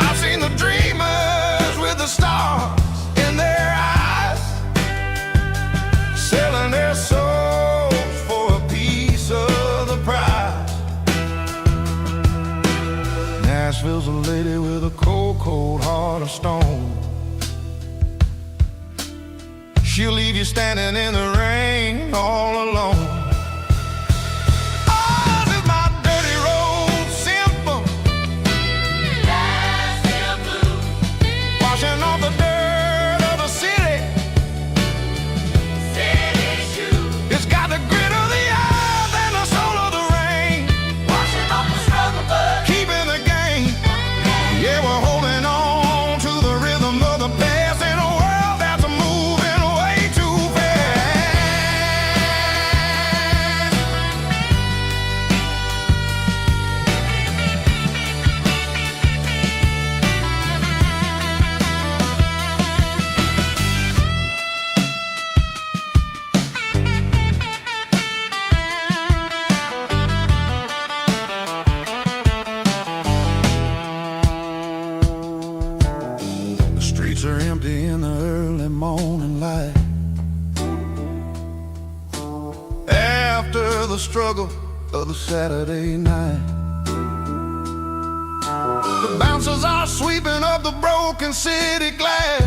I've seen the dreamers with the stars in their eyes, selling their souls for a piece of the prize. Nashville's a lady with a cold, cold heart of stone. She'll leave you standing in the rain all alone. Oh, this is my dirty road symphony, Nashville blues, washing off the dirt of the city shoes. It's got the grit of the earth and the soul of the rain, washing off the struggle, but keeping the game. Yeah, we're holding on to the rhythm of the past in a world that's moving way too fast. The streets are empty in the early morning light, after the struggle of the Saturday night. The bouncers are sweeping up the broken city glass,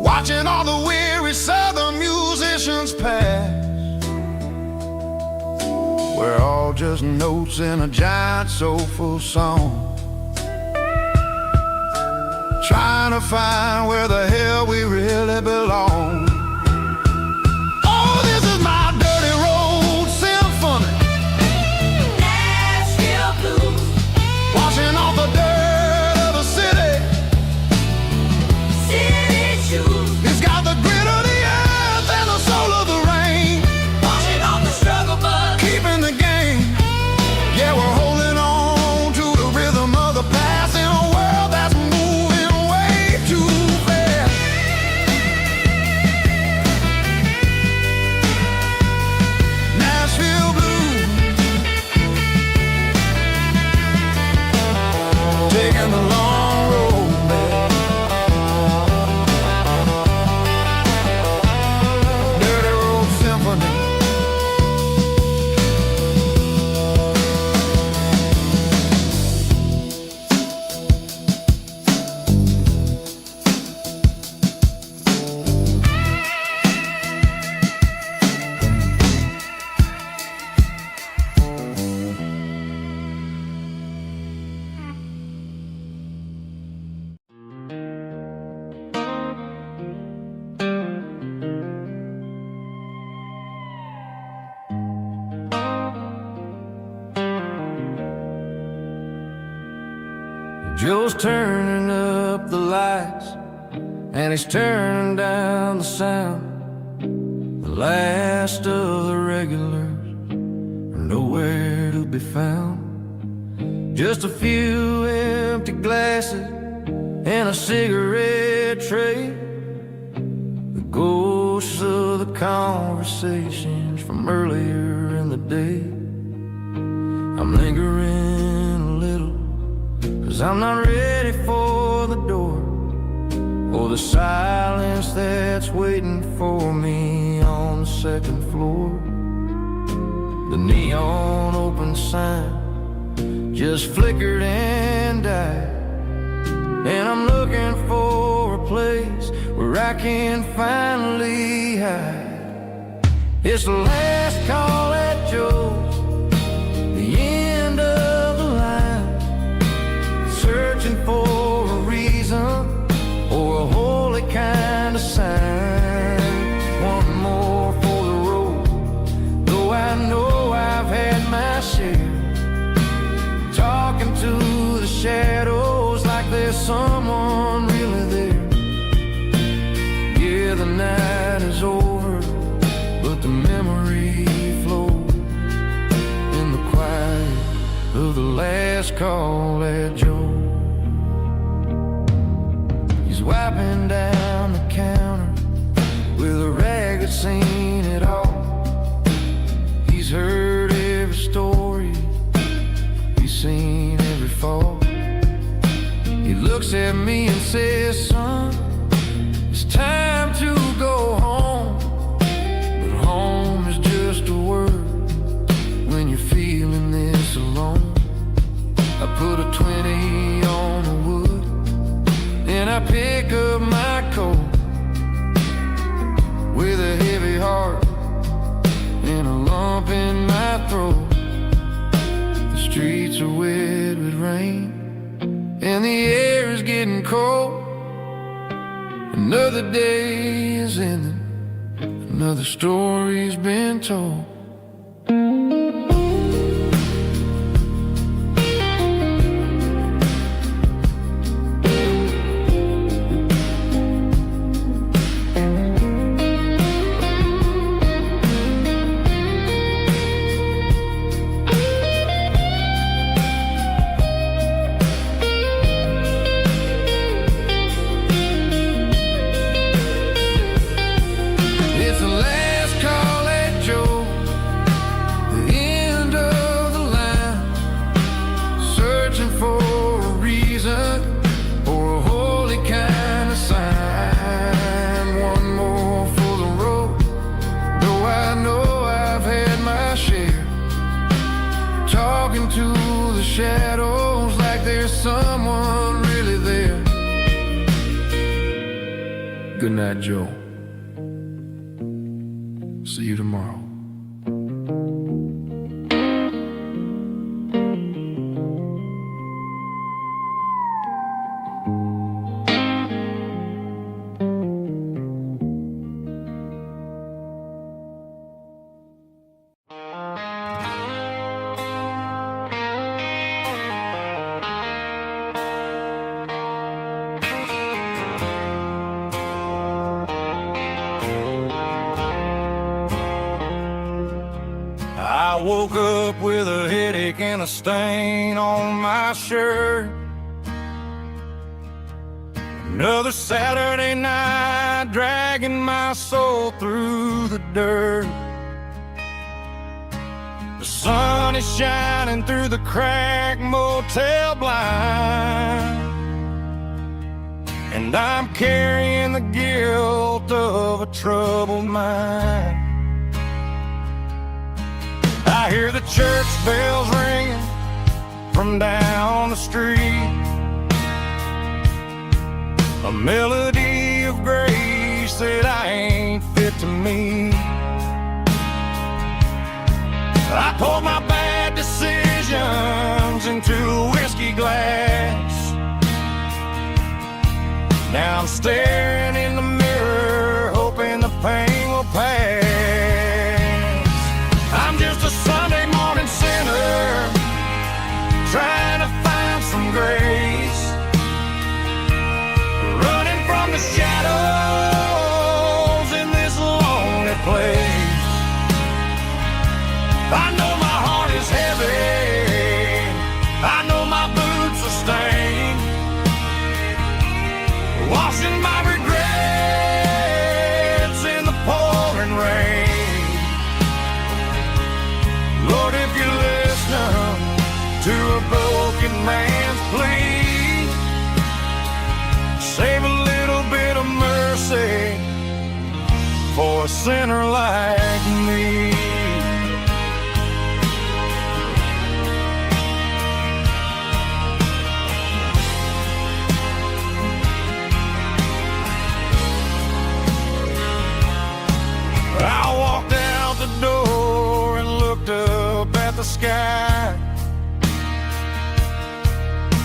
watching all the weary southern musicians pass. We're all just notes in a giant soulful song, trying to find where the hell we really belong. Oh, this is my dirty road symphony, Nashville blues, washing off the dirt of the city Joe's turning up the lights, and he's turning down the sound. The last of the regulars are nowhere to be found. Just a few empty glasses and a cigarette tray, the ghosts of the conversations from earlier in the day. I'm lingering a little, 'cause I'm not ready for the door, or the silence that's waiting for me on the second floor. The neon open sign just flickered and died, and I'm looking for a place where I can finally hide. It's the last call at Joe's, the end of the line, searching for a reason or a holy kind of sign. One more for the road, though I know I've had my share. Talking to the shadows like there's someone really there. Yeah, the night is over, but the memory flows in the quiet of the last call at Joe. He's wiping down the counter with a rag that's seen it all. He's heard every story, seen every fall. He looks at me and says, son, it's time to go home. But home is just a word when you're feeling this alone. I put a 20 on the wood, and I pick up my coat with a heavy heart and a lump in my throat. Streets are wet with rain, and the air is getting cold. Another day is ending, another story's been told. To the shadows like there's someone really there. Good night, Joe. See you tomorrow. I woke up with a headache and a stain on my shirt. Another Saturday night dragging my soul through the dirt. The sun is shining through the cracked motel blind, and I'm carrying the guilt of a troubled mind. I hear the church bells ringing from down the street, a melody of grace that I ain't fit to meet. I poured my bad decisions into a whiskey glass. Now I'm staring in the mirror, hoping the pain will pass. I'm just a Sunday morning sinner, trying to find some grace. a sinner like me. I walked out the door and looked up at the sky.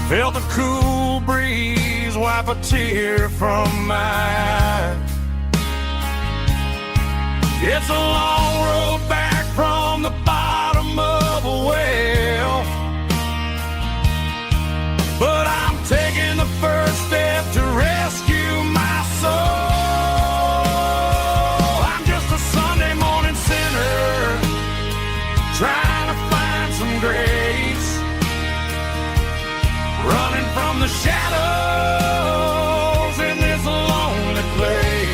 Felt the cool breeze wipe a tear from my eye. It's a long road back from the bottom of a well, but I'm taking the first step to rescue my soul. I'm just a Sunday morning sinner trying to find some grace, running from the shadows in this lonely place.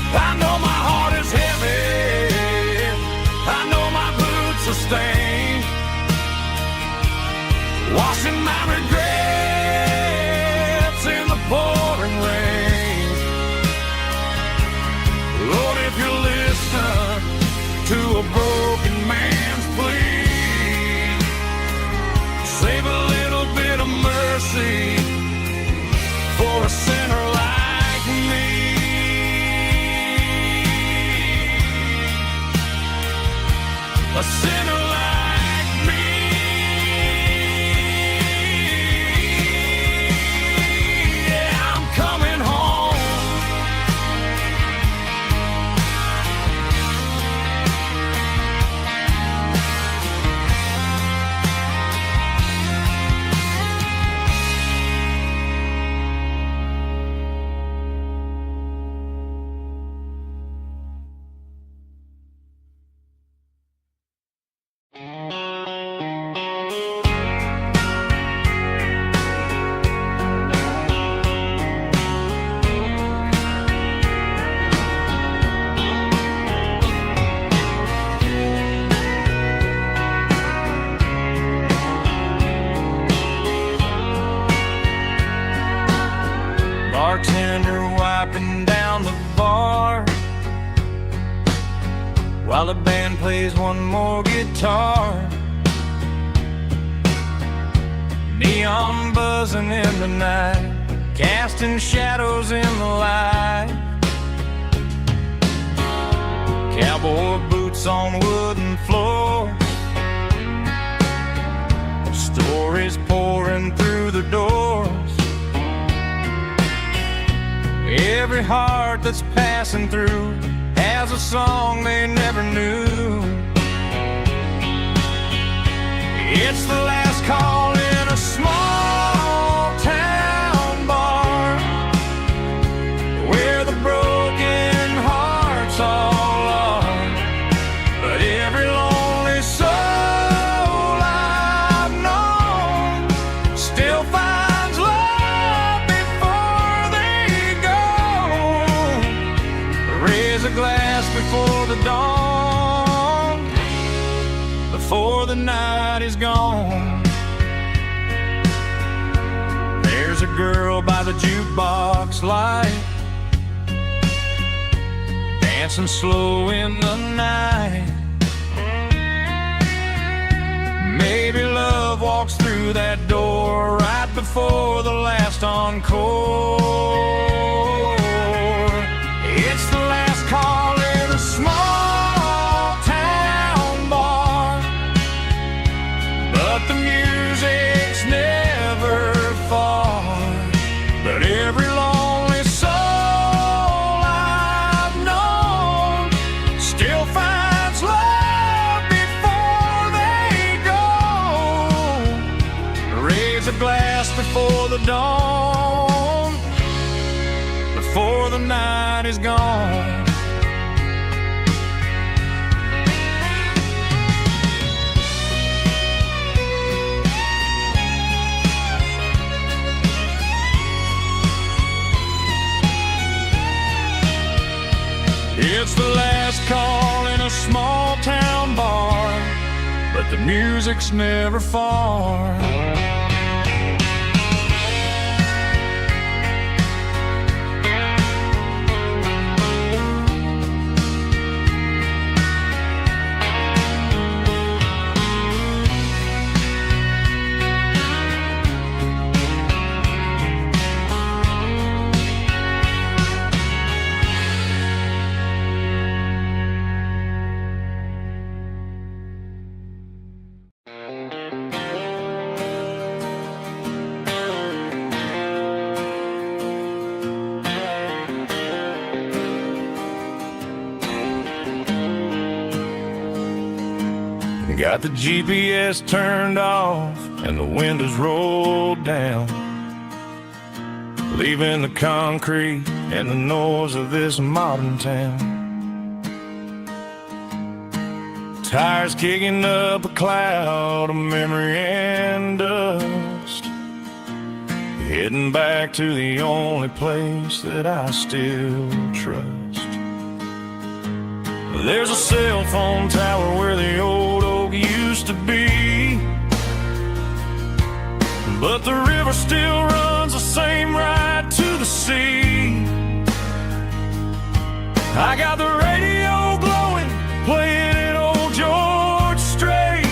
I know my heart is heavy, I know my boots are stained, washing my regrets in the pouring rain. Lord, if you listen to a broken man's plea, save a little bit of mercy for a sinner like me. A sinner like me. Yeah, I'm coming home. Bartender wiping down the bar while the band plays one more guitar. Neon buzzing in the night, casting shadows in the light. Cowboy boots on wooden floors, stories pouring through the doors. Every heart that's passing through has a song they never knew. It's the last call in a small town bar where the broken hearts all are. But every lonely soul I've known still finds love before they go. Raise a glass before the dawn, before the night is gone. There's a girl by the jukebox light, dancing slow in the night. Maybe love walks through that door right before the last encore. It's the last call in a small town bar, but the music's never far. But every lonely soul I've known still finds love before they go. Raise a glass before the dawn, before the night is gone. It's the last call in a small town bar, but the music's never far. Got the GPS turned off and the windows rolled down, leaving the concrete and the noise of this modern town. Tires kicking up a cloud of memory and dust, heading back to the only place that I still trust. There's a cell phone tower where the old oak used to be, but the river still runs the same right to the sea. I got the radio glowing, playing it old George Strait,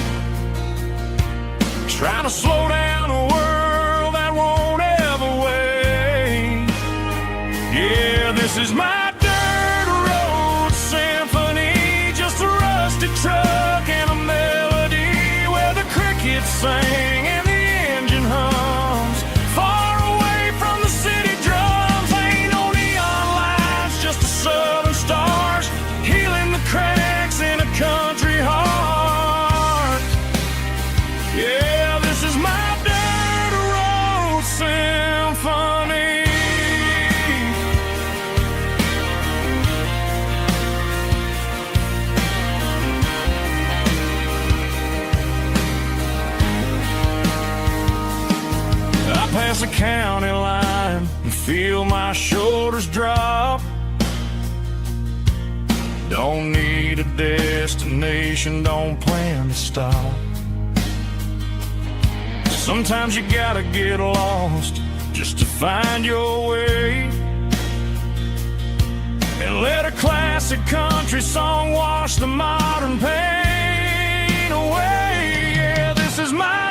trying to slow down a world that won't ever wait. Yeah, this is my truck and a melody where the crickets sing and the engine hums, far away from the city drums. Ain't no neon lights, just the southern stars healing the cracks in a country heart. Yeah, this is my dirt road symphony. Past the county line and feel my shoulders drop. Don't need a destination, don't plan to stop. Sometimes you gotta get lost just to find your way, and let a classic country song wash the modern pain away. Yeah, this is my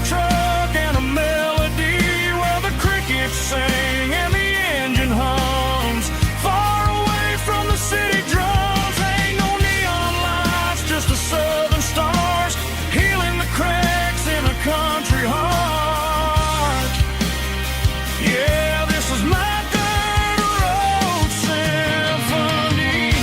truck and a melody where the crickets sing and the engine hums, far away from the city drums. Ain't no neon lights, just the southern stars healing the cracks in a country heart. Yeah, this is my dirt road symphony.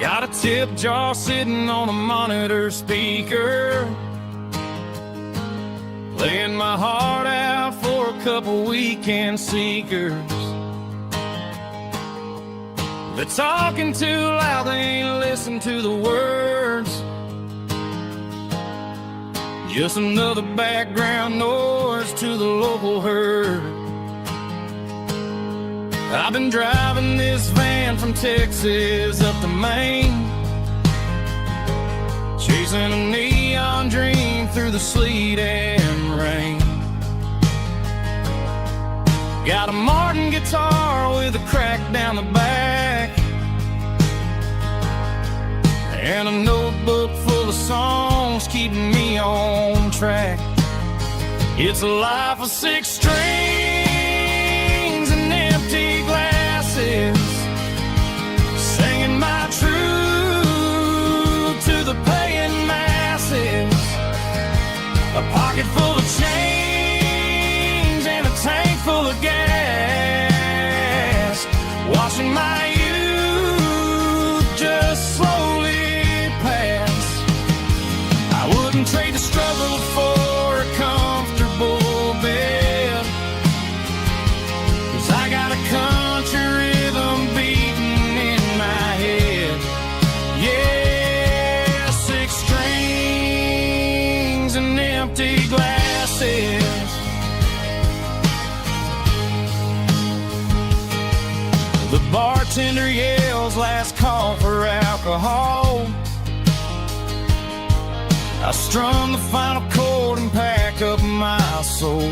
Got a tip jar sitting on a monitor speaker, playing my heart out for a couple weekend seekers. They're talking too loud, they ain't listen to the words. Just another background noise to the local herd. I've been driving this van from Texas up to Maine, chasing a neon dream through the sleet and rain. Got a Martin guitar with a crack down the back, and a notebook full of songs keeping me on track. It's a life of 6 strings and empty glasses, singing my truth to the paying masses. A pocket full of change and a tank full of gas, watching my youth just slowly pass. I wouldn't trade the struggle for a comfortable bed, 'cause I got a country rhythm beating in my head. Yeah, 6 strings and empty glasses. The bartender yells last call for alcohol. I strum the final chord and pack up my soul.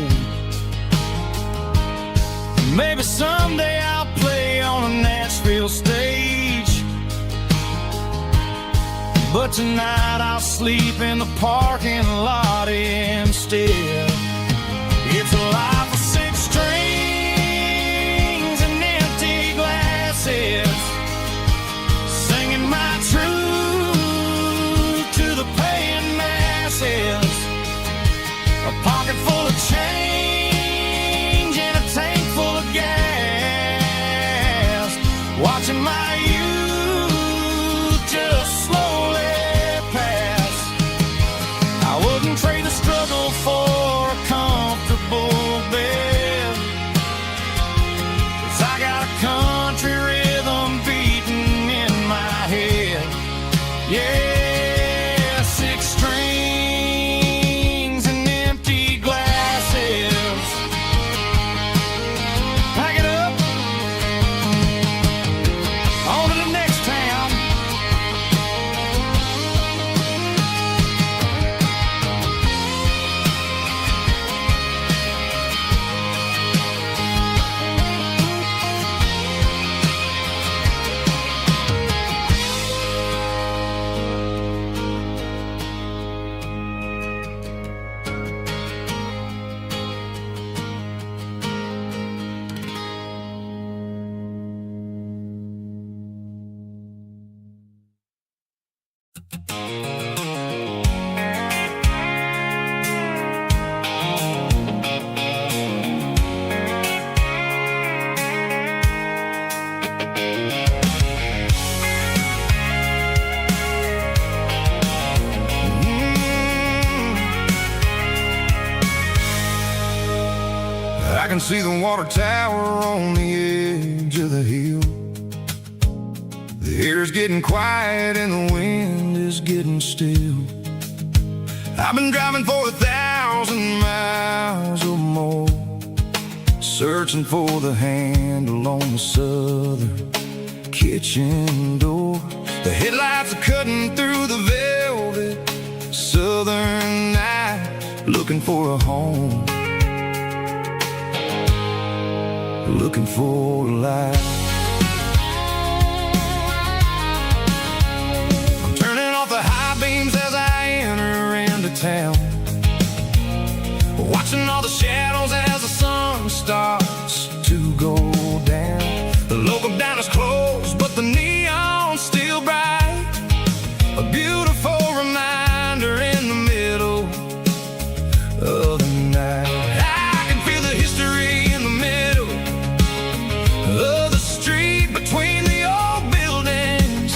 Maybe someday I'll play on a Nashville stage, but tonight I'll sleep in the parking lot instead. It's a life of 6 strings and empty glasses, singing my truth to the paying masses. A pocket full of change and a tank full of gas, watching my youth just slowly pass. I wouldn't trade the struggle for a comfortable bed, 'cause I got a country rhythm beating in my head. Yeah, 6 strings and empty glasses. Pack it up, on to the next town. I can see the water tower on the edge of the hill. The air's getting quiet and the wind is getting still. I've been driving for 1,000 miles or more, searching for the handle on the southern kitchen door. The headlights are cutting through the velvet southern night, looking for a home, looking for a light. I'm turning off the high beams as I enter into town, watching all the shadows as the sun starts to go down. The local diner's closed, but the neon's still bright, a beautiful reminder in the middle of the night. I can feel the history in the middle of the street, between the old buildings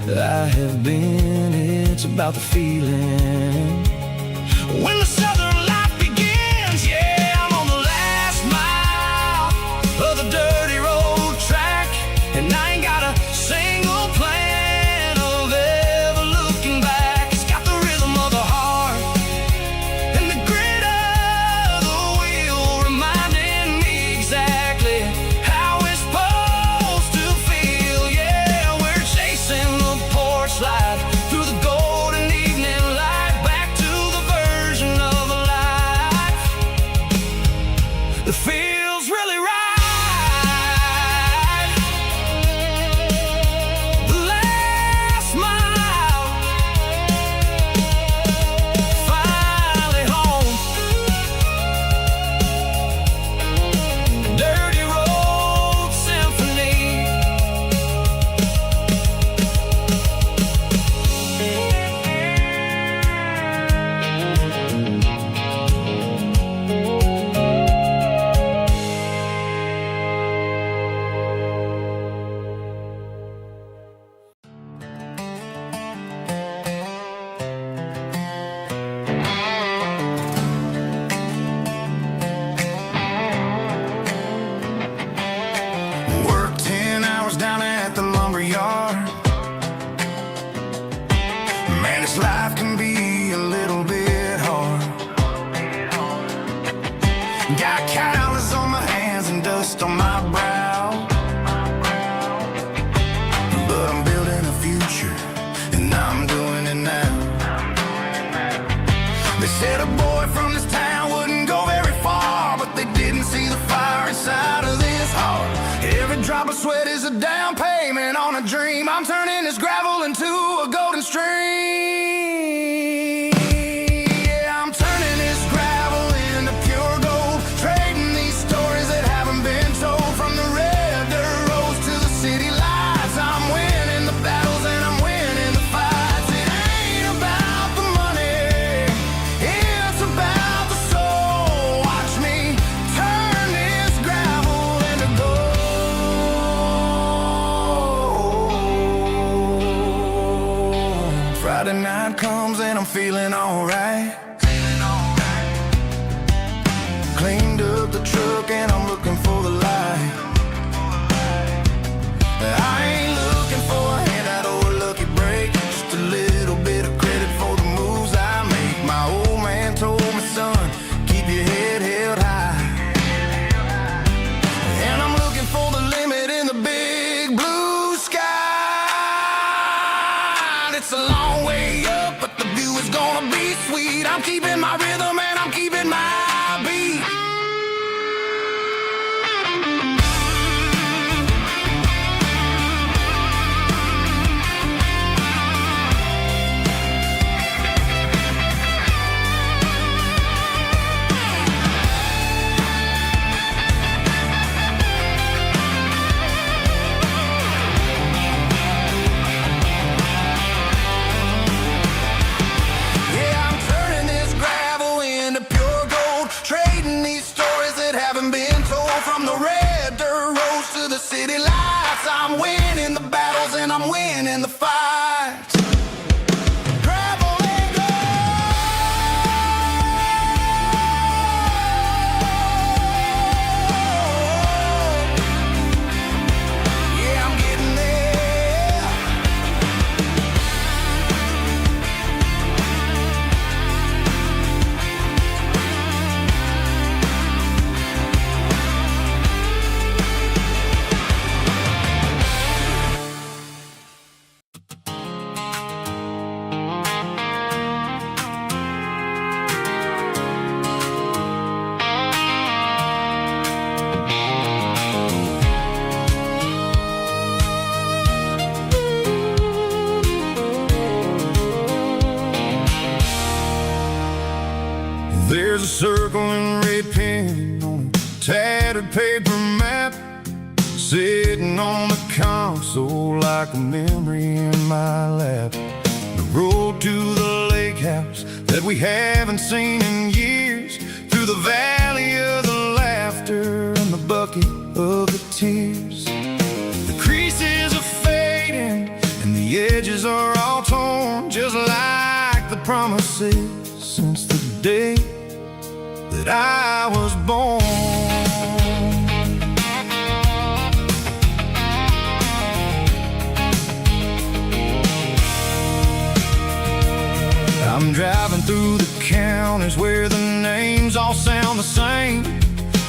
I have been. It's about the feeling. When the southern life begins, yeah, I'm on the last mile of the dirty road track, and I ain't got a single plan of ever looking back. It's got the rhythm of the heart and the grit of the wheel, reminding me exactly how it's supposed to feel. Yeah, we're chasing the porch light through the golden evening light, back to the version of a life that feels really right. The last mile, finally home. Dirty Road Symphony. Worked 10 hours down at the lumber yard. Man, this life can be a little bit hard. Got calluses on my hands and dust on my brow, but I'm building a future, and I'm doing it now. They said a boy from this town wouldn't go very far, but they didn't see the fire inside of this heart. Every drop of sweat is a down payment on a dream. I'm turning this gravel into a golden stream. Yeah, I'm turning this gravel into pure gold, trading these stories that haven't been told. From the red dirt roads to the city lights, I'm winning the battles and I'm winning the fights. It ain't about the money, it's about the soul. Watch me turn this gravel into gold. Friday night comes and I'm feeling alright. Cleaned up the truck and I'm looking for the light. I ain't looking for a handout or a lucky break, just a little bit of credit for the moves I make. My old man told me, son, keep your head held high. And I'm looking for the limit in the big blue sky. It's a long way up, but the view is gonna be sweet. I'm keeping my rhythm and I'm keeping my beat. Yeah, I'm turning this gravel into pure gold, trading these stories that haven't been told. From the red dirt roads to the city lights, I'm winning the battles and I'm winning the fights. Gravel and gold. Yeah, I'm getting there. There's a circle and red pen on a tattered paper map, sitting on the console like a memory in my lap. The road to the lake house that we haven't seen in years, through the valley of the laughter and the bucket of the tears. The creases are fading and the edges promises since the day that I was born. I'm driving through the counties where the names all sound the same,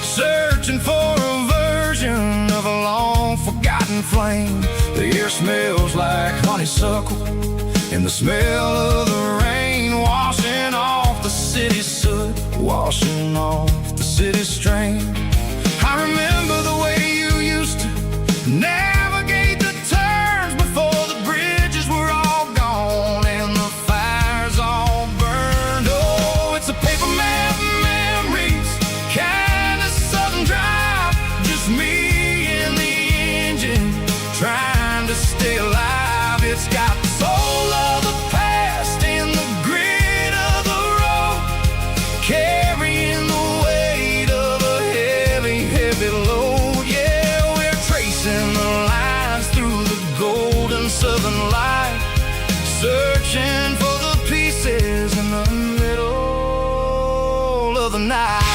searching for a version of a long-forgotten flame. The air smells like honeysuckle, and the smell of the rain washing off the city's soot, washing off the city's strain. I remember the way you used to navigate the turns before the bridges were all gone and the fires all burned. Oh, it's a paper map memories, kind of southern drive, just me and the engine trying to stay alive. It's got the soul of the past and the grit of the road, carrying the weight of a heavy, heavy load. Yeah, we're tracing the lines through the golden southern light, searching for the pieces in the middle of the night.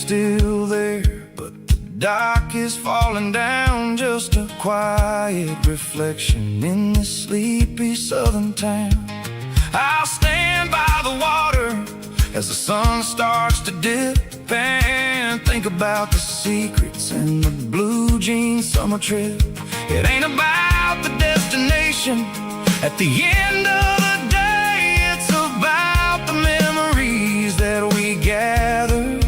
Still there, but the dock is falling down, just a quiet reflection in this sleepy southern town. I'll stand by the water as the sun starts to dip and think about the secrets and the blue jean summer trip. It ain't about the destination at the end of the day, it's about the memories that we gather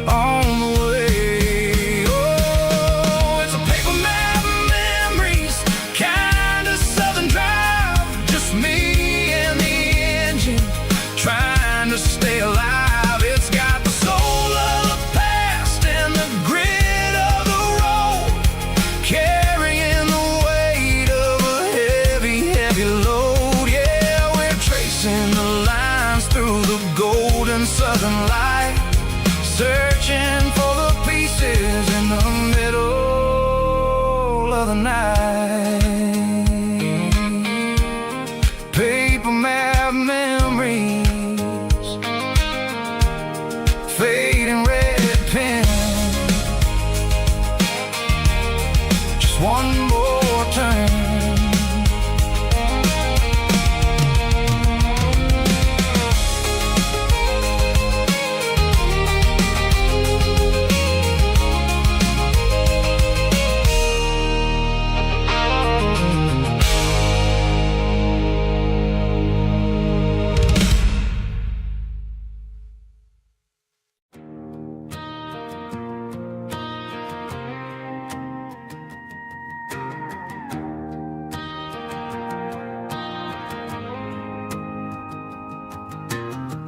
on the way. Oh, it's a paper map memories, kind of southern drive, just me and the engine trying to stay alive. It's got the soul of the past and the grit of the road, carrying the weight of a heavy, heavy load. Yeah, we're tracing the lines through the golden southern light, searching for the pieces in the middle of the night. Paper map memories, fading red pen, just one more turn.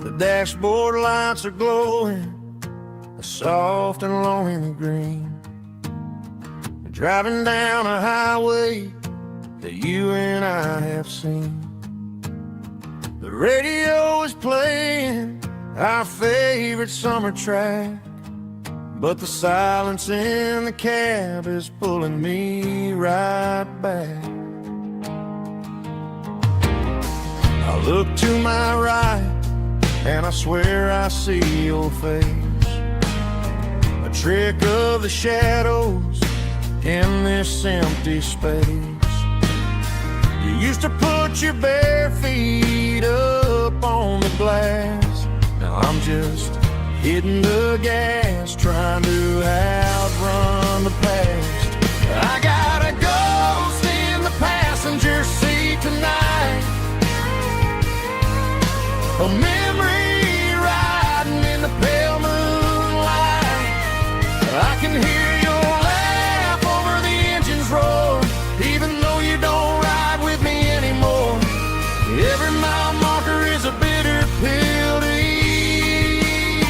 The dashboard lights are glowing a soft and lonely green, driving down a highway that you and I have seen. The radio is playing our favorite summer track, but the silence in the cab is pulling me right back. I look to my right and I swear I see your face, a trick of the shadows in this empty space. You used to put your bare feet up on the glass, now I'm just hitting the gas, trying to outrun the past. I got a ghost in the passenger seat tonight, a memory riding in the pale moonlight. I can hear your laugh over the engine's roar, even though you don't ride with me anymore. Every mile marker is a bitter pill to eat.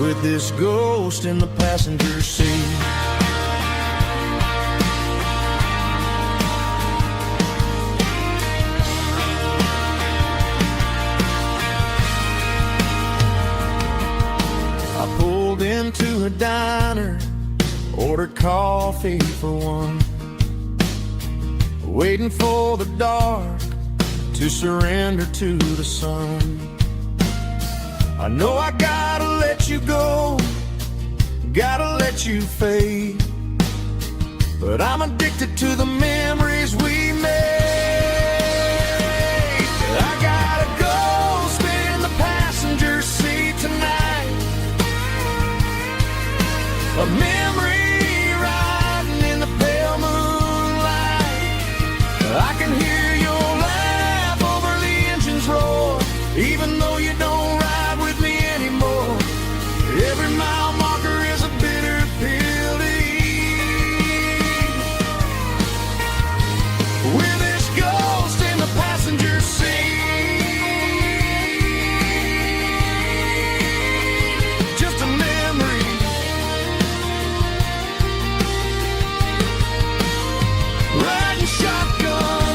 With this ghost in the passenger seat, ordered coffee for one, waiting for the dark to surrender to the sun. I know I gotta let you go, gotta let you fade, but I'm addicted to the memories we made. I gotta go spit in the passenger seat tonight, a memory riding in the pale moonlight. I can hear your laugh over the engine's roar, even though you don't ride with me anymore. Every mile marker is a bitter pill to eat. With this ghost in the passenger seat, just a memory. Riding shotgun,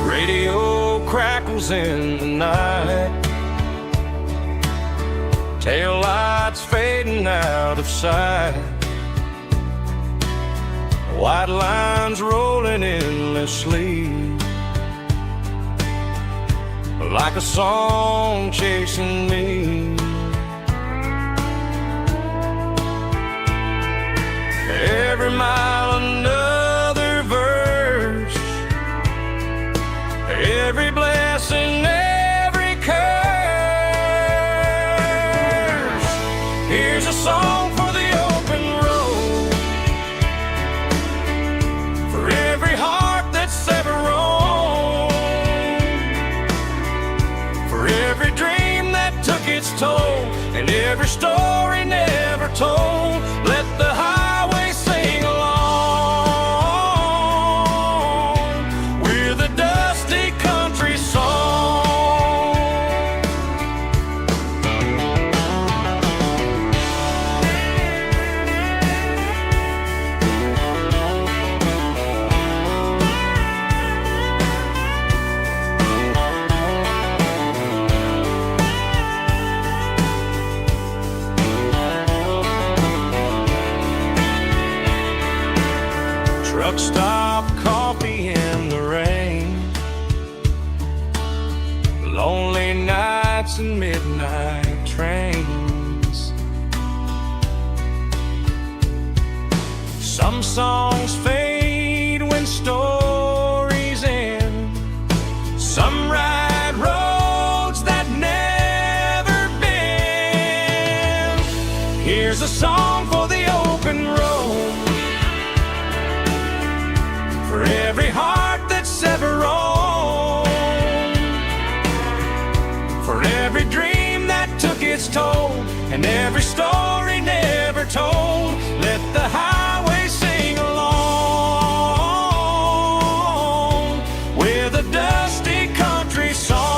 Radio crackles in the night, tail lights fading out of sight, white lines rolling endlessly, like a song chasing me. Every mile another verse, every blessing, every curse. Here's a song for the open road, for every heart that's ever roamed, for every dream that took its toll, and every story never told. Let the highway sing along with a dusty country song. Truck stop, coffee in the rain, lonely nights and midnight trains. Some songs fade when stories end, some ride roads that never bend. Here's a song for the open road, for every heart that's ever roamed, for every dream that took its toll, and every story never told. Let the highway sing along with a dusty country song.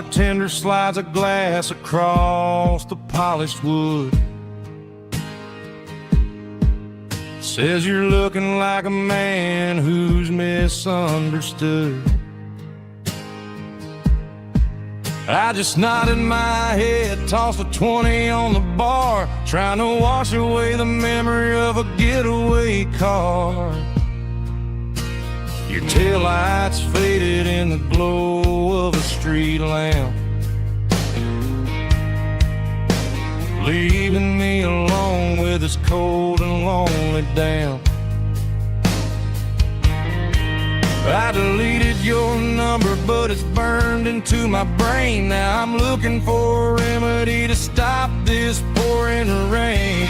bartender slides a glass across the polished wood. Says you're looking like a man who's misunderstood. I just nodded my head, tossed a 20 on the bar, trying to wash away the memory of a getaway car. Your taillights faded in the glow of a street lamp, leaving me alone with this cold and lonely damp. I deleted your number, but it's burned into my brain. Now I'm looking for a remedy to stop this pouring rain.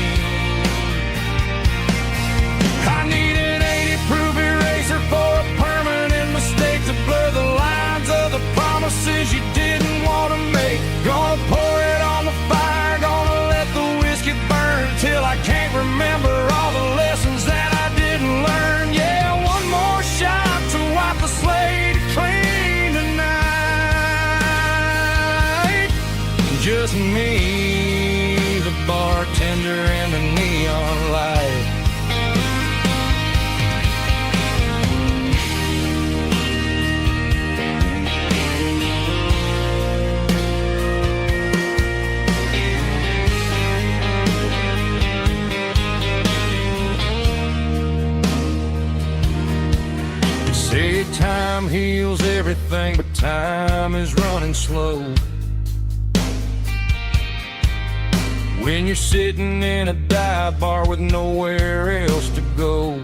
I need an 80-proof eraser for a permanent mistake to blur the lines of the promises you didn't want to make. Gonna pour it on the fire, gonna let the whiskey burn till I can't remember all the lessons that I didn't learn. Yeah, one more shot to wipe the slate clean tonight. Just me, the bartender, and the neon light. Say time heals everything, but time is running slow. When you're sitting in a dive bar with nowhere else to go,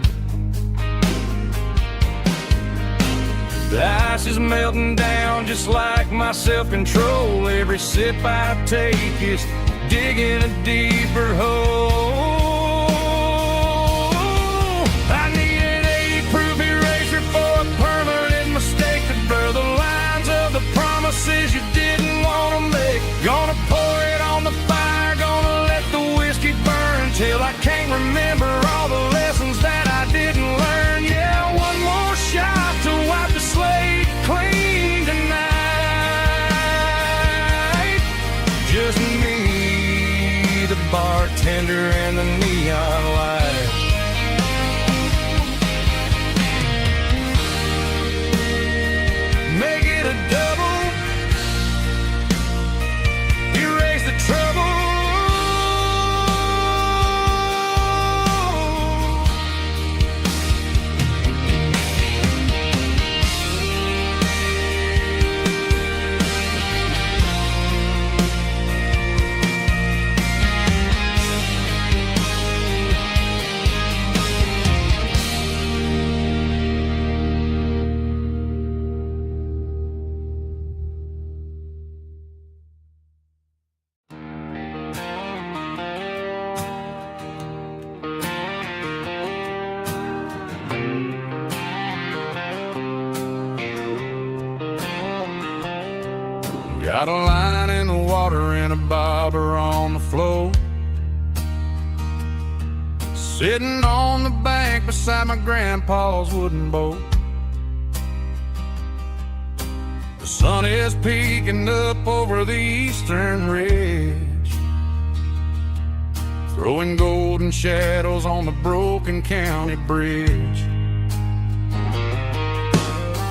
the ice is melting down just like my self-control. Every sip I take is digging a deeper hole. I need an 80-proof eraser for a permanent mistake to blur the lines of the promises you didn't want to make. Gonna pour it on the fire, gonna let the whiskey burn till I can't remember all the lessons that I didn't learn. Yeah, one more shot to wipe the slate clean tonight. Just me, the bartender, and the neon light. Make it a double, erase the trouble. Got a line in the water and a bobber on the floor, sitting on the bank beside my grandpa's wooden boat. The sun is peeking up over the eastern ridge, throwing golden shadows on the broken county bridge.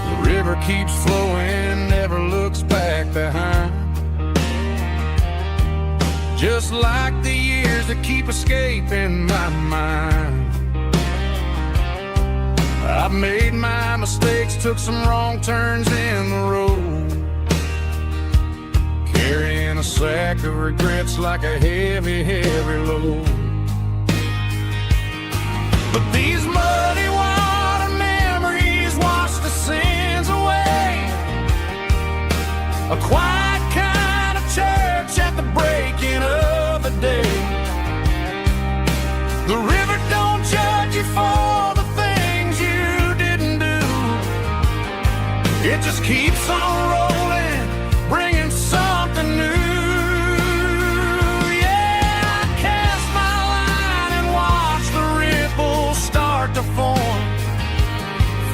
The river keeps flowing, never looks back behind, just like the years that keep escaping my mind. I've made my mistakes, took some wrong turns in the road, carrying a sack of regrets like a heavy, heavy load. But these muddy water memories wash the sins away. A quiet kind of church at the breaking of the day. The river don't judge you for the things you didn't do. It just keeps on rolling, bringing something new. Yeah, I cast my line and watch the ripples start to form,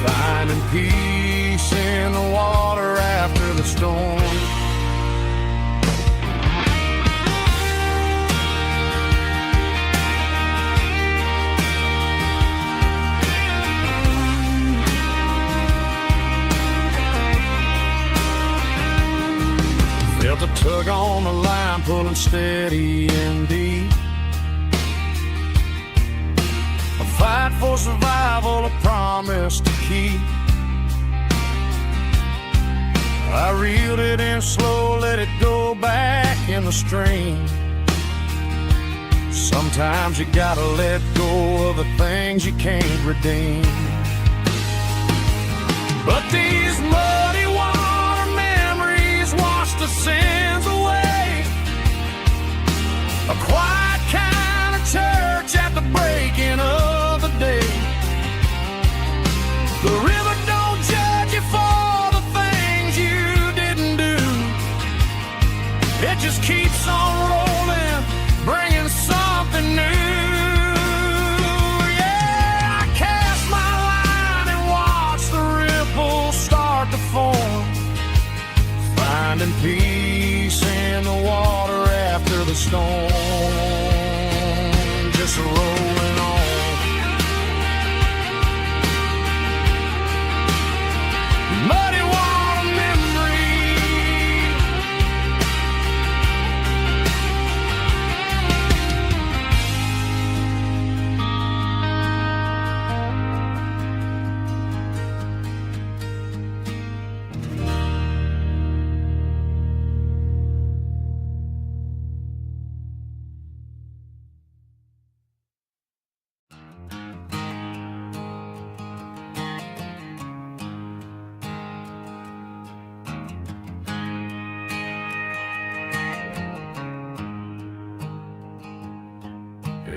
finding peace in the water after the storm. tug on the line, pulling steady and deep. A fight for survival, a promise to keep. I reeled it in slow, let it go back in the stream. Sometimes you gotta let go of the things you can't redeem. But these muddy water memories wash the sins away. A quiet kind of church at the breaking of the day. The river don't judge you for the things you didn't do. It just keeps on rolling, bringing something new. To form, finding peace in the water after the storm, just rolling on. Muddy water memory.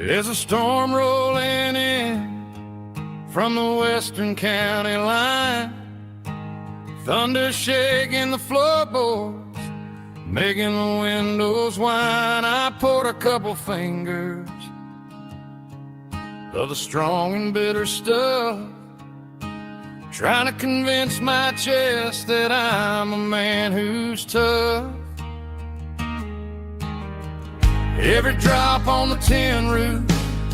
There's a storm rolling in from the western county line. Thunder shaking the floorboards, making the windows whine. I poured a couple fingers of the strong and bitter stuff, trying to convince my chest that I'm a man who's tough. Every drop on the tin roof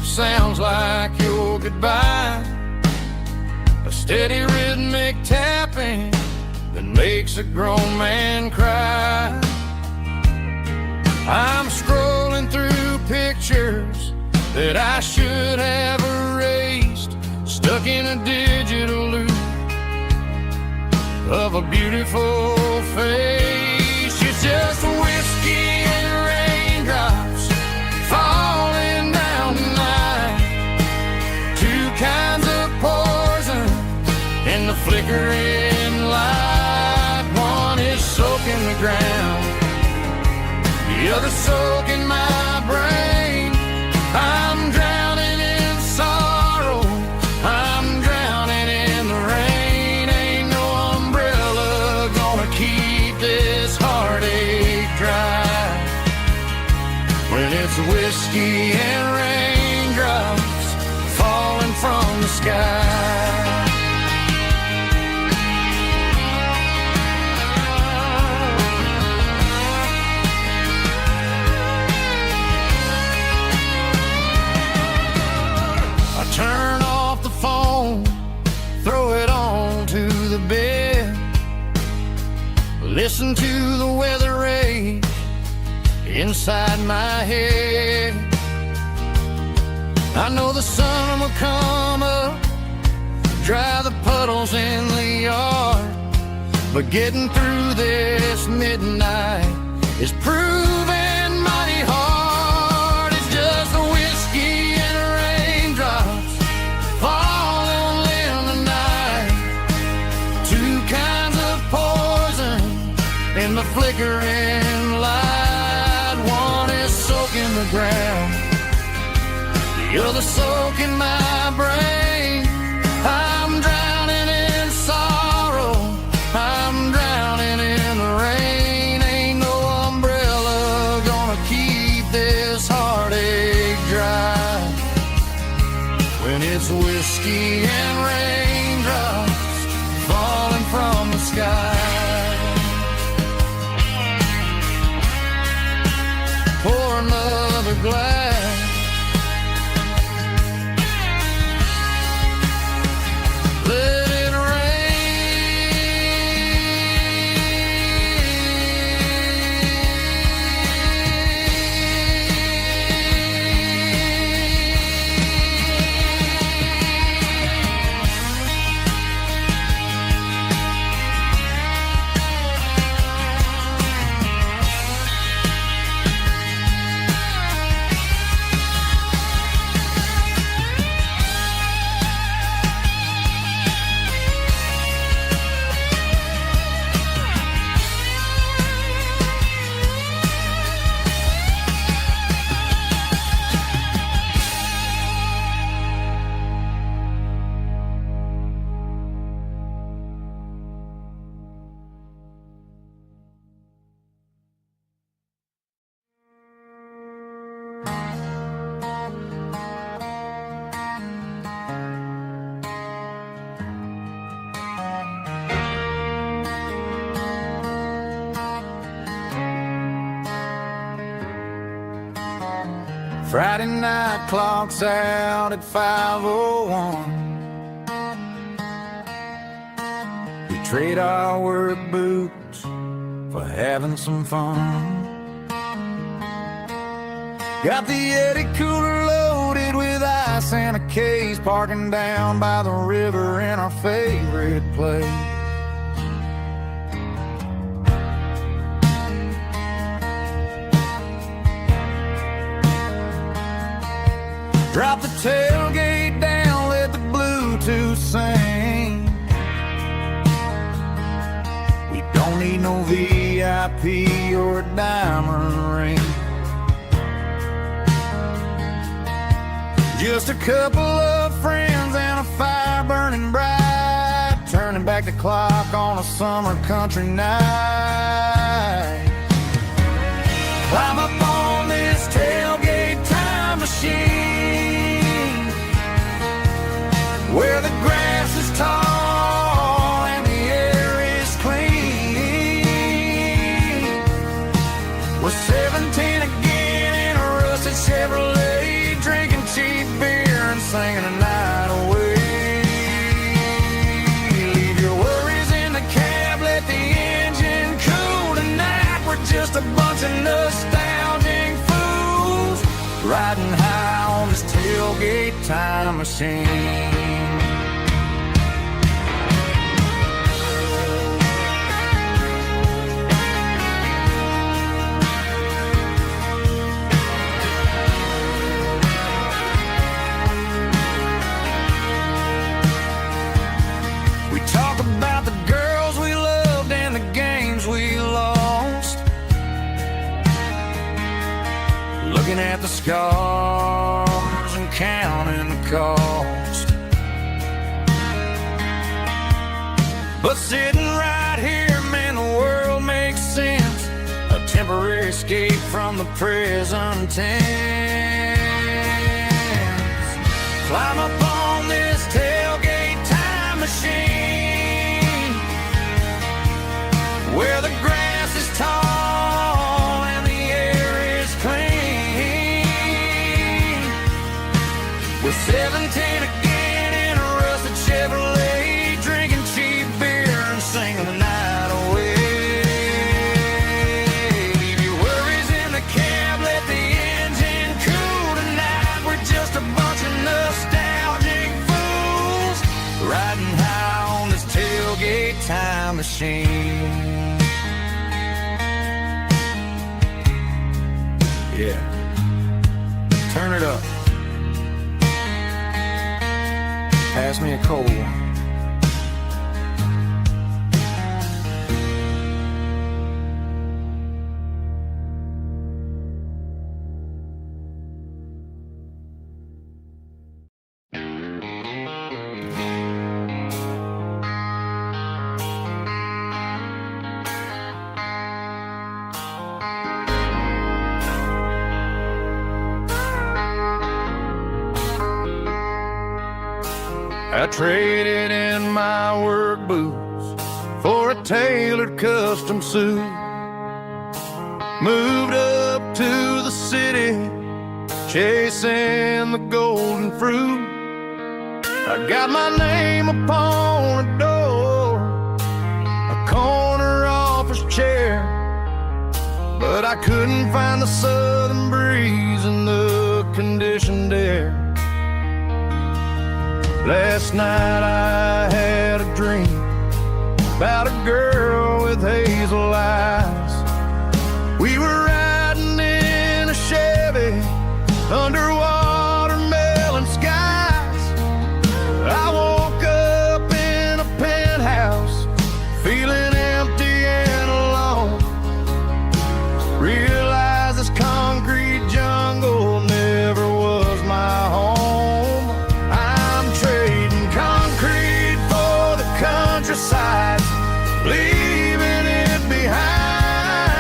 sounds like your goodbye. A steady rhythmic tapping that makes a grown man cry. I'm scrolling through pictures that I should have erased, stuck in a digital loop of a beautiful face. It's just whiskey and raindrops falling down tonight. Two kinds of poison in the flickering light. One is soaking the ground, the other soaking my brain. I'm drowning in sorrow, I'm drowning in the rain. Ain't no umbrella gonna keep this heartache dry when it's whiskey and raindrops falling from the sky. Turn off the phone, throw it on to the bed, listen to the weather rage inside my head. I know the sun will come up, dry the puddles in the yard, but getting through this midnight is proving mighty hard. It's just a whiskey and raindrops falling in the night. Two kinds of poison in the flickering light. One is soaking the ground, the other soaking my brain. I'm drowning in sorrow, I'm drowning in the rain. Ain't no umbrella gonna keep this heartache dry when it's whiskey and raindrops falling from the sky. Pour another glass, let it rain. Friday night clocks out at 5:01. We trade our work boots for having some fun. Got the Eddie cooler loaded with ice and a case, parking down by the river in our favorite place. Drop the tailgate down, let the Bluetooth sing. We don't need no VIP or a diamond ring. Just a couple of friends and a fire burning bright, turning back the clock on a summer country night. Climb up on this tailgate time machine, where the grass is tall and the air is clean. We're 17 again in a rusted Chevrolet, drinking cheap beer and singing the night away. Leave your worries in the cab, let the engine cool tonight. We're just a bunch of nostalgic fools, riding high on this tailgate time machine. About the girls we loved and the games we lost, looking at the scars and counting the cost. But sitting right here, man, the world makes sense, a temporary escape from the present tense. Climb up on this tailgate time machine, where the grass is tall and the air is clean. We're 17 again in a rusted Chevrolet, drinking cheap beer and singing the night away. Leave your worries in the cab, let the engine cool tonight. We're just a bunch of nostalgic fools, riding high on this tailgate time machine. Yeah, turn it up. Pass me a cold one. I traded in my work boots for a tailored custom suit. Moved up to the city, chasing the golden fruit. I got my name upon a door, a corner office chair, but I couldn't find the southern breeze in the conditioned air. Last night I had a dream about a girl with hazel eyes. We were riding in a Chevy under watermelon skies. I woke up in a penthouse feeling empty and alone. Realized this concrete jungle never was my home. Countryside, leaving it behind.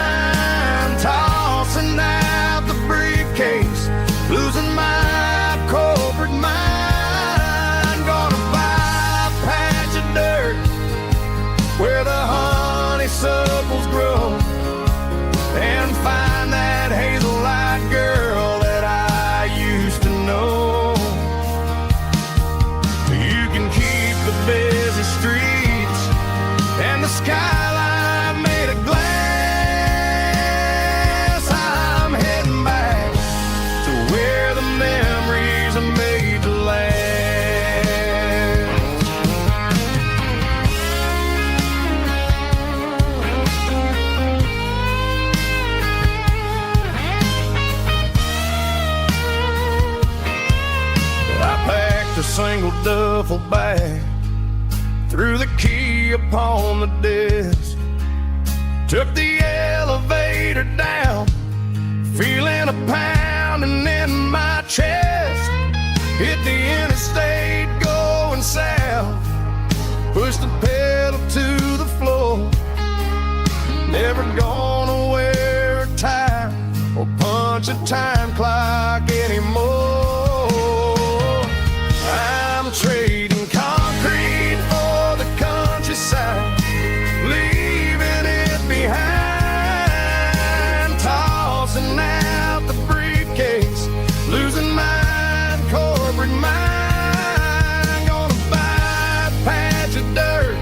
packed a single duffel bag, threw the key upon the desk, took the elevator down, feeling a pounding in my chest. Hit the interstate going south, pushed the pedal to the floor. Never gonna wear a tie or punch a time clock anymore. I'm trading concrete for the countryside, leaving it behind, tossing out the briefcase, losing my corporate mind. Gonna buy a patch of dirt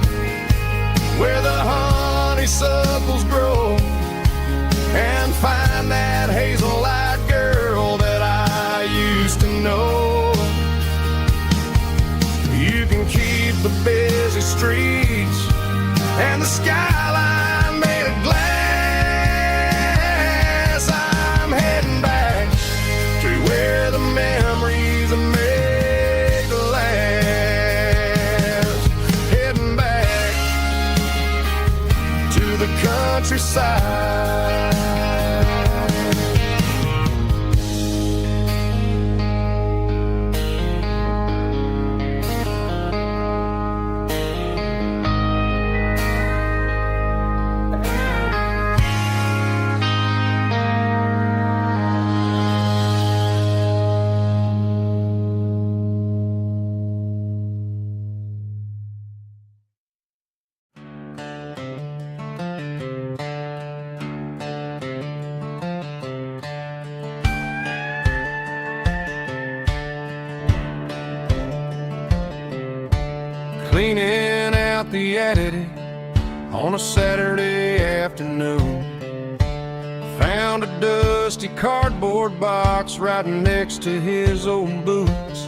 where the honeysuckles grow, and find that hazel-eyed girl that I used to know. You can keep the busy streets and the skyline made of glass. I'm heading back to where the memories are made to last. Heading back to the countryside. Cleaning out the attic on a Saturday afternoon, found a dusty cardboard box right next to his old boots.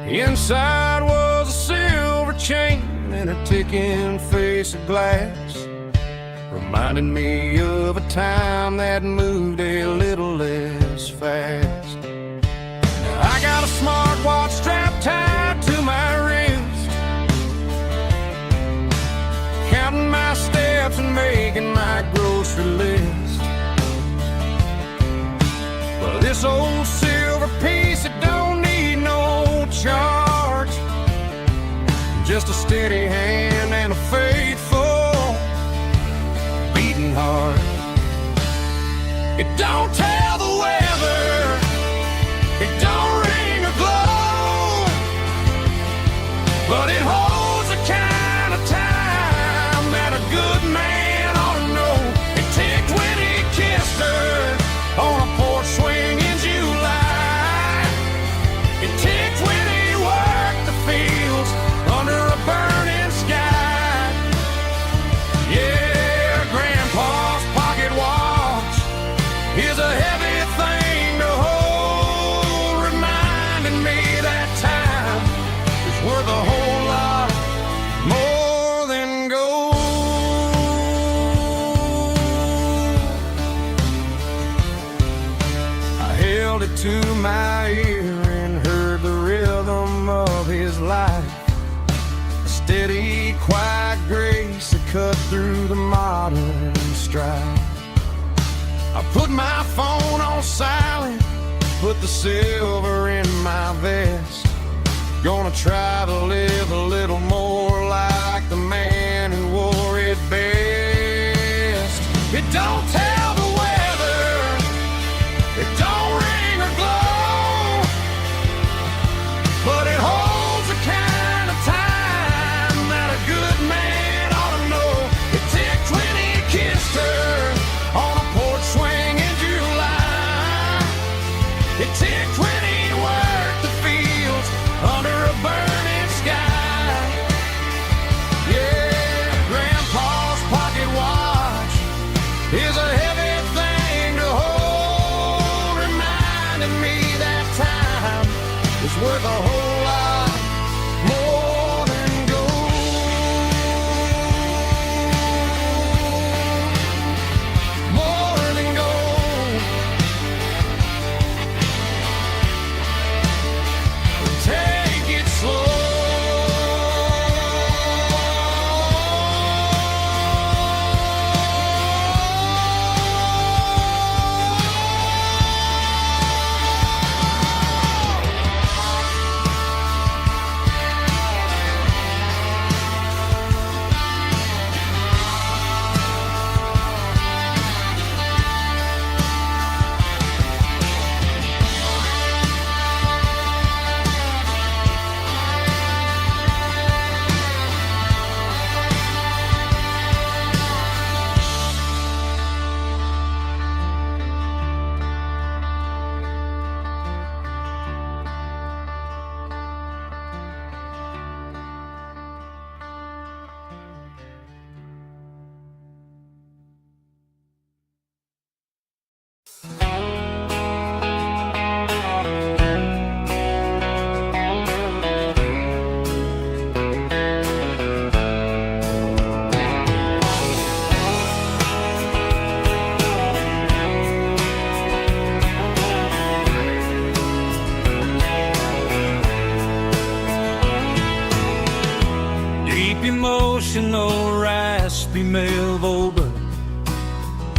Inside was a silver chain and a ticking face of glass, reminding me of a time that moved a little less fast. Now I got a smartwatch strapped tied to my wrist, counting my steps and making my grocery list. Well, this old silver piece, it don't need no charge, just a steady hand and a faithful beating heart. It don't tell the weather, it don't ring or glow, but it holds a kind of time that a good man ought to know. It ticked when he kissed her on a porch swing in July. It ticked when he worked the fields under a burning sky. Yeah, Grandpa's pocket watch is a heavy thing to hold, reminding me that time is worth a whole lot more than gold. I held it to my ear and heard the rhythm of his life, a steady, quiet grace that cut through the modern strife. I put my phone on silent, put the silver in my vest. Gonna try to live a little more like the man who wore it best. It don't tell the weather, it don't ring or glow, but it holds a kind of time that a good man ought to know. It ticked when he kissed her on a porch swing in July. It ticked when he worked the fields under a burning sky. Yeah, Grandpa's pocket watch is a heavy thing to hold, reminding me that time is worth a whole lot more than gold. More than gold. Take traditional raspy male vocal,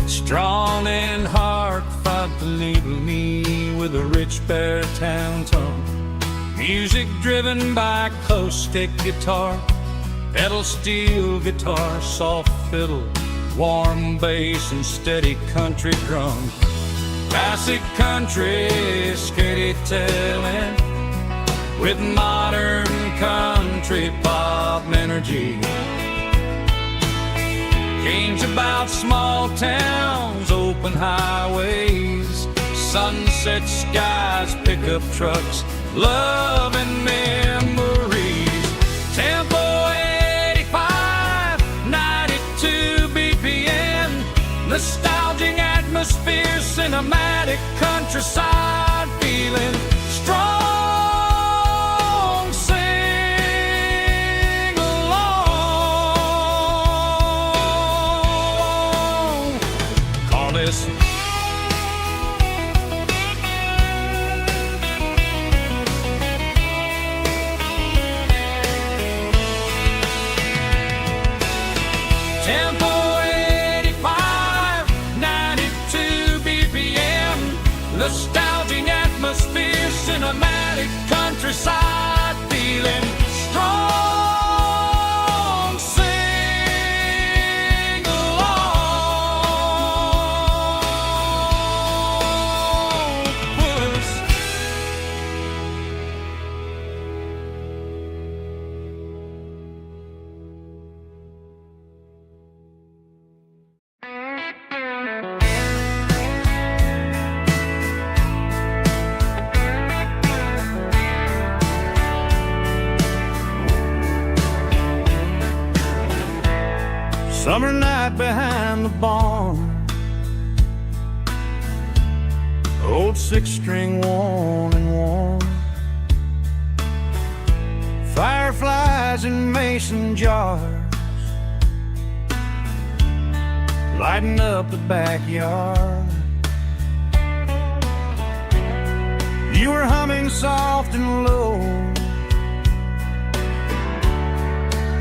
strong in heart, fought to lead me with a rich baritone tone. Music driven by acoustic guitar, pedal steel guitar, soft fiddle, warm bass, and steady country drum. Classic country storytelling with modern country pop energy. Games about small towns, open highways, sunset skies, pickup trucks, love and memories. Tempo 85, 92 BPM, nostalgic atmosphere, cinematic countryside feeling, strong, sing along. Call this Tempo 85, 92 BPM, nostalgic atmosphere, cinematic countryside feeling, strong, sing along. Puss. Summer night behind the barn, old six-string worn and worn, fireflies in mason jars, lighting up the backyard. You were humming soft and low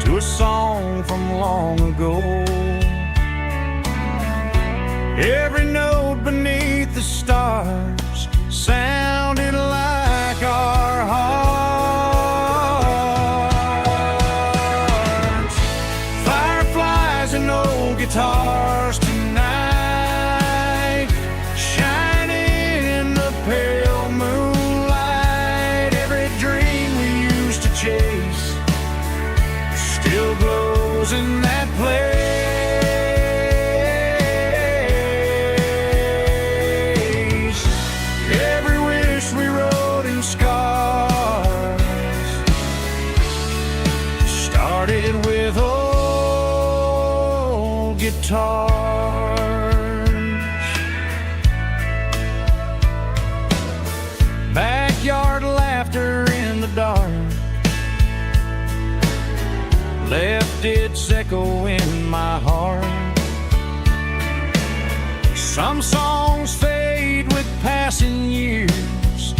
to a song from long ago. Every note beneath the stars sounded like our hearts. Fireflies and old guitars tonight, shining in the pale moonlight. Every dream we used to chase still glows in that place. Every wish we wrote in scars started with old guitars. Backyard laughter in the dark left its echo in my heart. Some songs fade with passing years,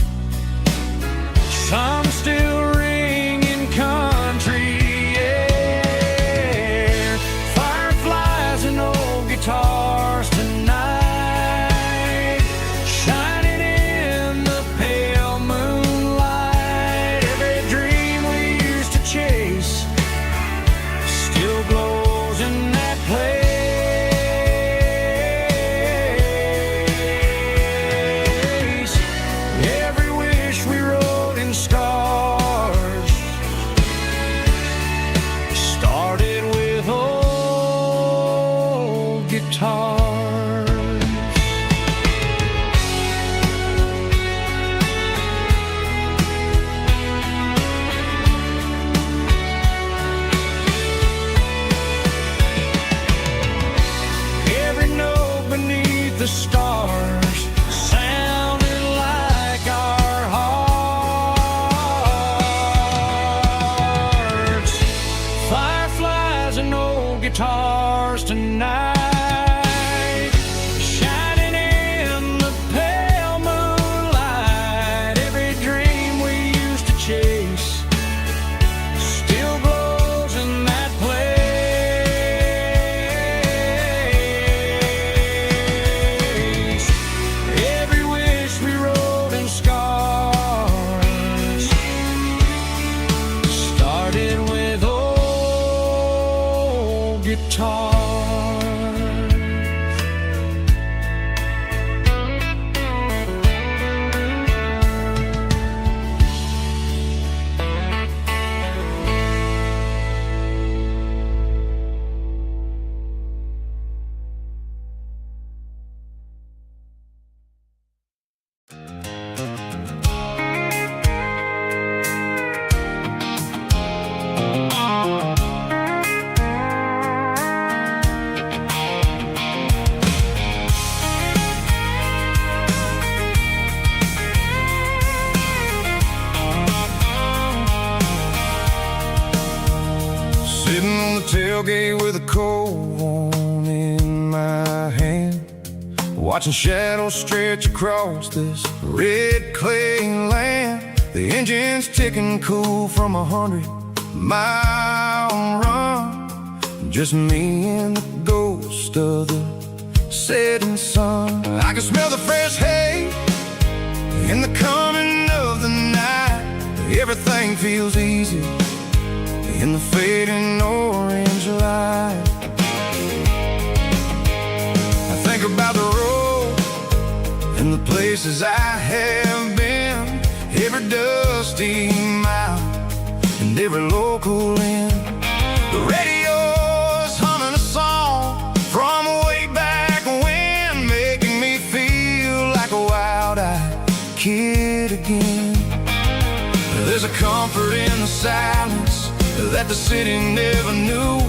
some still ring in country air. Fireflies and old guitars tonight, shining in the pale moonlight. Every dream we used to chase still glows in that place. tailgate with a cold one in my hand, watching shadows stretch across this red clay land. The engine's ticking cool from 100-mile run. Just me and the ghost of the setting sun. I can smell the fresh hay in the coming of the night. Everything feels easy in the fading orange light. I think about the road and the places I have been, every dusty mile and every local inn. The radio's humming a song from way back when, making me feel like a wild-eyed kid again. There's a comfort in the silence that the city never knew,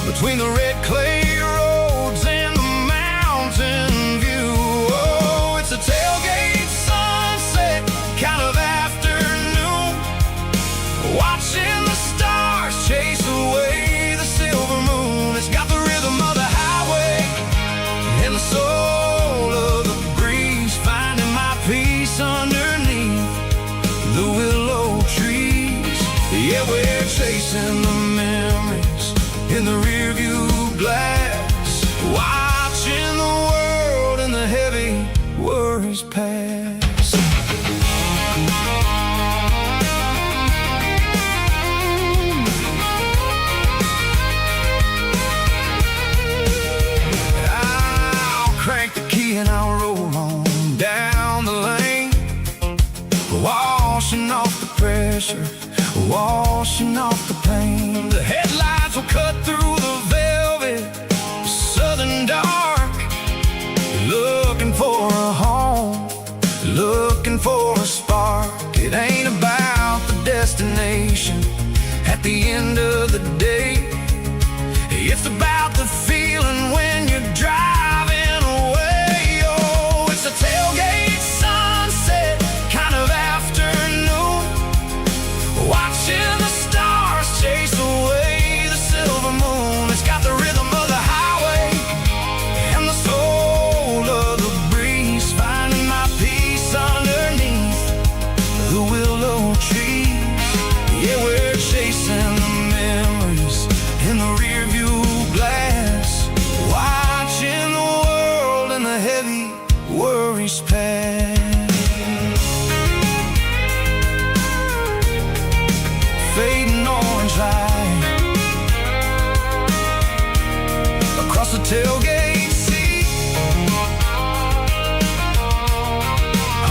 between the red clay roads and the mountain view. Oh, it's a tailgate sunset kind of afternoon, watching the stars chase away the silver moon. It's got the rhythm of the highway and the soul of the breeze, finding my peace underneath the willow trees. Yeah, we're chasing the memories in the rearview glass, watching the world and the heavy worries pass. I'll crank the key and I'll roll on down the lane, washing off the pressure, washing off the pain. The headlights will cut through the velvet southern dark, looking for a home, looking for a spark. It ain't about the destination at the end of the day, it's about the feeling when you're driving away. Oh, it's a tailgate sunset kind of afternoon, watching the stars chase away the silver moon. It's got the rhythm of the highway and the soul of the breeze, finding my peace underneath the willow trees. Yeah, we're chasing the memories in the rearview glass, watching the world and the heavy worries pass. Fading orange light across the tailgate seat.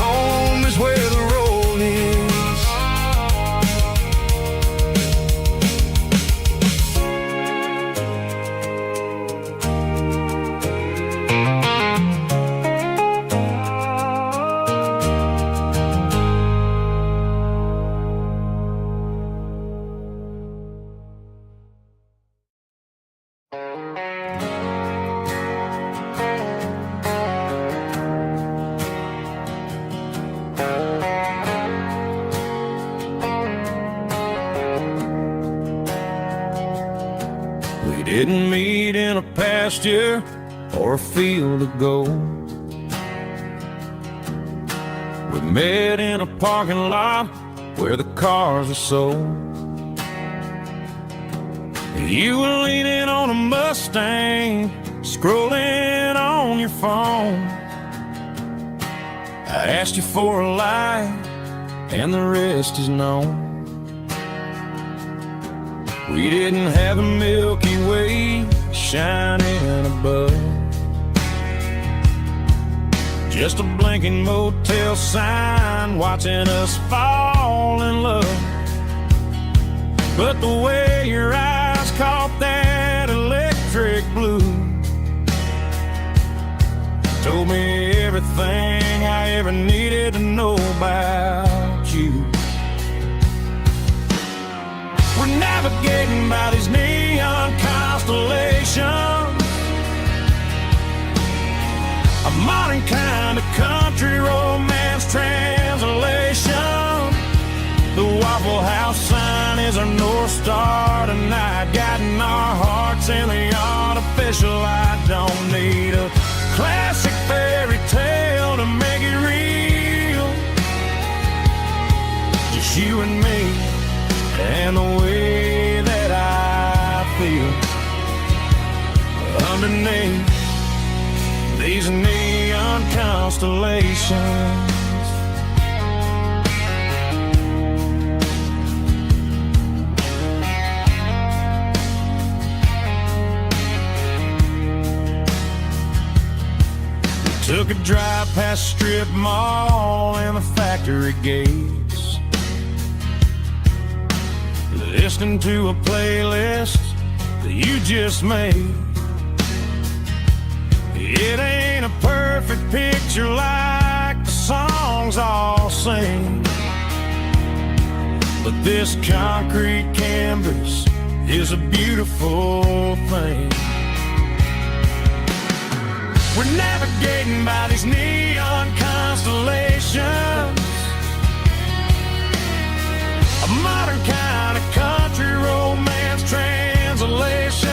Home is where the road is. We didn't meet in a pasture or a field of gold. We met in a parking lot where the cars are sold. You were leaning on a Mustang, scrolling on your phone. I asked you for a light, and the rest is known. We didn't have a Milky Way shining above, just a blinking motel sign watching us fall in love. But the way your eyes caught that electric blue told me everything I ever needed to know about you. We're navigating by these neon constellations, a modern kind of country romance translation. The Waffle House sign is our North Star tonight, guiding our hearts in the artificial light. Don't need a classic fairy tale to make it real. Just you and me and the way that I feel underneath these neon constellations. Took a drive past strip mall and the factory gates, listening to a playlist that you just made. It ain't a perfect picture like the songs all sing, but this concrete canvas is a beautiful thing. We're navigating by these neon constellations, a modern kind of country romance translation.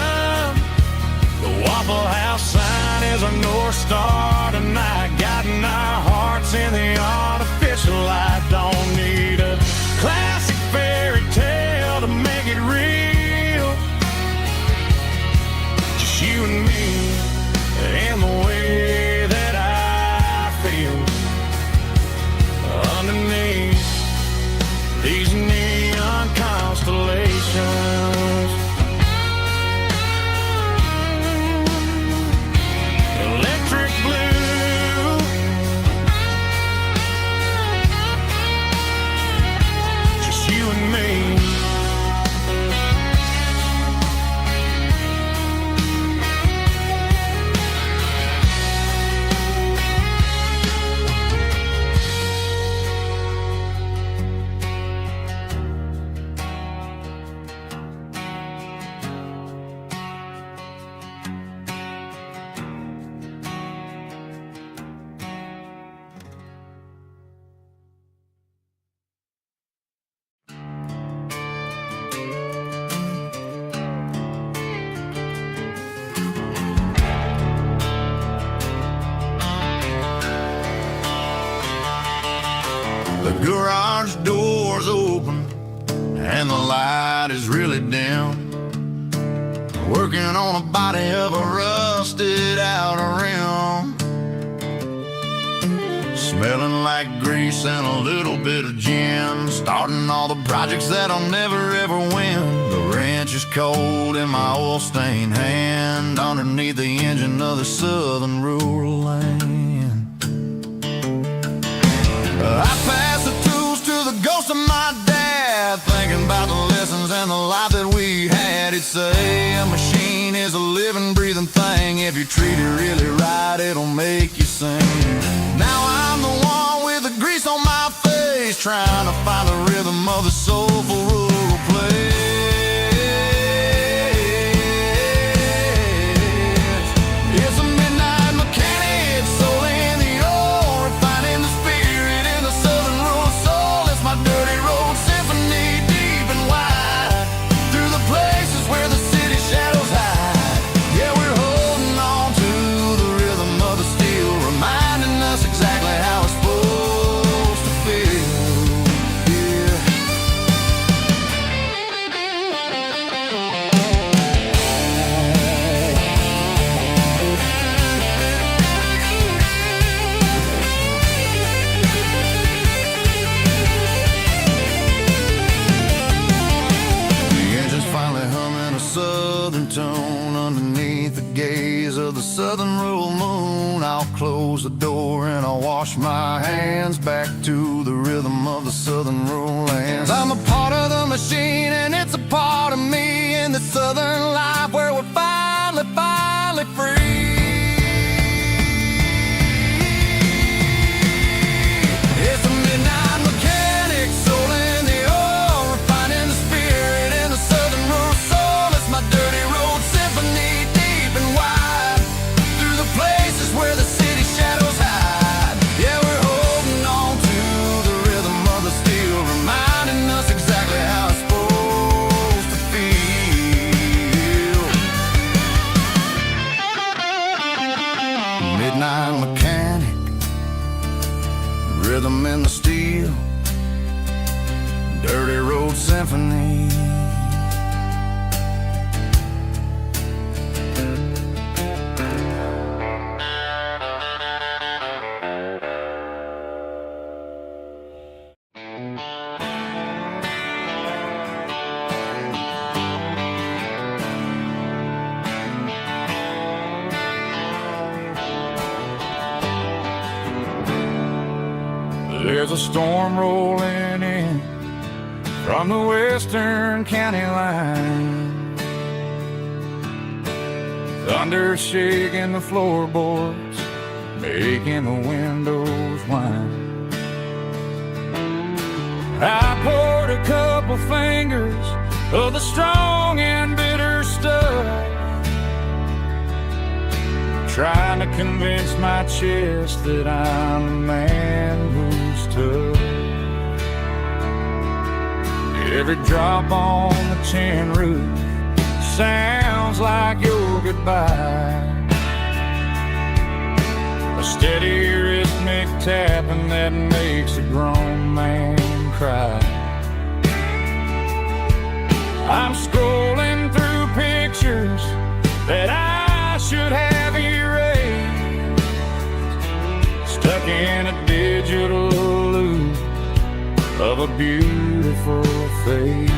The Waffle House sign is our North Star tonight, guiding our hearts in the artificial light. Don't need a classic fairy tale to make it real. Just you and me and the way that I feel underneath these neon constellations. Electric blue, just you and me. The garage door's open and the light is really dim. Working on a body of a rusted out rim, smelling like grease and a little bit of gin. Starting all the projects that I'll never ever win. The wrench is cold in my oil stained hand, underneath the engine of the southern rural land. I pass the tools to the ghost of my dad, thinking about the lessons and the life that we had. He'd say a machine is a living, breathing thing. If you treat it really right, it'll make you sing. Now I'm the one with the grease on my face, trying to find the rhythm of the soulful rural place. It's a midnight mechanic, soul in the ore, refining the spirit in the southern rural soul. It's my dirty road symphony, deep and wide, through the places where the city shadows hide. Yeah, we're holding on to the rhythm of the steel, reminding us exactly how it's supposed to feel. Yeah. The engine's finally humming a southern tone underneath the gaze of the southern rural moon. I'll close the door and I'll wash my hands back to the rhythm of the southern rural lands. I'm a part of the machine and it's a part of me in the southern life where we're finally free. It's a midnight mechanic, soul in the ore, refining the spirit in the southern rural soul. It's my dirty road symphony, deep and wide, through the places where the city shadows hide. Yeah, we're holding on to the rhythm of the steel, reminding us exactly how it's supposed old symphony. There's a storm rolling in from the western county line. Thunder shaking the floorboards, making the windows whine. I poured a couple fingers of the strong and bitter stuff, trying to convince my chest that I'm a man who's tough. Every drop on the tin roof sounds like your goodbye, a steady rhythmic tapping that makes a grown man cry. I'm scrolling through pictures that I should have erased, stuck in a digital loop of a beautiful face.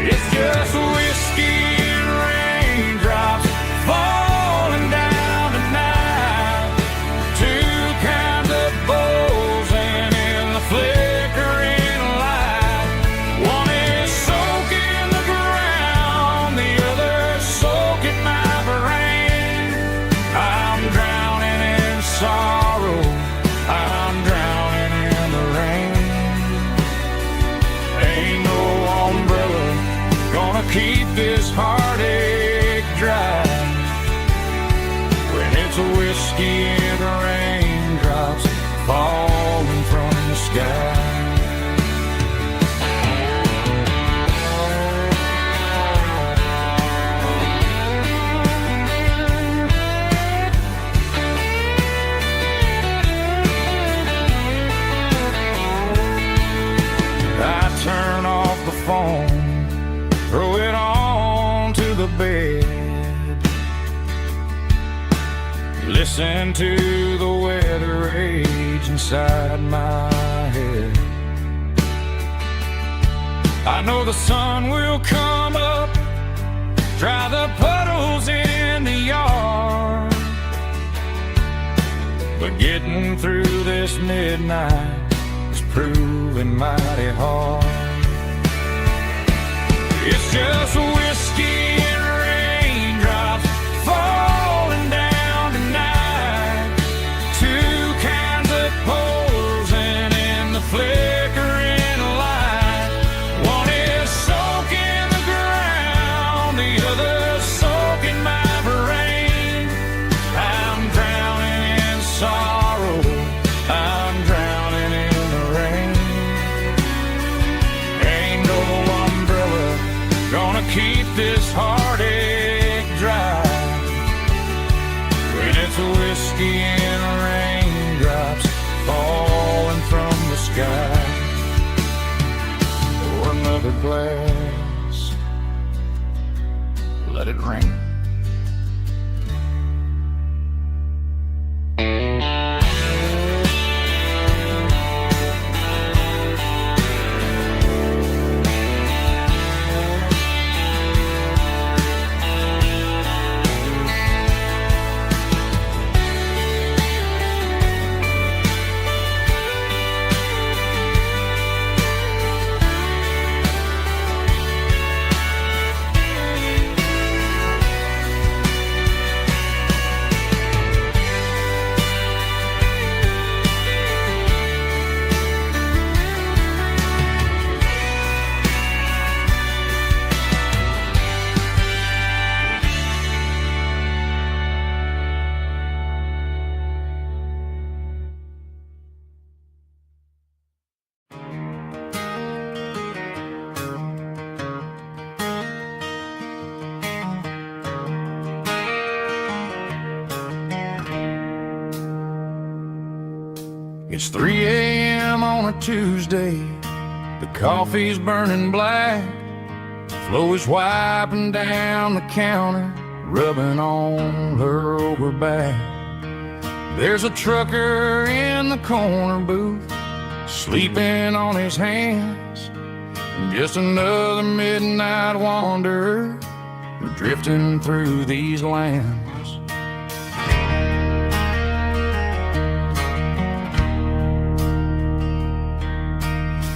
It's just whiskey and raindrops falling down tonight, two kinds of bowls and in the flickering light. One is soaking the ground, the other soaking my brain. I'm drowning in sorrow, I'm drowning in the rain. Ain't no umbrella gonna keep this heartache dry when it's a whiskey and raindrops falling from the sky. I turn off the phone, throw it on to the bed, listen to the weather rage inside my head. I know the sun will come up, dry the puddles in the yard, but getting through this midnight is proving mighty hard. It's just whiskey and raindrops falling down tonight, two kinds of posing in the flickering light. One is soaking the ground, the other soaking my brain. I'm drowning in sorrow, I'm drowning in the rain. Ain't no umbrella gonna keep this heartache dry when it's a whiskey and raindrops falling from the sky. Pour another glass, let it rain. It's 3 a.m. on a Tuesday, The coffee's burning black, Flo is wiping down the counter, rubbing on her over back. There's a trucker in the corner booth, sleeping on his hands. Just another midnight wanderer, drifting through these lands.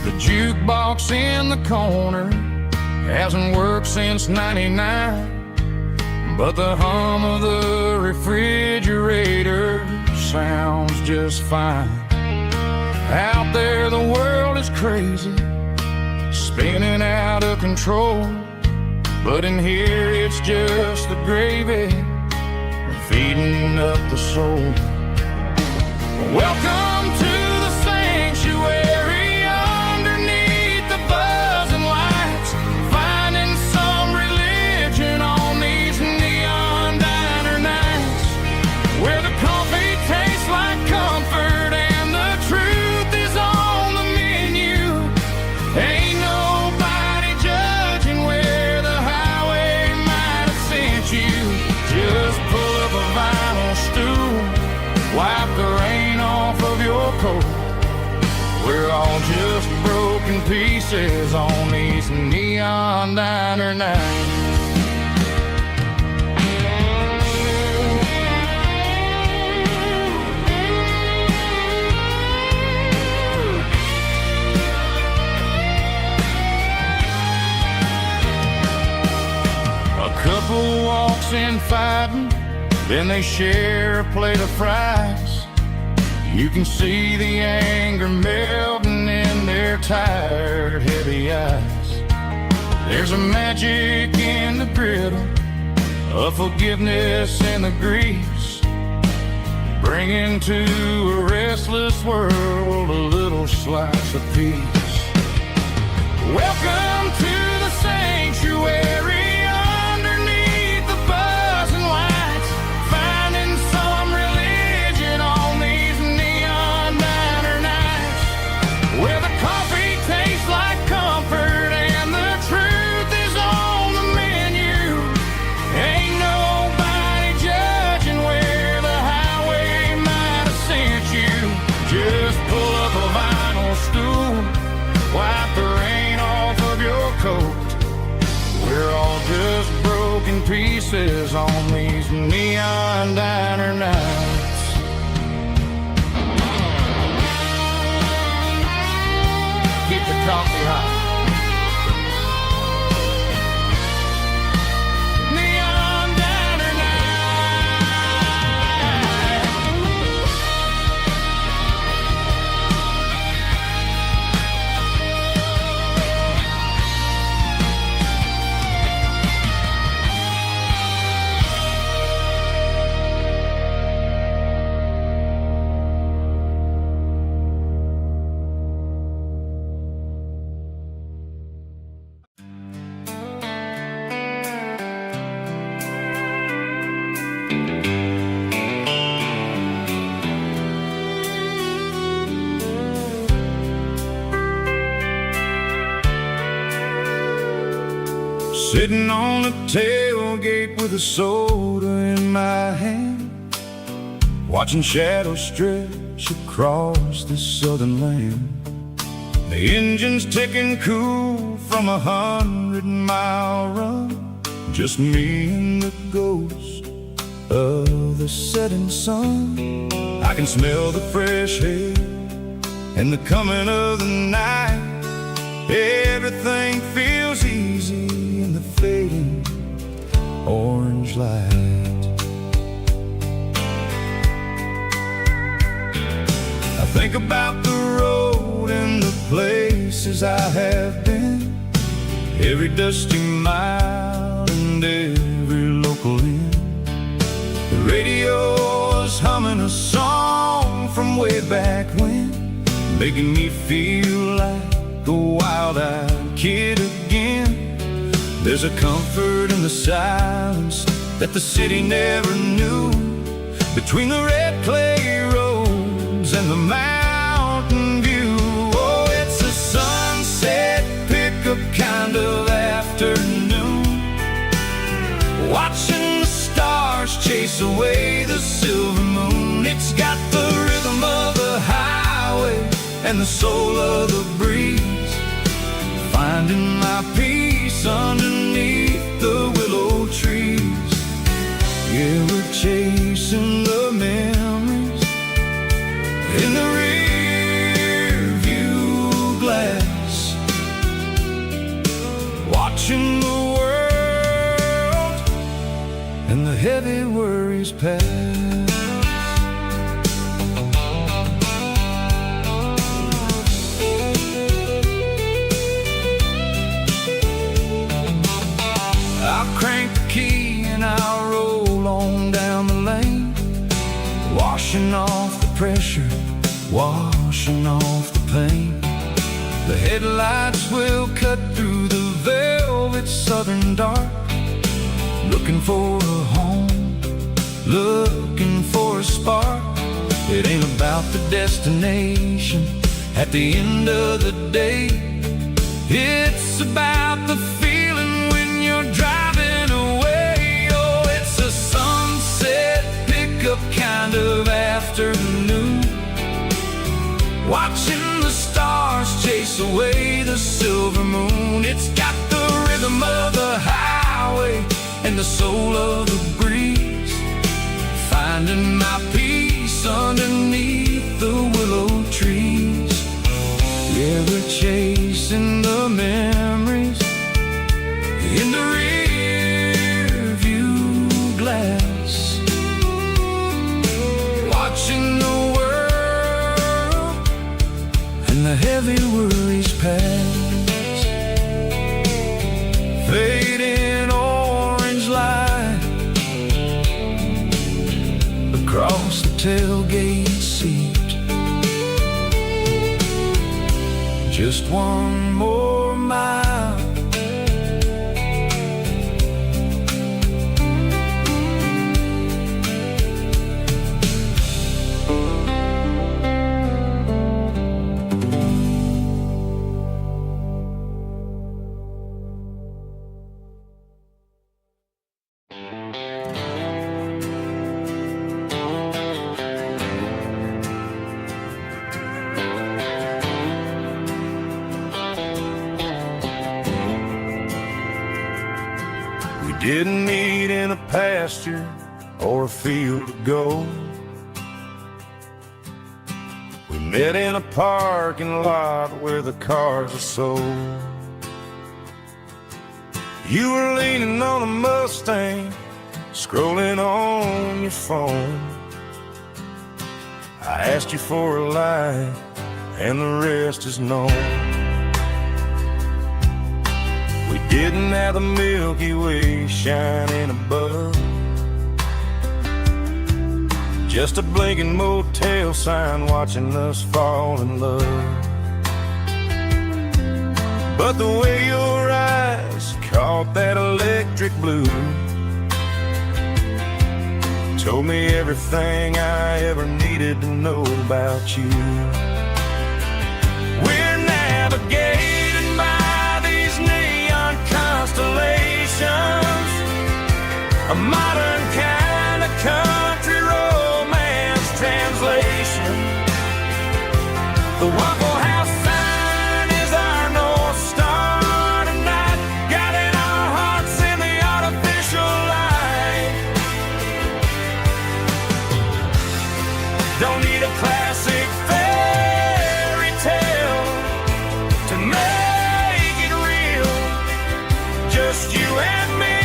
The jukebox in the corner hasn't worked since '99, but the hum of the refrigerator sounds just fine. Out there the world is crazy, spinning out of control, but in here it's just the gravy feeding up the soul. Welcome to the sanctuary underneath the buzzing lights, finding some religion on these neon diner nights, where the coffee tastes like comfort and the truth is on the menu. Ain't nobody judging where the highway might have sent you. Just pull up a vinyl stool, wipe the rain off of your coat. We're all just broken pieces on these neon diner nights. A couple walks in fighting, then they share a plate of fries. You can see the anger melting in their tired, heavy eyes. There's a magic in the griddle, a forgiveness in the grease, bringing to a restless world a little slice of peace. Welcome to the sanctuary underneath the buzzing lights, finding some religion on these neon diner nights, where the coffee tastes like comfort and the truth is on the menu. Ain't nobody judging where the highway might have sent you. Just pull up a vinyl stool, wipe the rain off of your coat. We're all just broken pieces on these neon diner nights. Keep the coffee hot. Neon diner night. Sitting on the tailgate with a soda in my hand, watching shadows stretch across this southern land. The engine's ticking cool from 100-mile run, just me and the ghost of the setting sun. I can smell the fresh air and the coming of the night. Everything feels easy in the fading orange light. I think about the road and the places I have been, every dusty mile and every local inn. The radio is humming a song from way back when, making me feel like a wild-eyed kid again. There's a comfort in the silence that the city never knew, between the red clay roads and the mountain view. Oh, it's a sunset chase away the silver moon. It's got the rhythm of the highway and the soul of the breeze, finding my peace underneath the willow trees. Yeah, we're chasing the memories in the rear view glass, watching the world and the heavy worries pass. I'll crank the key and I'll roll on down the lane, washing off the pressure, washing off the pain. The headlights will cut through the velvet southern dark, looking for a home, looking for a spark. It ain't about the destination at the end of the day, it's about the feeling when you're driving away. Oh, it's a sunset pickup kind of afternoon, watching the stars chase away the silver moon. It's got the rhythm of the highway and the soul of the breeze, finding my peace underneath the willow trees. Yeah, we're chasing the memories in the rear view glass, watching the world and the heavy worries pass. Fading orange light across the tailgate seat, just one more mile. Didn't meet in a pasture or a field of gold. We met in a parking lot where the cars are sold. You were leaning on a Mustang, scrolling on your phone. I asked you for a light, and the rest is known. We didn't have the Milky Way shining above, just a blinking motel sign watching us fall in love. But the way your eyes caught that electric blue told me everything I ever needed to know about you. We're navigating by these neon constellations, a modern kind of country romance translation. The Waffle House sign is our North Star tonight, guiding our hearts in the artificial light. Don't need a classic fairy tale to make it real, just you and me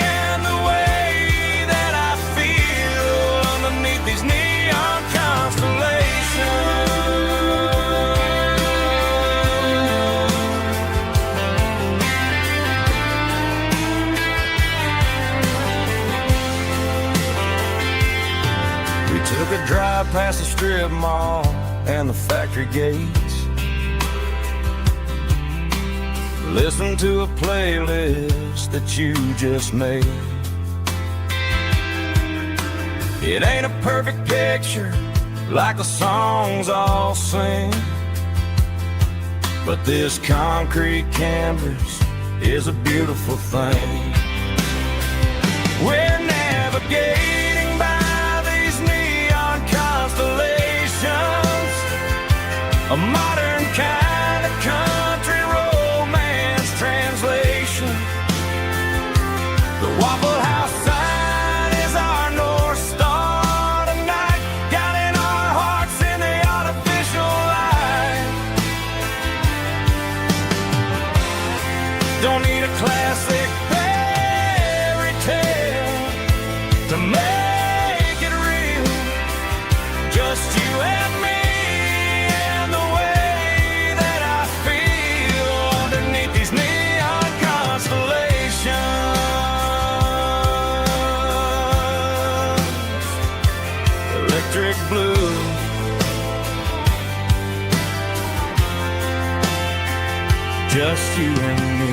and the way that I feel underneath these neon constellations. We took a drive past the strip mall and the factory gates, listened to a playlist that you just made. It ain't a perfect picture like the songs all sing, but this concrete canvas is a beautiful thing. We're navigating a modern kind of country romance translation. The Waffle House sign is our North Star tonight, guiding our hearts in the artificial light. Don't need a classic fairy tale to make it real. Just you and me and the way that I feel underneath these neon constellations. Electric blue. Just you and me.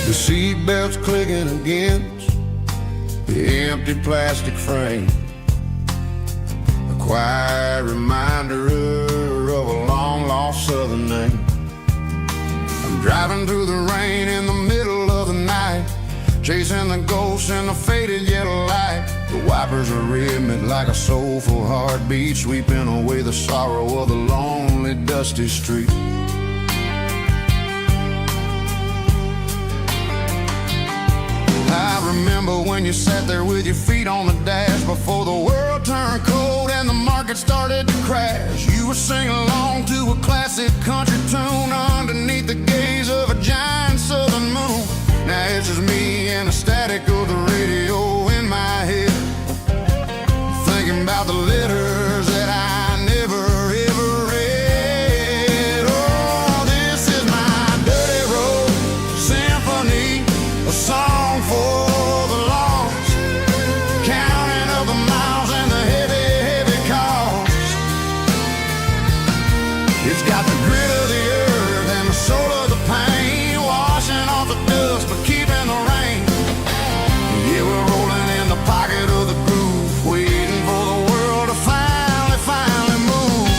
The seatbelt's clicking against the empty plastic frame, a quiet reminder of a long-lost southern name. I'm driving through the rain in the middle of the night, chasing the ghosts in the faded yellow light. The wipers are rhythmic like a soulful heartbeat, sweeping away the sorrow of the lonely, dusty street. I remember when you sat there with your feet on the dash before the world turned cold and the market started to crash. You were singing along to a classic country tune underneath the gaze of a giant southern moon. Now it's just me and the static of the radio in my head, thinking about the letters that I never ever read. Oh, this is my dirty road symphony, a song for the lost, counting up the miles and the heavy, heavy cost. It's got the grit of the earth and the soul of the pain, washing off the dust but keeping the rain. Yeah, we're rolling in the pocket of the groove, waiting for the world to finally move.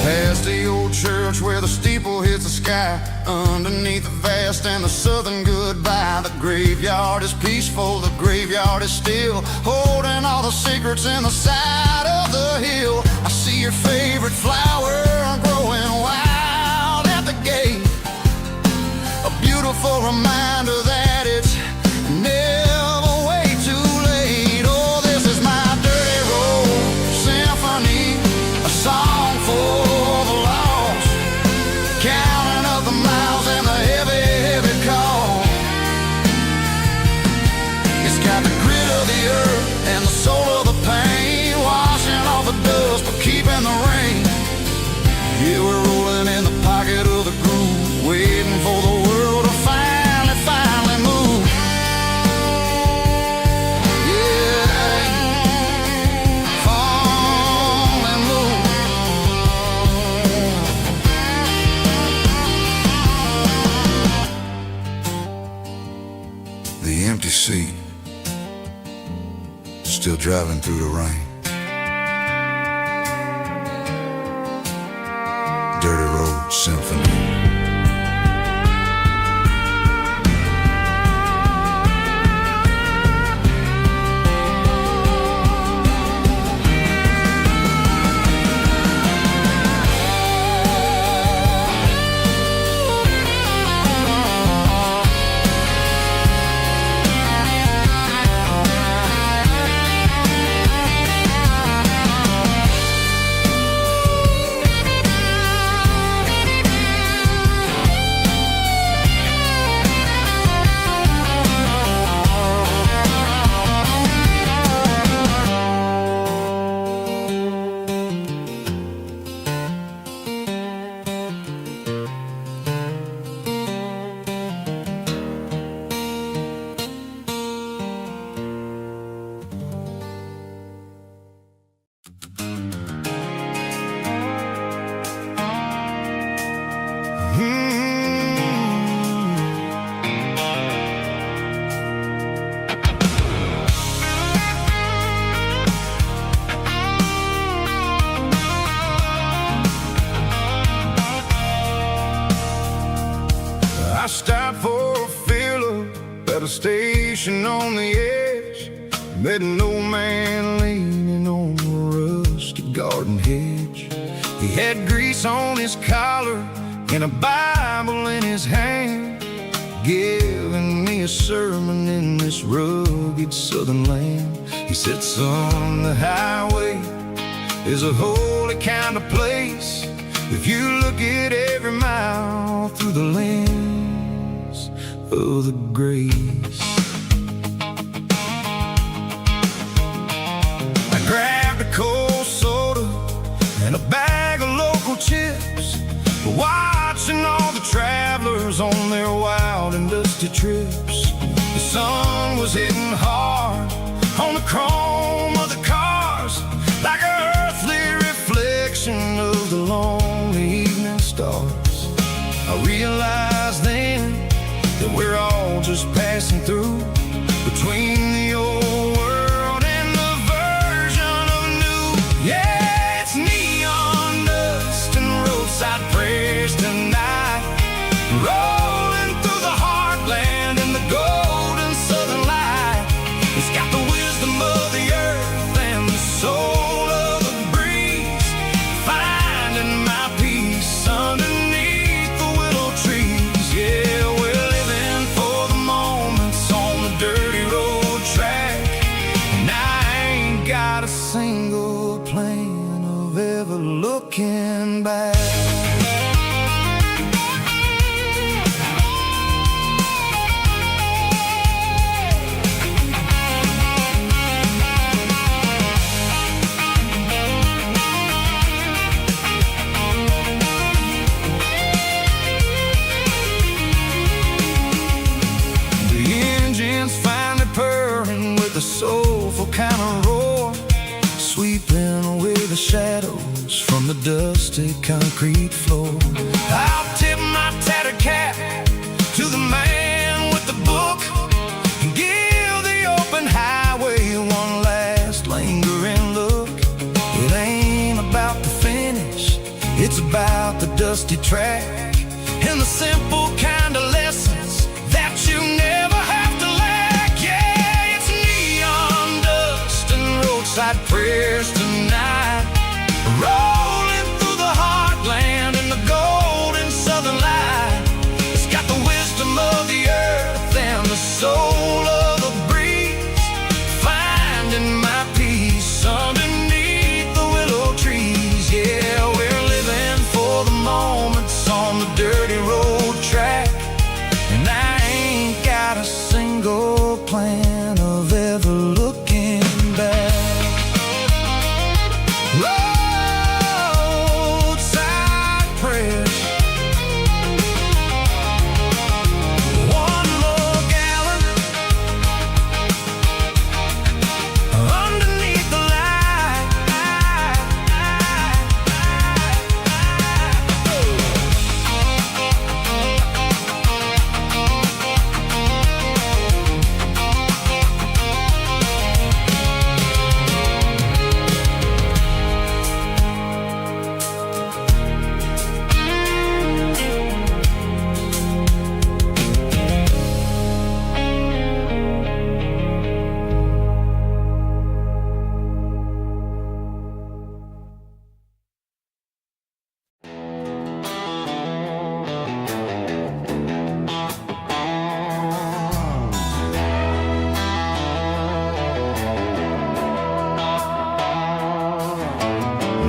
Past the old church where the steeple hits the sky, underneath the vast and the southern goodbye. The graveyard is peaceful, the graveyard is still, holding all the secrets in the side of the hill. I see your favorite flower growing wild at the gate, a beautiful reminder that it's never way too late. Oh, this is my dirty road symphony, a song for the lost, counting up the miles and the heavy, heavy call. It's got the grit of the earth and the soul of the pain, washing off the dust but keeping the rain. Yeah, we're rolling in the pocket of the groove, waiting for the world to finally move. Yeah, fall and move. The empty seat, still driving through the rain. Dirty Road Symphony. the edge, met an old man leaning on a rusty garden hedge. He had grease on his collar and a Bible in his hand, giving me a sermon in this rugged southern land. He said, son, the highway is a holy kind of place if you look at every mile through the lens of the grace. I grabbed a cold soda and a bag of local chips, watching all the travelers on their wild and dusty trips. The sun was hitting hard on the chrome of the cars, like an earthly reflection of the lonely evening stars. I realized then that we're all just passing through between the old world and the version of new. Yeah, it's neon dust and roadside prayers tonight, rolling through the heartland in the golden southern light. It's got the wisdom of the earth and the soul of the breeze, finding my peace underneath the willow trees. Yeah, we're living for the moments on the dirty road track, and I ain't got a single plan of ever looking back. Finally purring with a soulful kind of roar, sweeping away the shadows from the dusty concrete floor. I'll tip my tattered cap to the man with the book and give the open highway one last lingering look. It ain't about the finish, it's about the dusty track and the simple kind of lessons that you never have to lack. Yeah, it's neon dust and roadside prayers tonight, rolling through the heartland in the golden southern light. It's got the wisdom of the earth and the soul of the breeze, finding my peace underneath the willow trees. Yeah, we're living for the moments on the dirty road track, and I ain't got a single plan of ever looking back. Roadside prayers, one more gallon underneath the light.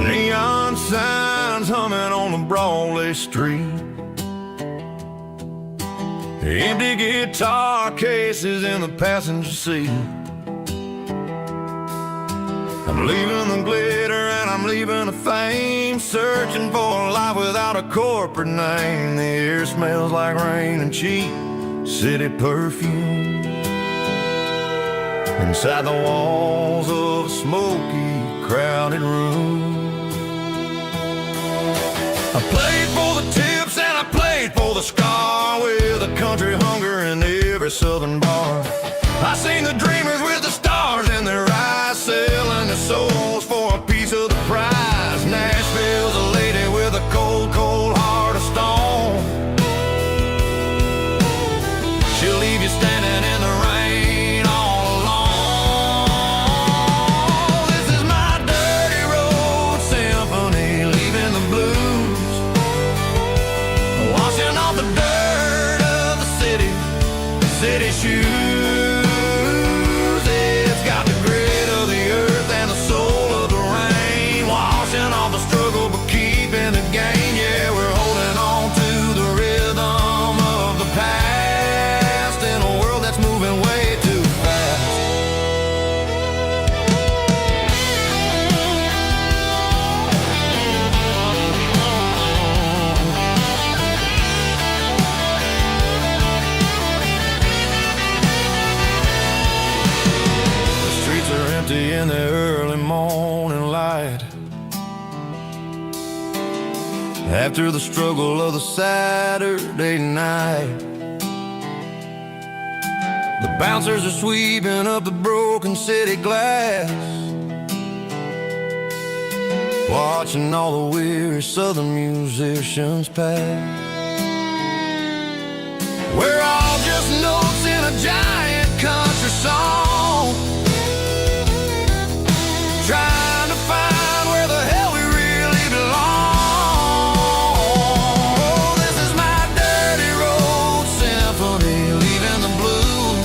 Neon signs humming on the Broadway street, empty guitar cases in the passenger seat. I'm leaving the glitter and I'm leaving the fame, searching for a life without a corporate name. The air smells like rain and cheap city perfume inside the walls of a smoky, crowded room. I played for the tips and I played for the scar, with a country hunger in every southern bar. I seen the dreamers with the stars in their eyes, selling their souls for a piece of the prize. Nashville's a lady with a cold, cold heart of stone. She'll leave you standing in the rain all empty in the early morning light. After the struggle of the Saturday night, the bouncers are sweeping up the broken city glass, watching all the weary southern musicians pass. We're all just notes in a giant country song, trying to find where the hell we really belong. Oh, this is my dirty road symphony, leaving the blues,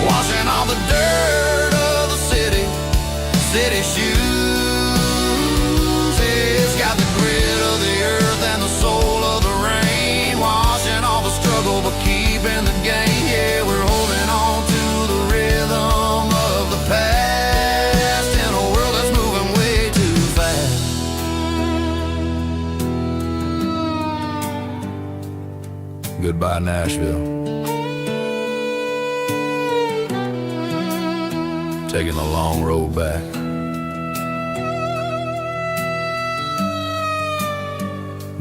washing all the dirt of the city shoes. It's got the grit of the earth and the soul of the rain, washing all the struggle but keeping the game. Yeah, we're holding on to the rhythm of the past in a world that's moving way too fast. Goodbye, Nashville. Taking the long road back.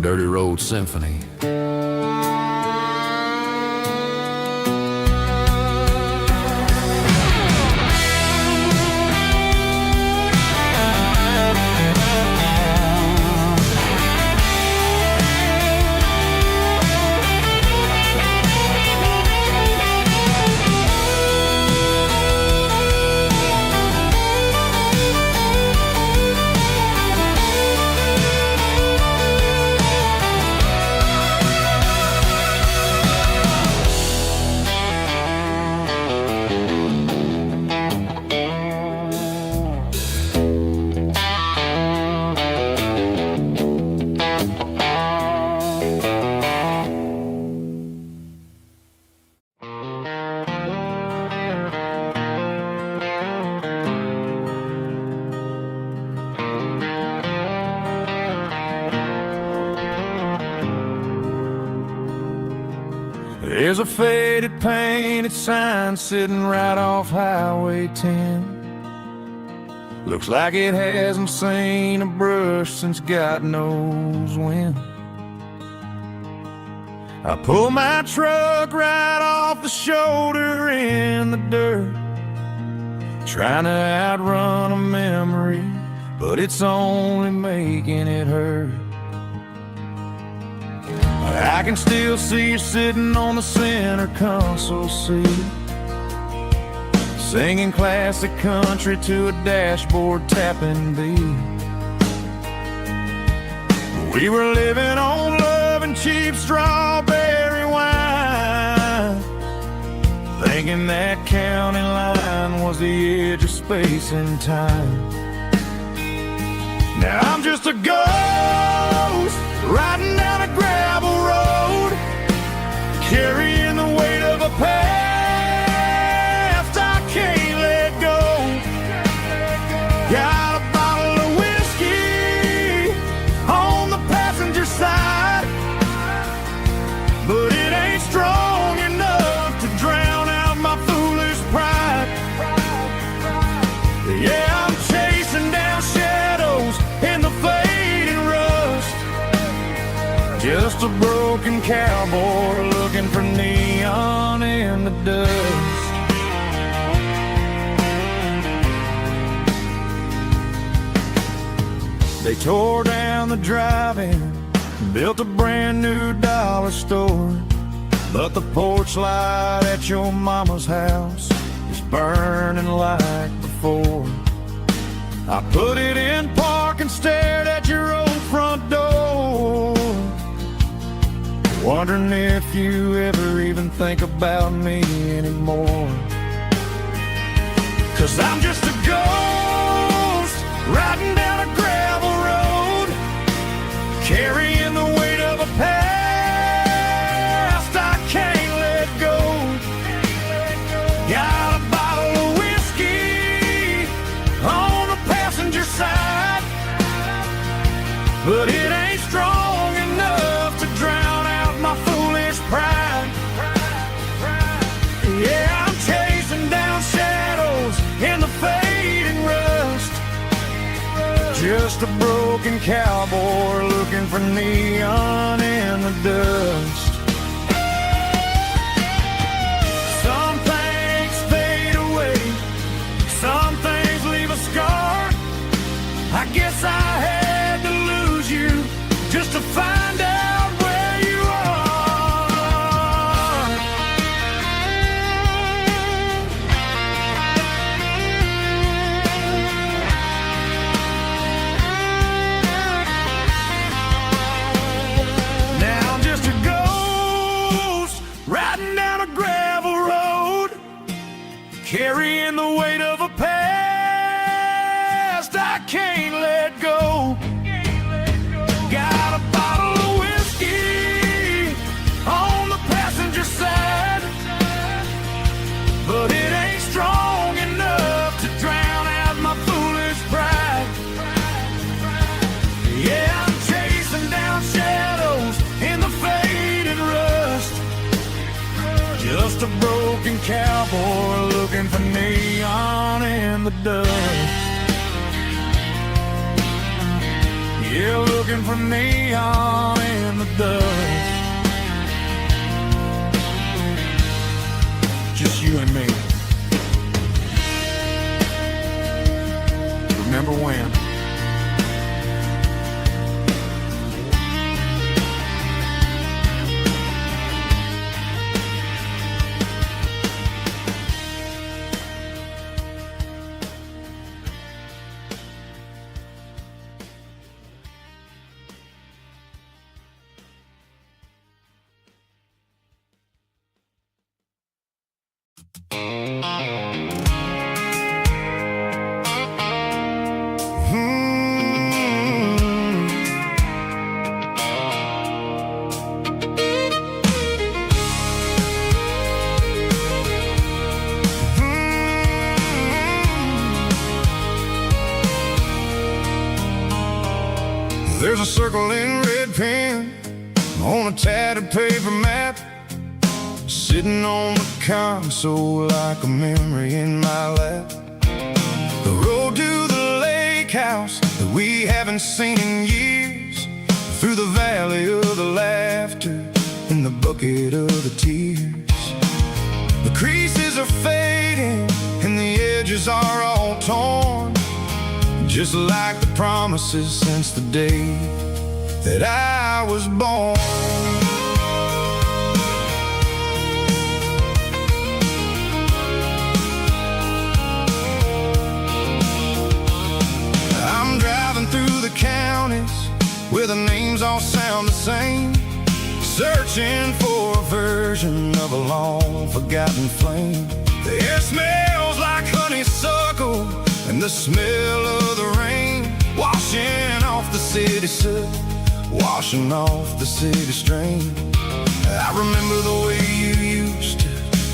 Dirty Road Symphony. There's a faded painted sign sitting right off Highway 10. Looks like it hasn't seen a brush since God knows when. I pull my truck right off the shoulder in the dirt, trying to outrun a memory, but it's only making it hurt. I can still see you sitting on the center console seat, singing classic country to a dashboard tapping beat. We were living on love and cheap strawberry wine, thinking that county line was the edge of space and time. Now I'm just a ghost riding down a gravel road, carrying the weight of a past I can't let go. Got a bottle of whiskey on the passenger side, but it ain't strong enough to drown out my foolish pride. Yeah, I'm chasing down shadows in the fading rust, just a broken cowboy looking for neon in the dust. They tore down the drive-in, built a brand new dollar store, but the porch light at your mama's house is burning like before. I put it in park and stared at your old front door, wondering if you ever even think about me anymore. 'Cause I'm just a ghost riding down a gravel road, carrying the weight of a past I can't let go. Got a bottle of whiskey on the passenger side, but it ain't strong enough to drown out my foolish pride. Yeah, I'm chasing down shadows in a broken cowboy looking for neon in the dust. Some things fade away, some things leave a scar. I guess I had to lose you just to find out where you are. Now I'm just a ghost riding down a gravel road, carrying the weight of a past I can't let go. Got a bottle of whiskey on the passenger side, but it ain't strong enough to drown out my foolish pride. Yeah, I'm chasing down shadows in the faded rust, just a broken cowboy looking for neon in the dust. Yeah, looking for neon in the dust. Just you and me. Remember when? There's a circle in red pen on a tattered paper map, sitting on the console like a memory in my lap. The road to the lake house that we haven't seen in years, through the valley of the laughter and the bucket of the tears. The creases are fading and the edges are all torn, just like the promises since the day that I was born. I'm driving through the counties where the names all sound the same, searching for a version of a long forgotten flame. The air smells like honeysuckle and the smell of the rain, washing off the city soot, washing off the city strain. I remember the way you used to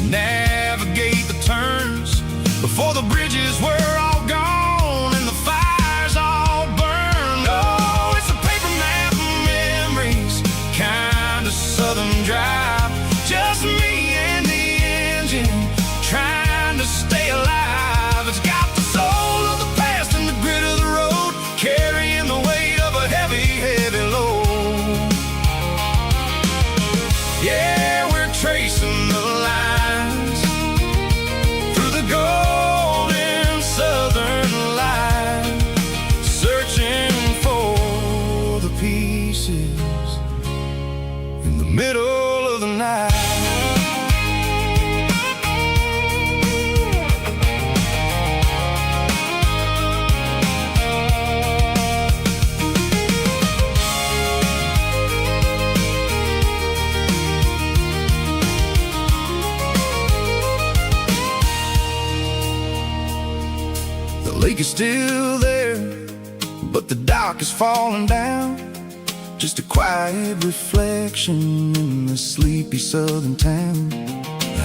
navigate the turns before the bridges were all gone and the fires all burned. Oh, it's a paper map of memories, kind of southern drive, just me and the engine trying to stay alive. It's got the soul of the past and the grit of the road, carrying the weight of a heavy, heavy load. Yeah, we're tracing the lines through the golden southern light, searching for the pieces in the middle of the night. The lake is still there, but the dock is falling down, just a quiet reflection in the sleepy southern town.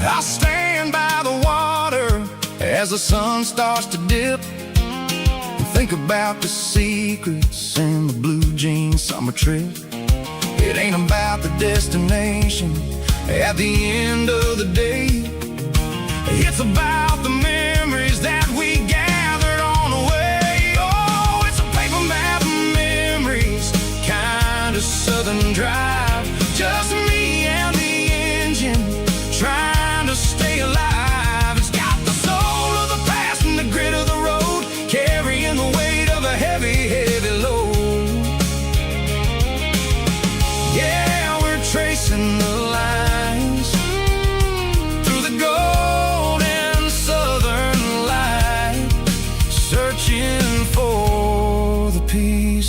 I stand by the water as the sun starts to dip, and think about the secrets and the blue jean summer trip. It ain't about the destination at the end of the day, it's about the memories that we gathered on the way. Oh, it's a paper map of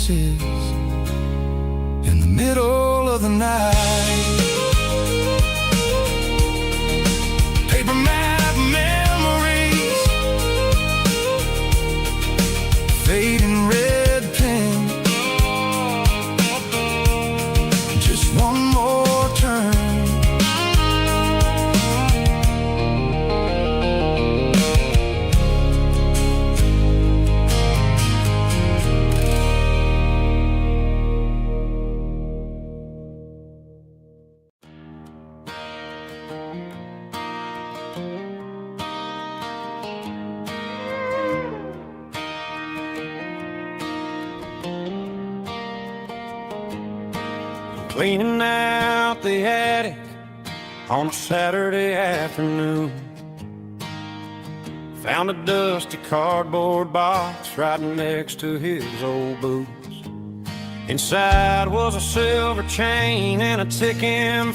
faces in the middle of the night. Paper map memories, fading red pen, just one more turn. Cleaning out the attic on a Saturday afternoon. Found a dusty cardboard box right next to his old boots. Inside was a silver chain and a ticking